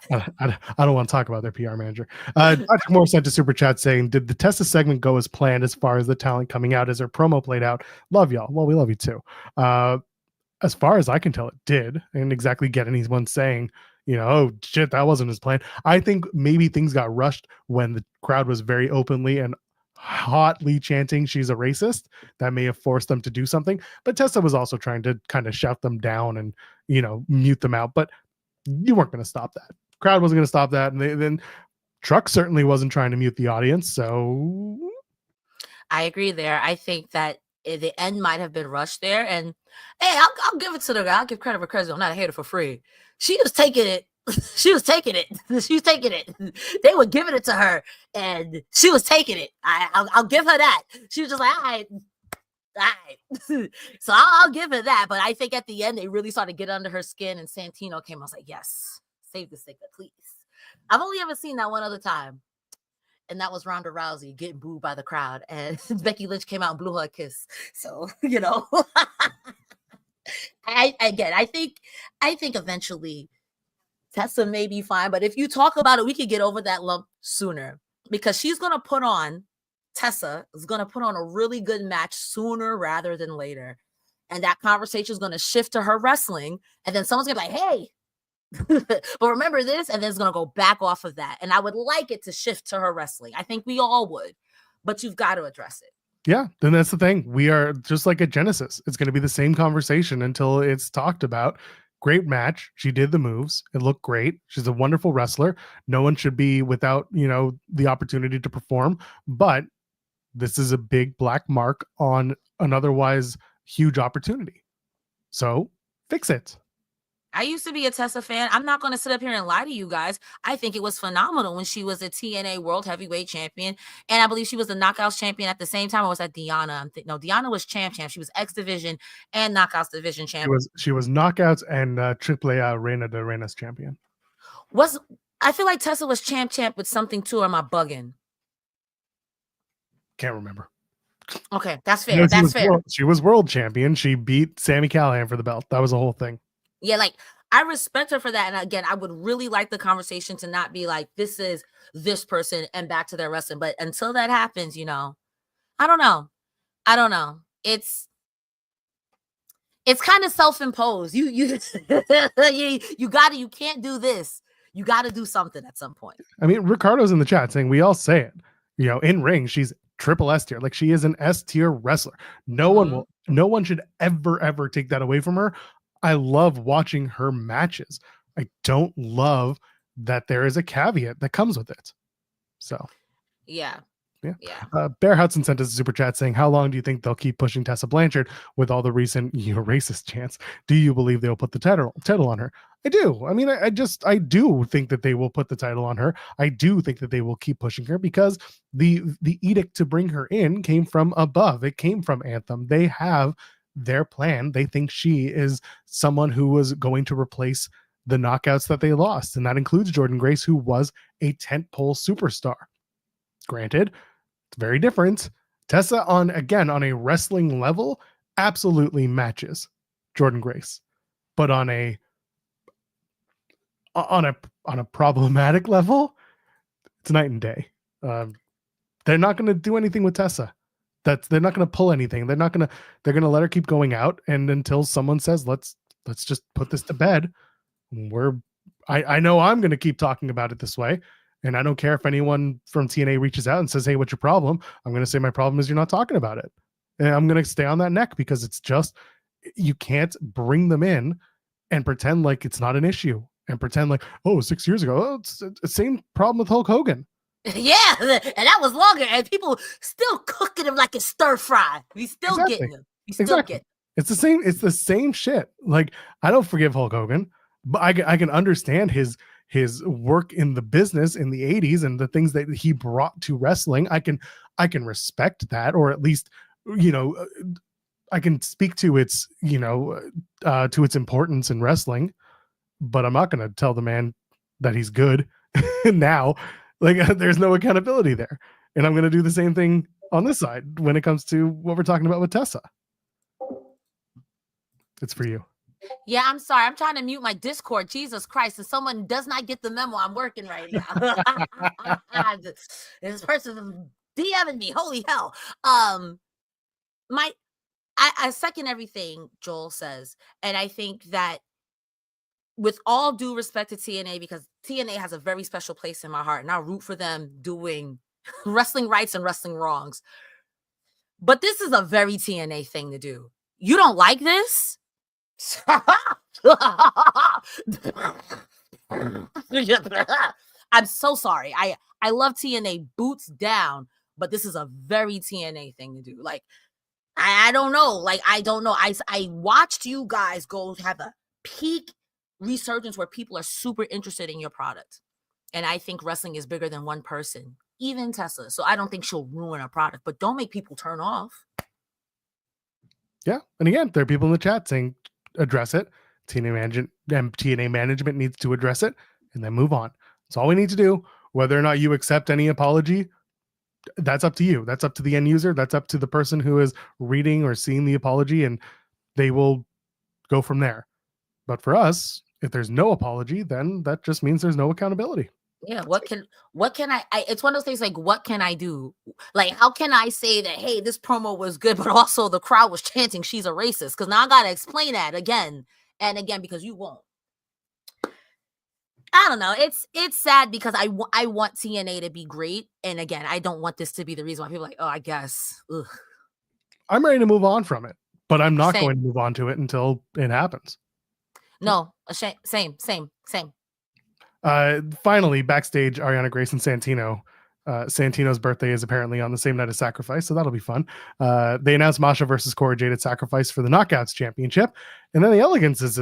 I don't want to talk about their PR manager. Patrick Moore sent a super chat saying, did the Tessa segment go as planned as far as the talent coming out as her promo played out? Love y'all. Well, we love you too. As far as I can tell, it did. I didn't exactly get anyone saying, oh shit, that wasn't his plan. I think maybe things got rushed when the crowd was very openly and hotly chanting she's a racist. That may have forced them to do something, but Tessa was also trying to kind of shout them down and mute them out, but you weren't going to stop that. Crowd wasn't going to stop that, and then Truck certainly wasn't trying to mute the audience. So I agree there. I think that the end might have been rushed there, and hey, I'll give it to the guy. I'll give credit for credit. I'm not a hater for free. She was taking it. She was taking it. They were giving it to her, and she was taking it. I'll give her that. She was just like, all right. So I'll give her that. But I think at the end, they really started to get under her skin, and Santino came. I was like, yes, save this thing, please. I've only ever seen that one other time, and that was Ronda Rousey getting booed by the crowd, and Becky Lynch came out and blew her a kiss. So I think eventually Tessa may be fine, but if you talk about it, we could get over that lump sooner, because Tessa is going to put on a really good match sooner rather than later. And that conversation is going to shift to her wrestling. And then someone's going to be like, hey, but remember this. And then it's going to go back off of that. And I would like it to shift to her wrestling. I think we all would, but you've got to address it. Yeah, then that's the thing. We are just like at Genesis. It's going to be the same conversation until it's talked about. Great match. She did the moves. It looked great. She's a wonderful wrestler. No one should be without, the opportunity to perform. But this is a big black mark on an otherwise huge opportunity. So fix it. I used to be a Tessa fan. I'm not going to sit up here and lie to you guys. I think it was phenomenal when she was a TNA World Heavyweight Champion. And I believe she was the Knockouts Champion at the same time. Or was that Deanna? No, Deanna was champ. She was X Division and Knockouts Division champion. She was Knockouts and AAA Reina de Reinas champion. I feel like Tessa was champ with something too, or am I bugging? Can't remember. Okay, that's fair. That's fair. She was world champion. She beat Sami Callihan for the belt. That was the whole thing. Yeah, like I respect her for that. And again, I would really like the conversation to not be like, this is this person and back to their wrestling. But until that happens, I don't know. It's kind of self-imposed. You can't do this. You got to do something at some point. I mean, Ricardo's in the chat saying we all say it. In ring, she's triple S tier. Like, she is an S tier wrestler. No one should ever take that away from her. I love watching her matches. I don't love that there is a caveat that comes with it. So, yeah. Bear Hudson sent us a super chat saying, how long do you think they'll keep pushing Tessa Blanchard with all the recent racist chants? Do you believe they'll put the title on her? I do. I mean, I do think that they will put the title on her. I do think that they will keep pushing her because the edict to bring her in came from above. It came from Anthem. They have their plan. They think she is someone who was going to replace the knockouts that they lost. And that includes Jordynne Grace, who was a tentpole superstar. Granted, it's very different. Tessa on a wrestling level absolutely matches Jordynne Grace, but on a problematic level, it's night and day. They're not going to do anything with Tessa. They're not going to pull anything. They're going to let her keep going out, and until someone says let's just put this to bed, we're I know I'm going to keep talking about it this way. And I don't care if anyone from TNA reaches out and says, hey, what's your problem? I'm going to say my problem is you're not talking about it. And I'm going to stay on that neck because it's just, you can't bring them in and pretend like it's not an issue and pretend like, oh, 6 years ago, oh, it's the same problem with Hulk Hogan. Yeah, and that was longer, and people still cooking him like a stir fry. We still getting him. We still get him. It's the same shit. Like, I don't forgive Hulk Hogan, but I can understand his work in the business in the 80s and the things that he brought to wrestling. I can respect that, or at least, I can speak to its, to its importance in wrestling, but I'm not going to tell the man that he's good now. Like, there's no accountability there. And I'm going to do the same thing on this side when it comes to what we're talking about with Tessa. It's for you. Yeah, I'm sorry. I'm trying to mute my Discord. Jesus Christ. If someone does not get the memo, I'm working right now. This person DMing me. Holy hell. I second everything Joel says. And I think that with all due respect to TNA, because TNA has a very special place in my heart, and I root for them doing wrestling rights and wrestling wrongs. But this is a very TNA thing to do. You don't like this? I'm so sorry. I love TNA boots down, but this is a very TNA thing to do. Like, I don't know. Like, I don't know. I watched you guys go have a peak resurgence where people are super interested in your product. And I think wrestling is bigger than one person, even Tessa. So I don't think she'll ruin a product, but don't make people turn off. Yeah. And again, there are people in the chat saying, address it. TNA management needs to address it and then move on. That's all we need to do. Whether or not you accept any apology, that's up to you. That's up to the end user. That's up to the person who is reading or seeing the apology, and they will go from there. But for us, if there's no apology, then that just means there's no accountability. Yeah, what can I it's one of those things like, what can I do? Like, how can I say that, hey, this promo was good, but also the crowd was chanting she's a racist? Because now I gotta explain that again and again, because you won't. I don't know. It's sad because I want TNA to be great. And again, I don't want this to be the reason why people are like, oh, I guess. Ugh. I'm ready to move on from it, but I'm not going to move on to it until it happens. No, same. Finally, backstage, Ariana Grace and Santino. Santino's birthday is apparently on the same night as Sacrifice, so that'll be fun. They announced Masha versus Cora Jade at Sacrifice for the Knockouts Championship, and then the Elegances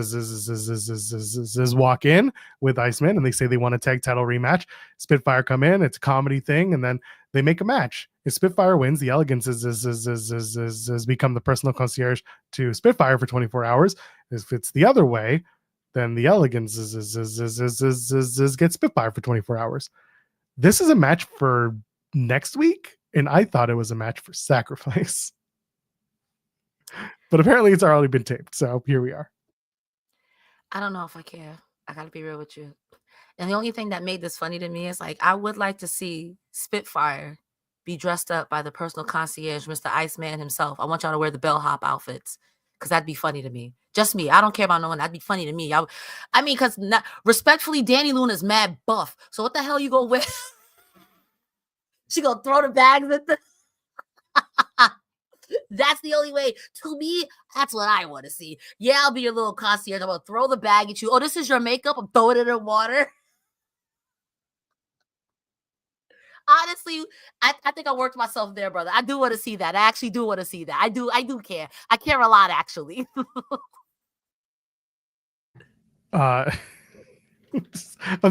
walk in with Iceman, and they say they want a tag title rematch. Spitfire come in, it's a comedy thing, and then they make a match. If Spitfire wins, the Elegances has become the personal concierge to Spitfire for 24 hours. If it's the other way, then the Elegance gets Spitfire for 24 hours. This is a match for next week, and I thought it was a match for Sacrifice. But apparently it's already been taped, so here we are. I don't know if I care. I gotta be real with you. And the only thing that made this funny to me is, like, I would like to see Spitfire be dressed up by the personal concierge, Mr. Iceman himself. I want y'all to wear the bellhop outfits, because that'd be funny to me. Just me. I don't care about no one. That'd be funny to me. I mean, because respectfully, Danny Luna's mad buff. So what the hell you gonna wear? She gonna throw the bags at the... That's the only way. To me, that's what I want to see. Yeah, I'll be your little concierge. I'm gonna throw the bag at you. Oh, this is your makeup? I'm throwing it in water. Honestly, I think I worked myself there, brother. I do want to see that. I actually do want to see that. I do care. I care a lot, actually. I'm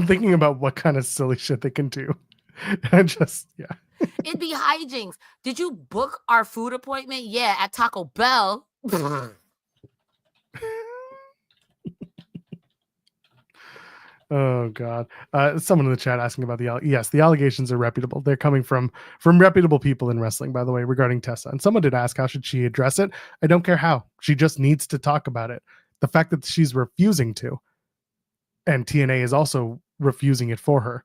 thinking about what kind of silly shit they can do. Yeah. It'd be hijinks. Did you book our food appointment? Yeah, at Taco Bell. Oh God! Someone in the chat asking about the allegations are reputable. They're coming from reputable people in wrestling, by the way, regarding Tessa. And someone did ask, how should she address it? I don't care how. She just needs to talk about it. The fact that she's refusing to, and TNA is also refusing it for her.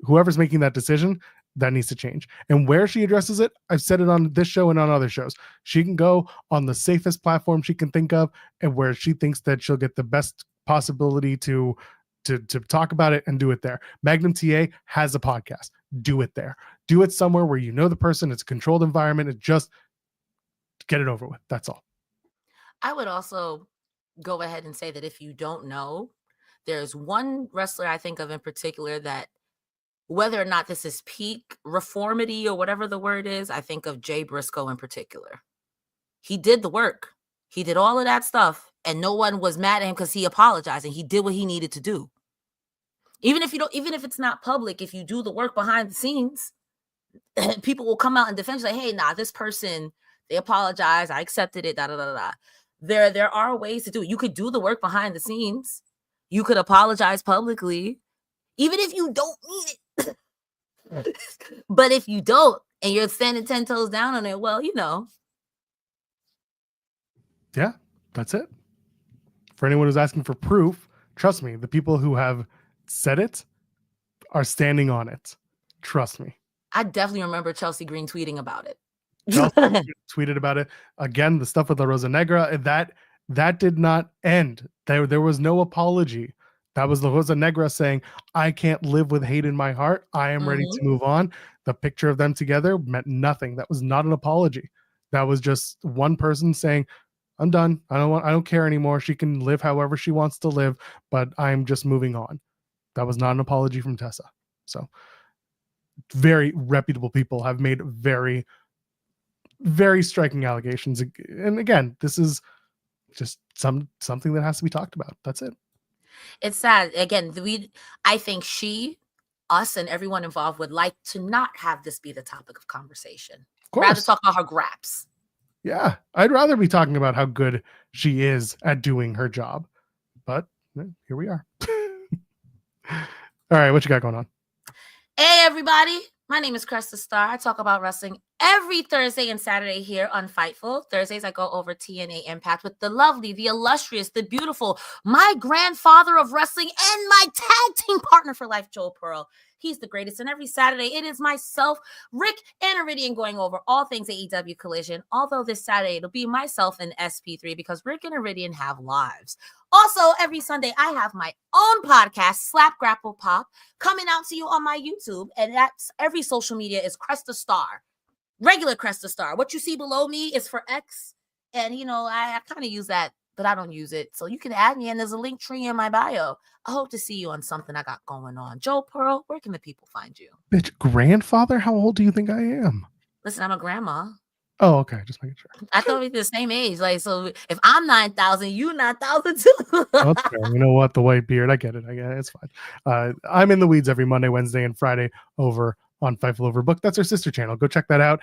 Whoever's making that decision, that needs to change. And where she addresses it, I've said it on this show and on other shows. She can go on the safest platform she can think of, and where she thinks that she'll get the best possibility to to talk about it and do it there. Magnum TA has a podcast. Do it there. Do it somewhere where you know the person. It's a controlled environment. It's just get it over with. That's all. I would also go ahead and say that if you don't know, there's one wrestler I think of in particular that, whether or not this is peak reformity or whatever the word is, I think of Jay Briscoe in particular. He did the work. He did all of that stuff, and no one was mad at him because he apologized and he did what he needed to do. Even if it's not public, if you do the work behind the scenes, people will come out and defend you, like, hey, nah, this person, they apologized, I accepted it, da da da da. There are ways to do it. You could do the work behind the scenes. You could apologize publicly, even if you don't mean it. But if you don't, and you're standing 10 toes down on it, well, Yeah, that's it. For anyone who's asking for proof, trust me, the people who have said it are standing on it. Trust me. I definitely remember Chelsea Green tweeting about it. Chelsea tweeted about it. Again, the stuff with the Rosa Negra, that did not end. There was no apology. That was the Rosa Negra saying, I can't live with hate in my heart. I am ready to move on. The picture of them together meant nothing. That was not an apology. That was just one person saying, I'm done. I don't care anymore. She can live however she wants to live, but I'm just moving on. That was not an apology from Tessa. So very reputable people have made very, very striking allegations. And again, this is just something that has to be talked about. That's it. It's sad. Again, I think us and everyone involved would like to not have this be the topic of conversation. Rather talk about her graps. Yeah, I'd rather be talking about how good she is at doing her job. But here we are. All right, what you got going on? Hey, everybody. My name is Cresta Star. I talk about wrestling every Thursday and Saturday here on Fightful. Thursdays, I go over TNA Impact with the lovely, the illustrious, the beautiful, my grandfather of wrestling and my tag team partner for life, Joel Pearl. He's the greatest. And every Saturday, it is myself, Rick, and Iridian going over all things AEW Collision. Although this Saturday, it'll be myself and SP3 because Rick and Iridian have lives. Also, every Sunday, I have my own podcast, Slap Grapple Pop, coming out to you on my YouTube. And that's every social media is Cresta Star. Regular Cresta Star. What you see below me is for X. And, I kind of use that, but I don't use it. So you can add me, and there's a link tree in my bio. I hope to see you on something I got going on. Joel Pearl, where can the people find you? Bitch, grandfather? How old do you think I am? Listen, I'm a grandma. Oh, okay. Just making sure. I thought we'd be the same age. Like, so if I'm 9,000, you 9,000 too. Oh, that's fair. You know what? The white beard. I get it. It's fine. I'm in the weeds every Monday, Wednesday, and Friday over on Fightful Overbooked. That's our sister channel. Go check that out.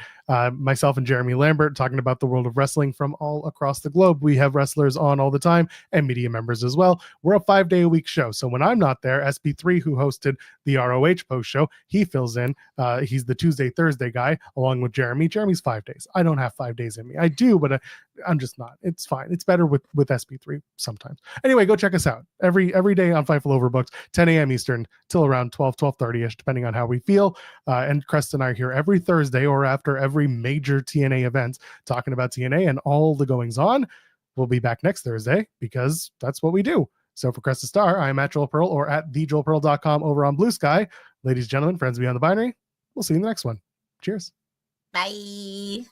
Myself and Jeremy Lambert talking about the world of wrestling from all across the globe. We have wrestlers on all the time and media members as well. We're a 5-day-a-week show. So when I'm not there, SP3, who hosted the ROH post show, he fills in. He's the Tuesday, Thursday guy along with Jeremy. Jeremy's 5 days. I don't have 5 days in me. I do, but I'm just not. It's fine. It's better with SP3 sometimes. Anyway, go check us out every day on Fightful Overbooked, 10 a.m. Eastern till around 12:30ish, depending on how we feel. And Crest and I are here every Thursday or after every major TNA event talking about TNA and all the goings on. We'll be back next Thursday because that's what we do. So for Cresta Star, I'm at Joel Pearl or at thejoelpearl.com over on Blue Sky. Ladies and gentlemen, friends beyond the binary, we'll see you in the next one. Cheers. Bye.